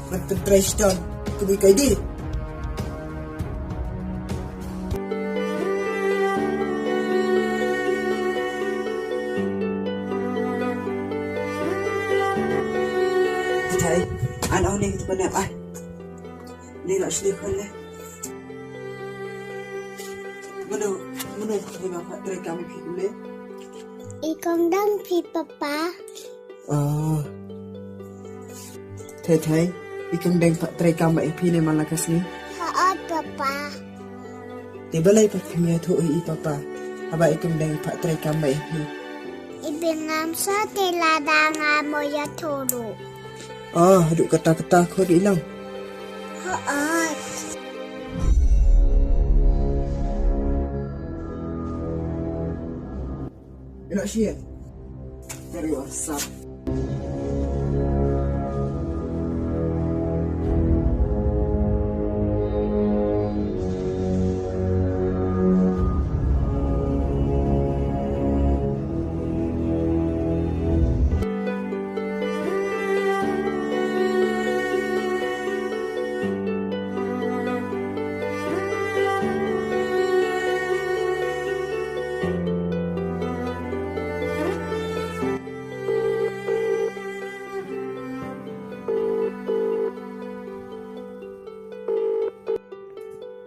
Menten try stone kubi kaidi. Thầy, anh ơi đi bên đẹp ai? Đi lại xí khơi lên. Mana thầy mà phải trai cam phi lên. Ikong dang pi papa. Thầy, ikong dang phải trai cam phi lên malakas ni. Haat papa. Tiba lagi pak kami tu i papa. Aba ikong dang phải trai cam phi. Ibingam sa tilada nga mo ya tulu. Haduk kata-kata kau di ilang. Haat. Enak sih ya? Dari WhatsApp.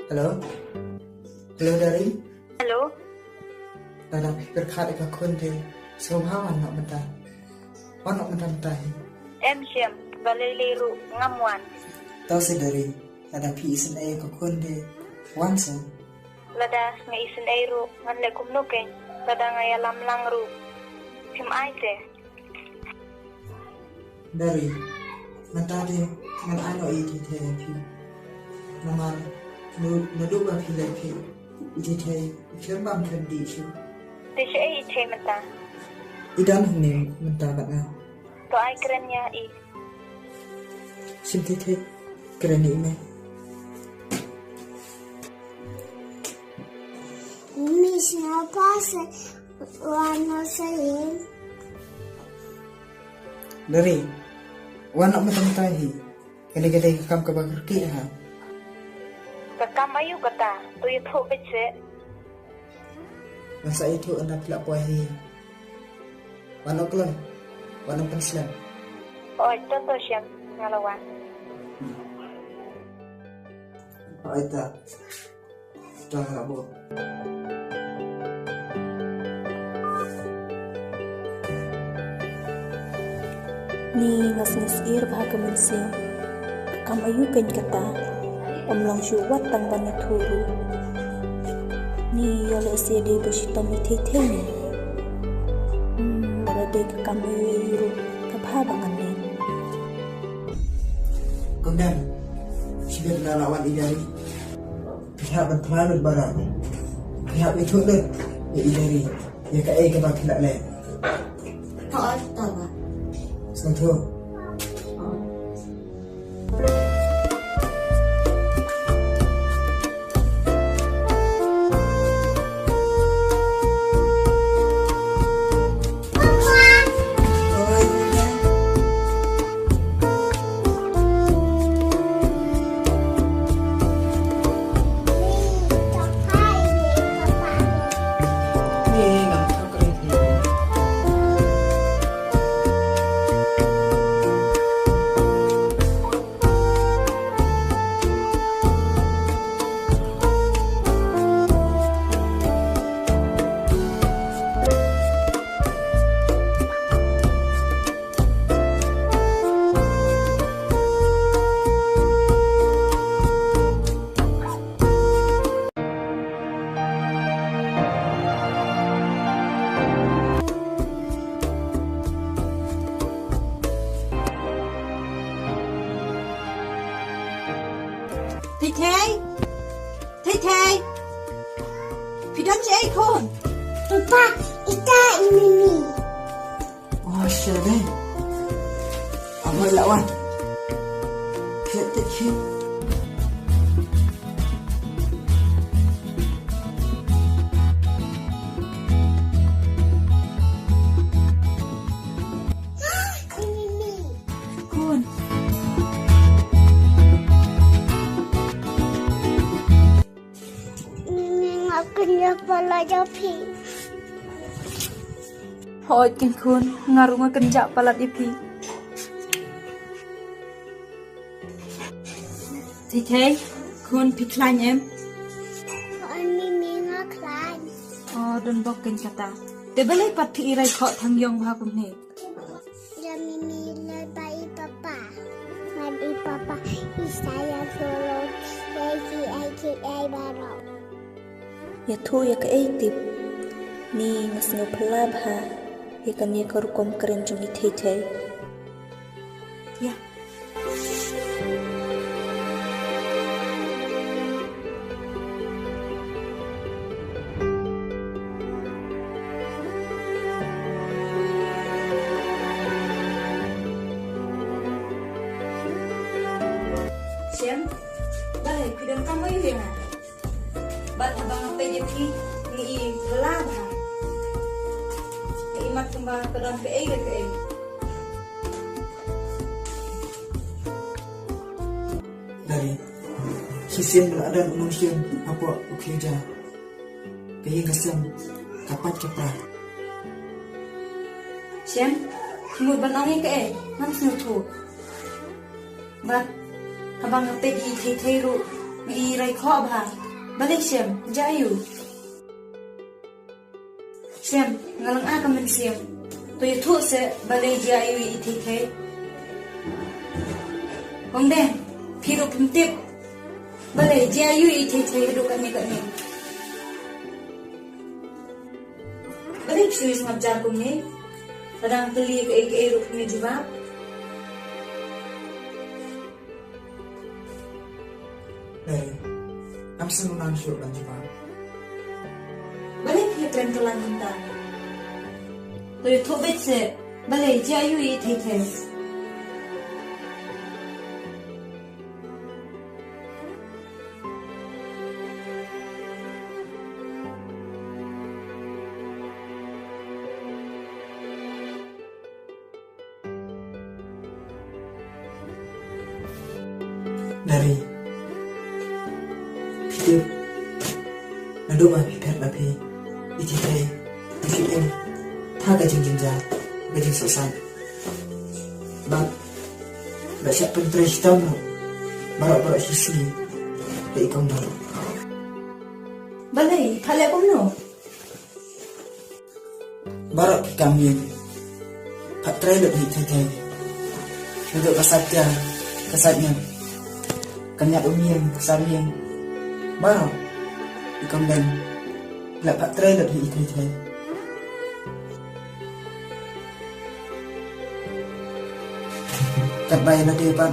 Halo? Halo dari? Halo, Dalam pikir khat ikak kun te. Sobawan nak mentah. Wan nak mentah. em Siem, Valeliru, Ngamwan, Tahu sih dari. Dalam pi isen ay ikak kun te. Wan sen. Lada nga isin Eiru, ngan lekum nuke, lada nga yalam langru. Him aise, Dari. Mentah te. Ngan ano iti te pi. Naman. Nuduk ba pi lai pi. Iti te. Kirbam kendi siu. di siya ay ite mata, Idan ni mentah bat na. to ay keren niya i. Sim te te. Keren ni me. Miss na pa sa wano sa yin. Dari. Wan nak mentah hi. Kali-kali kam ka bagurki ha. Kakam ayu kata, tuyo to bitse, Masa itu anda pelak puai hi. Wan ok lang. Wan ang penslan. o ay to Siem, ngalawan. Aita. Dah bo. Ni ngas ir bhagaman siang. Kam ayu kan kata. Omlang syuwat tang banyak turu. Ni yole sede bersita mitete ni. Berada ke kam ayu iru. Kabhabangan ni. Kemudian sudah lawan idari. Pihak berteman berbarang. Pihak itu le. Ya idari. Ya ka ai ka ba khilak le. Hoy, tawa. Santo. Thầy thầy Phi đánh chị ấy không? Papa, ita Mimi. Oh, siya deh. Amoy lawan. Hit. Mimi. Kun. Mimi ngọc kena pala Jopi. Hoy kin kun ngarunga kenjak palat ipi. Thầy Con Phi Klein em. Con Mimi ngọc lan. Oh, don bok ken kata. Te balai pat phi irai kho thang yong ha kum ne. Ya Mimi lebai papa. Madi papa isaya solo. Ai baro. Ya thu ya ka ei tip. Ni ngas no phlab ha. Ya kan ye kar kom keren jong i thei. Ya. Siam, balai kudang kamu ini na. Bat abang apa je pi ni pelab ha. Imat kembang kedon ke ai. Dari Sisim ada manusia apa ukija. Pergi kesem kapat kepra. Siam, kamu banangi ke ai, nam snu tu. Bat abang apa je thei ru ni rai kho ba. Balik Siam, jayu. Siam, ngalang a kamen Siam. Tu itu se balik jayu i thei. Hong den, phiru pintip. Balik jayu i thei ru kan ni. Balik suis ngap jagung ni. Kadang beli ke ru ni juga. Dari Amsen unan syuk dan jumpa. Balik ya keren kelan kita. Tu itu betse balik jayu i thei. Dari Peter Nado ba pipet ba pi iti tay ikim tha ga jing ja ga jing sosan ba ba siap pentres tamu bara sisi ke ikam baru Balai thale pom no. bara kami patre le hi tay untuk kasatnya kanya umiem kasariem bao ikam dan la patre le hi tay Kabay na depan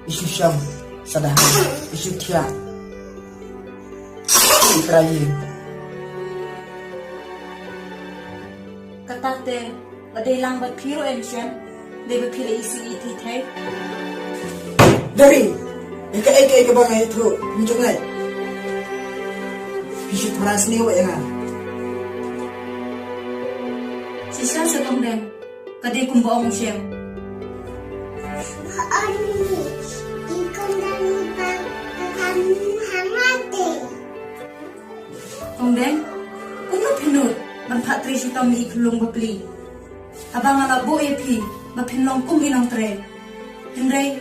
isu syam sadahan isu tia ikrayin Kata te badai lang bat phiro em Siam. Dei ba phile isi i thei. dari ika bangai itu menjungai isu paras ni wa nga Sisa sa tong den. Kadai kum baong Siam. Con Mimi, ikon dan hangate. Tong den. Kuno pinut ban patri si tom i khulung bapli. Abang ala bo e phi ba phinlong kum inong tre. Henry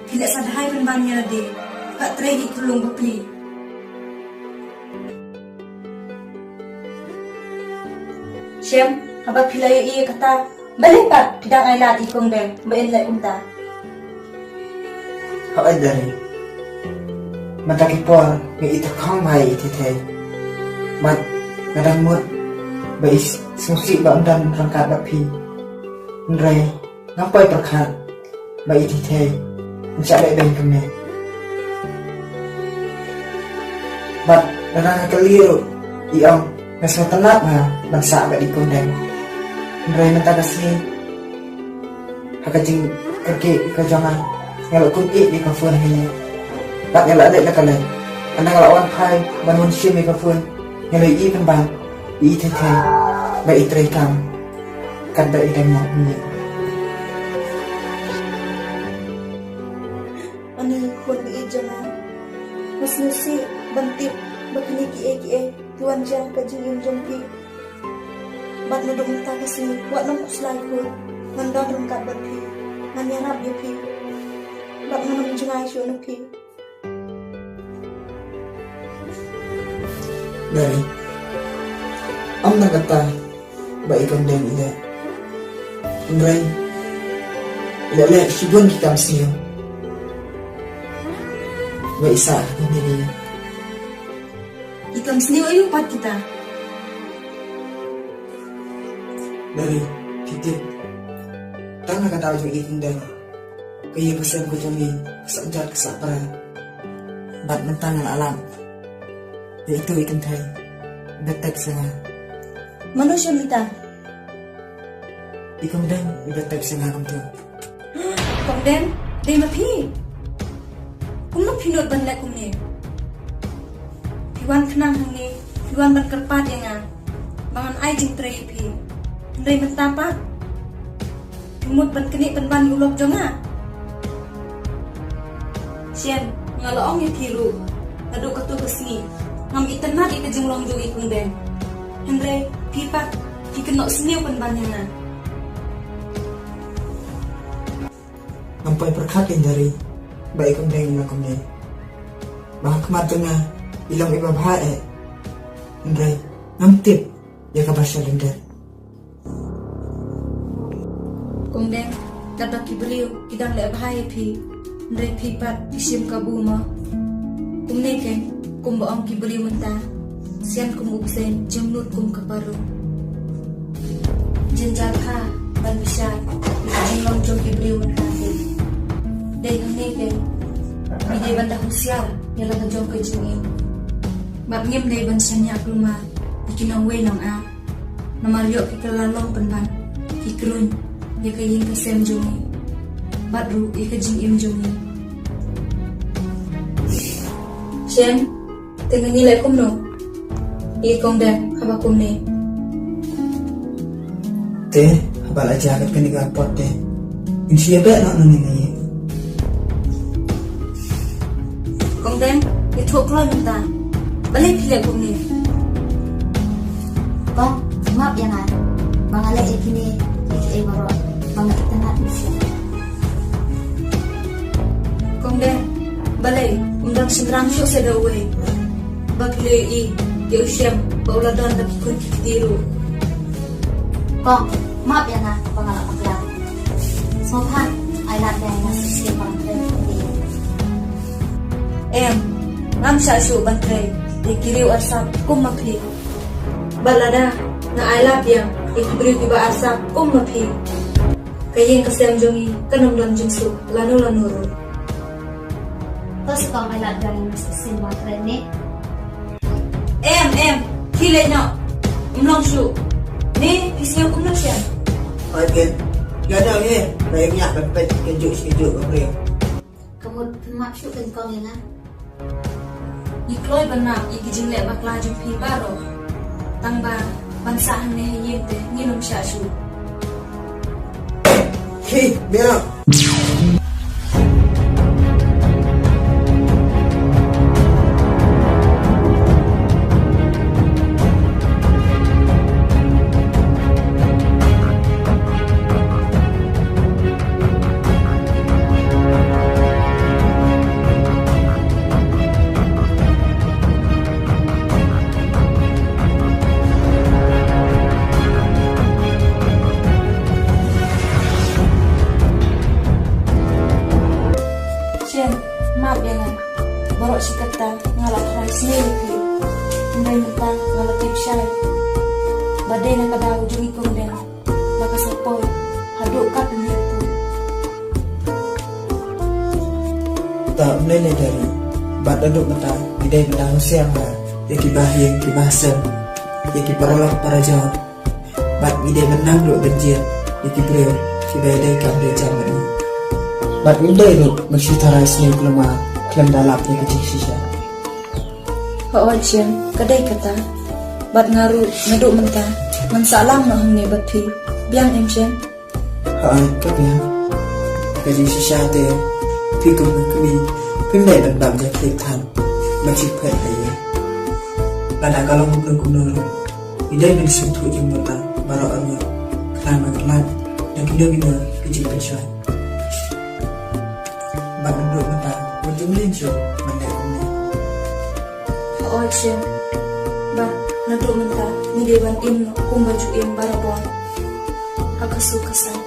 Tidak sadhai penbannya de, Pak Tregi kulung bapli. Siam, haba pilai iya kata, balik pak, tidak ailat ikong deng, bain lai unta. Hoi dari mata kipor nge ita kong mai iti tay mat ngadang mut bais sungsi ba undan rangkat bapi nre ngapai perkat ba iti tay Insya Allah kami Bat darah keliru iong ngasih tenap ha bangsa agak dikondem Andrai minta kasih hakajing kerki kejangan ngalok kun di kafun ini tak ngalak ada kalian anda ngelawan pai bangun syim di kafun ngalai i kan bang i tete baik terekam kan baik demo ni Ani kun i jangan mas nusi bantip bakini ki tuan jang kajing im jangki bat nudung ta kasi wat nong kuslai ku ngandon rengkat bat pi nganyarap ya pi bat nong jengai syu no pi dari om nak kata baik kondem ini Andrai ila le sibun kita mesti baik sah ini ikam sendiri ayo pat kita dari titip tanah kata ujung ikan dan kaya pesan ku jombi kesanjat kesapara bat mentangan alam yaitu ikan thai betek senga manusia mita ikan dan betek senga kumtu kongden dei ma pi kumno pinot ban lek kumne piwan kenang hang ni piwan ban kerpat yang bangan ai jing tre pi ndai mentapa timut ban keni ban ulok jonga sian ngaloong ya piru aduk katu kesni ngam itenat ikajeng long jo ikung den Andre pipat dikenok seni ban yang sampai perkatin dari baik kondeng na kondeng bah kematuna ilang iba bahae Andrai ngamtip ya kabasya lender kongden kata kibeliu kidang le bahaya pi Andre pipat isim kabuma kumne ken kumba ang kibeliu menta sian kumubsen jemnut kum kaparu jenjar ha ban bisa jinglong jong kibeliu menta dai hne ken bide banda husiar yala ka jong ke jingin bab ngem dai ban sanya kluma ikinang we nang a namario kikalalong penban kikrun ya kayin kasem jongi badru ikajing im jongi Shen tengah nilai kumno ikong dan habakum ne te habal aja kat keniga pote insia be nak nani nai kong dan itu klon minta balik pilih kum ne Kong, maaf ya kan, bang Ale ikini baru bang kita nak misi. kong dan balik undang sendrang syuk seda uwe bakile i ke usyam bauladan tak ikut kitiru Kong, maaf ya kan, bang Ale pakla. Sopan, ay ladai nasi siya bang em ngam sya syuk bantre dikiriu asap kum mapi balada na I love yang ikibri tiba asap mapi kayen kasem jongi kanam dan jingsu lanu ru Terus kong ay ladai nasi siya bang treni. em kile no umlong syu ni pisnya kumna siya oi ben gada ye baik nyak bepet kejuk sejuk apa Kamu maaf syuk kan kong ya kan. ikloy benak ikijing le bakla jong pi baro tangba bansahan ne yente nginum sya syu Hey, Bella. Shen, maaf ya kan, borok si kata ngalak rai sendiri pi, ndai mentang ngalak tip syai, badai nak kada ujung ikung den, baka sapoi, haduk kat dunia tu. Tak boleh dari bat aduk mata di ide menang siang ha yaki bahyang ki bahsan yaki parolak para jawan bat ide menang lo benjir yaki breu ki baydai kam de jaman ni bat ide lo maksitara sini kelema klem dalap yaki sisa Pak Wajian, kadai kata, bat ngaru ngeduk mentah, mensalam no hamne bat pi, biang emjen. Haan kabiang kaji sisa te pi kum kami pindai dan bab jak tan masih pet aja pada kalau mukul kunur idai dan sentuh jumlah baru arwah kelama kelat dan kena kecil pensiun bat duduk mata wajib melincu mandai kumnya Pak Wajian, bat ngeduk mentah, ni dewan im kum baju im barabon. Aku suka sana.